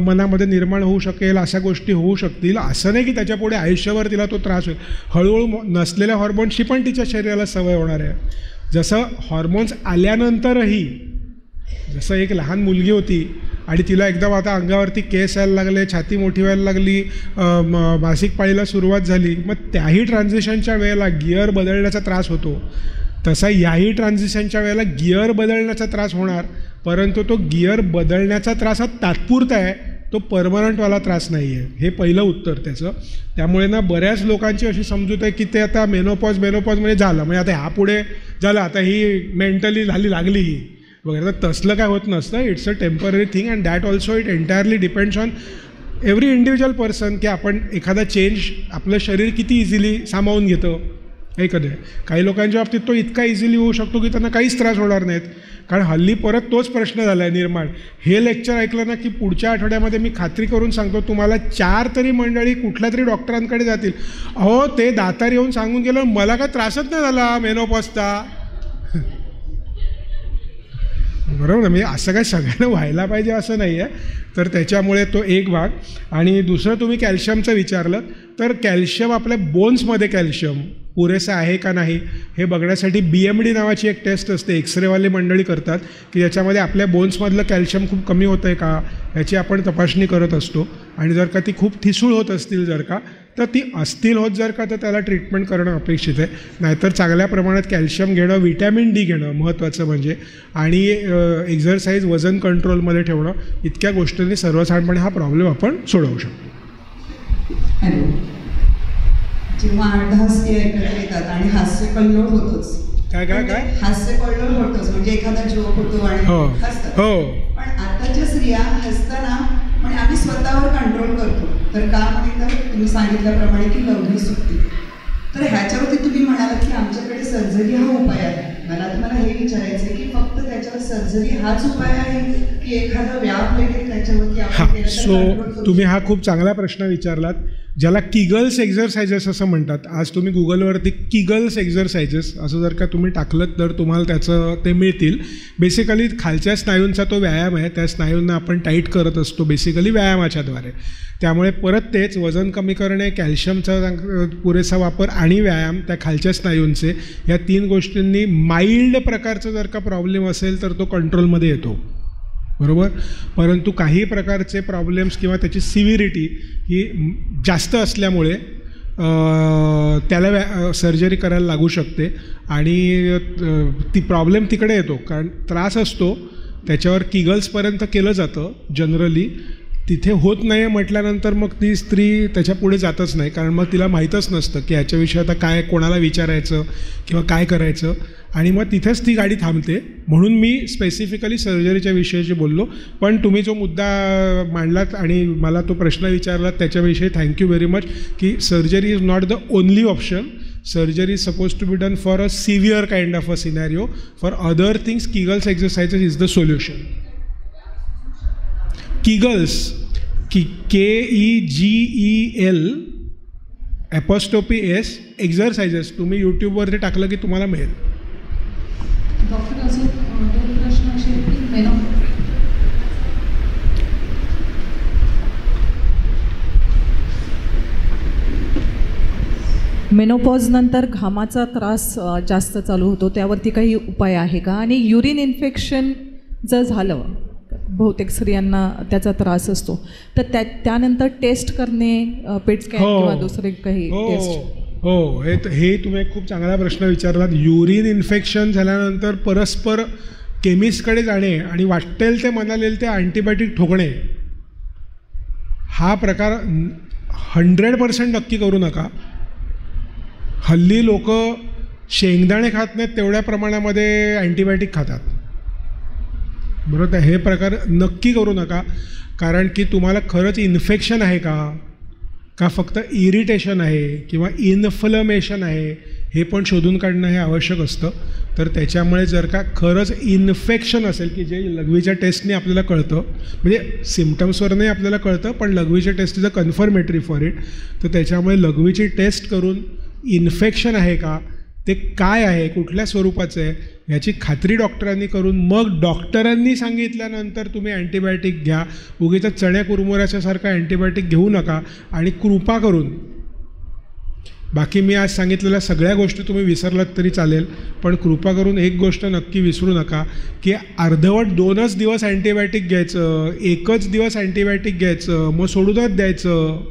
मनामध्ये निर्माण होऊ शकेल, अशा गोष्टी होऊ शकतील. असं नाही की त्याच्यापुढे आयुष्यभर तिला तो त्रास होईल. हळूहळू नसलेल्या हॉर्मोन्सची पण तिच्या शरीराला सवय होणार आहे. जसं हॉर्मोन्स आल्यानंतरही, जसं एक लहान मुलगी होती आणि तिला एकदम आता अंगावरती केस यायला लागले, छाती मोठी व्हायला लागली, मासिक पाळीला सुरुवात झाली, मग त्याही ट्रान्झिशनच्या वेळेला गिअर बदलण्याचा त्रास होतो. तसा याही ट्रान्झिशनच्या वेळेला गिअर बदलण्याचा त्रास होणार, परंतु तो गिअर बदलण्याचा त्रास हा तात्पुरता आहे, तो परमनंटवाला त्रास नाही आहे. हे पहिलं उत्तर त्याचं. त्यामुळे ना बऱ्याच लोकांची अशी समजूत आहे की ते आता मेनोपॉज म्हणजे झालं, म्हणजे आता ह्यापुढे झालं, आता ही मेंटली लागली ही वगैरे. तर तसलं काय होत नसतं. It's a temporary thing and that also it entirely depends on every individual person की आपण एखादा चेंज आपलं शरीर किती इझिली सामावून घेतं. एखादं काही लोकांच्या बाबतीत तो इतका इझिली होऊ शकतो की त्यांना काहीच त्रास होणार नाहीत. कारण हल्ली परत तोच प्रश्न झाला आहे निर्माण. हे लेक्चर ऐकलं ना की पुढच्या आठवड्यामध्ये मी खात्री करून सांगतो तुम्हाला 4 तरी मंडळी कुठल्या तरी डॉक्टरांकडे जातील, अहो ते दातार येऊन सांगून गेलं मला काय त्रासच नाही झाला मेनोपॉजचा. बरोबर ना, म्हणजे असं काय सगळ्यांना व्हायला पाहिजे असं नाही आहे. तर त्याच्यामुळे तो एक भाग. आणि दुसरं तुम्ही कॅल्शियमचं विचारलं तर कॅल्शियम आपल्या बोन्समध्ये कॅल्शियम पुरेसं आहे का नाही हे बघण्यासाठी BMD नावाची एक टेस्ट असते, एक्सरेवाले मंडळी करतात की ज्याच्यामध्ये आपल्या बोन्समधलं कॅल्शियम खूप कमी होतं आहे का ह्याची आपण तपासणी करत असतो. आणि जर का ती खूप ठिसूळ होत असतील जर का तर ती असतील होत जर का तर त्याला ट्रीटमेंट करणं अपेक्षित आहे. नाहीतर चांगल्या प्रमाणात कॅल्शियम घेणं, व्हिटॅमिन D घेणं महत्त्वाचं म्हणजे, आणि एक्झरसाईज, वजन कंट्रोलमध्ये ठेवणं, इतक्या गोष्टींनी सर्वसाधारणपणे हा प्रॉब्लेम आपण सोडवू शकतो. हॅलो, जेव्हा 8-10 स्त्री ऐकायला येतात आणि हास्य कल्लोळ होतोच. काय हास्य कल्लोळ होतोच, म्हणजे एखादा जोक होतो आणि हसतात. पण आताच्या स्त्रिया हसताना म्हणजे आम्ही स्वतःवर कंट्रोल करतो. तर का म्हणजे तुम्ही सांगितल्याप्रमाणे की लवघी सुट्टी. तर ह्याच्यावरती तुम्ही म्हणालात की आमच्याकडे सर्जरी हा उपाय आहे. मला तुम्हाला हे विचारायचं आहे की फक्त त्याच्यावर सर्जरी हाच उपाय आहे की एखादा व्याप वगैरे त्याच्यावरती आपण केलं तर सो तुम्ही हा खूप चांगला प्रश्न विचारलात. ज्याला किगल्स एक्झरसाइजेस असं म्हणतात. आज तुम्ही गुगलवरती किगल्स एक्झरसाइजेस असं जर का तुम्ही टाकलं तर तुम्हाला त्याचं ते मिळतील. बेसिकली खालच्या स्नायूंचा तो व्यायाम आहे. त्या स्नायूंना आपण टाईट करत असतो बेसिकली व्यायामाच्याद्वारे. त्यामुळे परत तेच वजन कमी करणे, कॅल्शियमचा पुरेसा वापर आणि व्यायाम, त्या खालच्या स्नायूंचे, या 3 गोष्टींनी माइल्ड प्रकारचा जर का प्रॉब्लेम असेल तर तो कंट्रोलमध्ये येतो, बरोबर. परंतु काही प्रकारचे प्रॉब्लेम्स किंवा त्याची सिव्हिरिटी ही जास्त असल्यामुळे त्याला सर्जरी करायला लागू शकते आणि ती प्रॉब्लेम तिकडे येतो. कारण त्रास असतो त्याच्यावर किगल्सपर्यंत केलं जातं जनरली, तिथे होत नाही म्हटल्यानंतर मग ती स्त्री त्याच्या पुढे जातच नाही. कारण मग तिला माहीतच नसतं की ह्याच्याविषयी आता काय कोणाला विचारायचं किंवा काय करायचं, आणि मग तिथेच ती गाडी थांबते. म्हणून मी स्पेसिफिकली सर्जरीच्या विषयीशी बोललो. पण तुम्ही जो मुद्दा मांडलात आणि मला तो प्रश्न विचारलात त्याच्याविषयी थँक्यू व्हेरी मच. की surgery is not the only option. Surgery is suppose to be done for a severe kind of a scenario. For other things Kegels exercises is the solution. Kegels, KEGEL apostrophe S exercises तुम्ही यूट्यूबवरती टाकलं की तुम्हाला मिळेल. डॉक्टर अजून 2 प्रश्न असे आहेत की मेनोपॉज नंतर घामाचा त्रास जास्त चालू होतो, त्यावरती काही उपाय आहे का? आणि युरिन इन्फेक्शन जर झालं, बहुतेक स्त्रियांना त्याचा त्रास असतो, तर त्यानंतर टेस्ट करणे, पेट स्कॅन किंवा दुसरे काही टेस्ट? हो, हे तुम्ही एक खूप चांगला प्रश्न विचारलात. युरिन इन्फेक्शन झाल्यानंतर परस्पर केमिस्टकडे जाणे आणि वाटेल ते म्हणालेल ते अँटीबायोटिक ठोकणे, हा प्रकार 100% नक्की करू नका. हल्ली लोक शेंगदाणे खात नाहीत तेवढ्या प्रमाणामध्ये अँटीबायोटिक खातात, बरोबर. तर हे प्रकार नक्की करू नका. कारण की तुम्हाला खरंच इन्फेक्शन आहे का फक्त इरिटेशन आहे किंवा इन्फ्लमेशन आहे हे पण शोधून काढणं हे आवश्यक असतं. तर त्याच्यामुळे जर का खरंच इन्फेक्शन असेल की जे लघवीच्या टेस्टने आपल्याला कळतं, म्हणजे सिम्पटम्सवरही आपल्याला कळतं, पण लघवीच्या test is a confirmatory for it. तर त्याच्यामुळे लघवीची टेस्ट करून इन्फेक्शन आहे का, ते काय आहे, कुठल्या स्वरूपाचं आहे याची खात्री डॉक्टरांनी करून मग डॉक्टरांनी सांगितल्यानंतर तुम्ही अँटीबायोटिक घ्या. उगीच चण्या कुरमुऱ्याच्यासारखा अँटीबायोटिक घेऊ नका. आणि कृपा करून, बाकी मी आज सांगितलेल्या सगळ्या गोष्टी तुम्ही विसरलात तरी चालेल, पण कृपा करून एक गोष्ट नक्की विसरू नका की अर्धवट 2च दिवस अँटीबायोटिक घ्यायचं, 1च दिवस अँटीबायोटिक घ्यायचं, मग सोडूनच द्यायचं.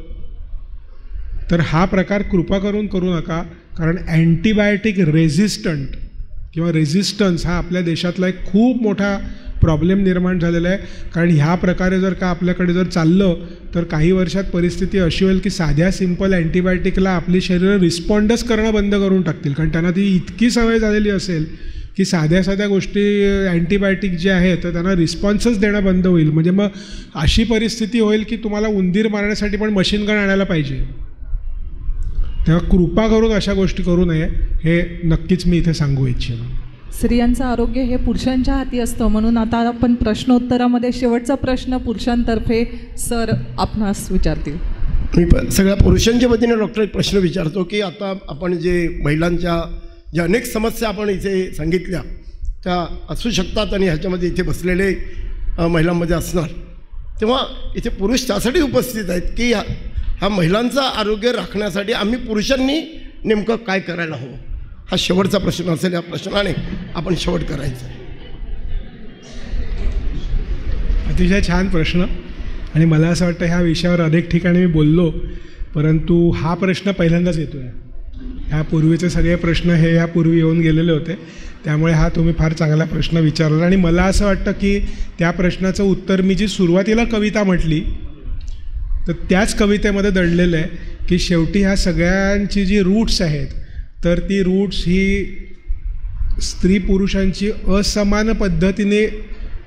तर हा प्रकार कृपा करून करू नका. कारण अँटीबायोटिक रेझिस्टंट किंवा रेझिस्टन्स हा आपल्या देशातला एक खूप मोठा प्रॉब्लेम निर्माण झालेला आहे. कारण ह्या प्रकारे जर का आपल्याकडे जर चाललं तर काही वर्षात परिस्थिती अशी होईल की साध्या सिंपल अँटीबायोटिकला आपली शरीरं रिस्पॉन्डच करणं बंद करून टाकतील. कारण त्यांना ती इतकी सवय झालेली असेल की साध्या गोष्टी अँटीबायोटिक जे आहे तर त्यांना रिस्पॉन्सच देणं बंद होईल. म्हणजे मग अशी परिस्थिती होईल की तुम्हाला उंदीर मारण्यासाठी पण मशीन गन आणायला पाहिजे. तेव्हा कृपा करून अशा गोष्टी करू नये, हे नक्कीच मी इथे सांगू इच्छितो. स्त्रियांचं आरोग्य हे पुरुषांच्या हाती असतं, म्हणून आता आपण प्रश्नोत्तरामध्ये शेवटचा प्रश्न पुरुषांतर्फे सर आपणास विचारतील. मी सगळ्या पुरुषांच्या वतीने डॉक्टर एक प्रश्न विचारतो की आता आपण जे महिलांच्या ज्या अनेक समस्या आपण इथे सांगितल्या त्या असू शकतात आणि ह्याच्यामध्ये इथे बसलेले महिलांमध्ये असणार, तेव्हा इथे पुरुष त्यासाठी उपस्थित आहेत की हा महिलांचं आरोग्य राखण्यासाठी आम्ही पुरुषांनी नेमकं काय करायला हवं, हा शेवटचा प्रश्न असेल. या प्रश्नाने आपण शेवट करायचा. अतिशय छान प्रश्न. आणि मला असं वाटतं ह्या विषयावर अनेक ठिकाणी मी बोललो, परंतु हा प्रश्न पहिल्यांदाच येतो आहे. ह्यापूर्वीचे सगळे प्रश्न हे यापूर्वी येऊन गेलेले होते, त्यामुळे हा तुम्ही फार चांगला प्रश्न विचारला. आणि मला असं वाटतं की त्या प्रश्नाचं उत्तर मी जी सुरुवातीला कविता म्हटली तर त्याच कवितेमध्ये दडलेलं आहे की शेवटी ह्या सगळ्यांची जी रूट्स आहेत तर ती रूट्स ही स्त्री पुरुषांची असमान पद्धतीने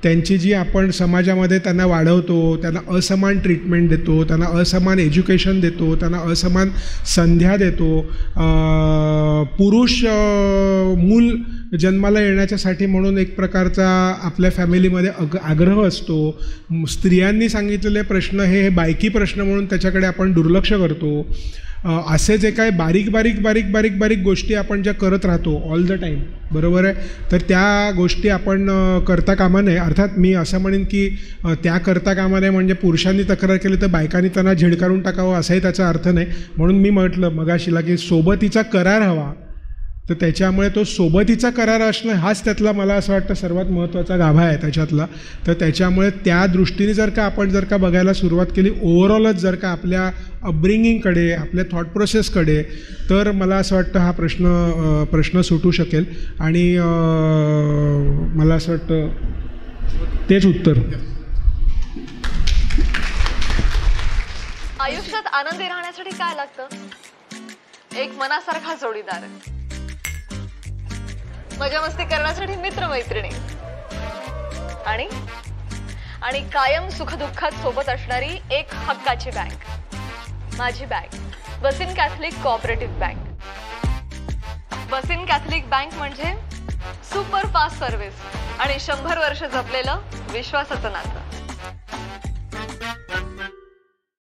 त्यांची जी आपण समाजामध्ये त्यांना वाढवतो, त्यांना असमान ट्रीटमेंट देतो, त्यांना असमान एज्युकेशन देतो, त्यांना असमान संध्या देतो. पुरुष मूल जन्माला येण्याच्यासाठी म्हणून एक प्रकारचा आपल्या फॅमिलीमध्ये आग्रह असतो. स्त्रियांनी सांगितलेले प्रश्न हे बायकी प्रश्न म्हणून त्याच्याकडे आपण दुर्लक्ष करतो. असे जे काय बारीक गोष्टी आपण ज्या करत राहतो ऑल द टाईम, बरोबर आहे, तर त्या गोष्टी आपण करता कामा नये. अर्थात मी असं म्हणेन की त्या करता कामा नये म्हणजे पुरुषांनी तक्रार केली तर बायकांनी त्यांना झिडकारून टाकावं असाही त्याचा अर्थ नाही. म्हणून मी म्हटलं मगाशीला की सोबतीचा करार हवा, तर त्याच्यामुळे तो सोबतीचा करार असणं हाच त्यातला मला असं वाटतं सर्वात महत्त्वाचा गाभा आहे त्याच्यातला. तर त्याच्यामुळे त्या दृष्टीने जर का बघायला सुरुवात केली ओव्हरऑलच जर का आपल्या अपब्रिंगिंगकडे, आपल्या थॉट प्रोसेसकडे, तर मला असं वाटतं हा प्रश्न सुटू शकेल. आणि मला असं वाटतं तेच उत्तर. आयुष्यात आनंदी राहण्यासाठी काय लागतं? एक मनासारखा जोडीदार, मजा मस्ती करण्यासाठी मित्रमैत्रिणी आणि आणि कायम सुखदुःखात सोबत असणारी एक हक्काची बँक, माझी बँक, वसीम कॅथलिक कोऑपरेटिव्ह बँक. वसीम कॅथलिक बँक म्हणजे सुपर फास्ट सर्व्हिस आणि 100 वर्ष जपलेलं विश्वासाचं नातं.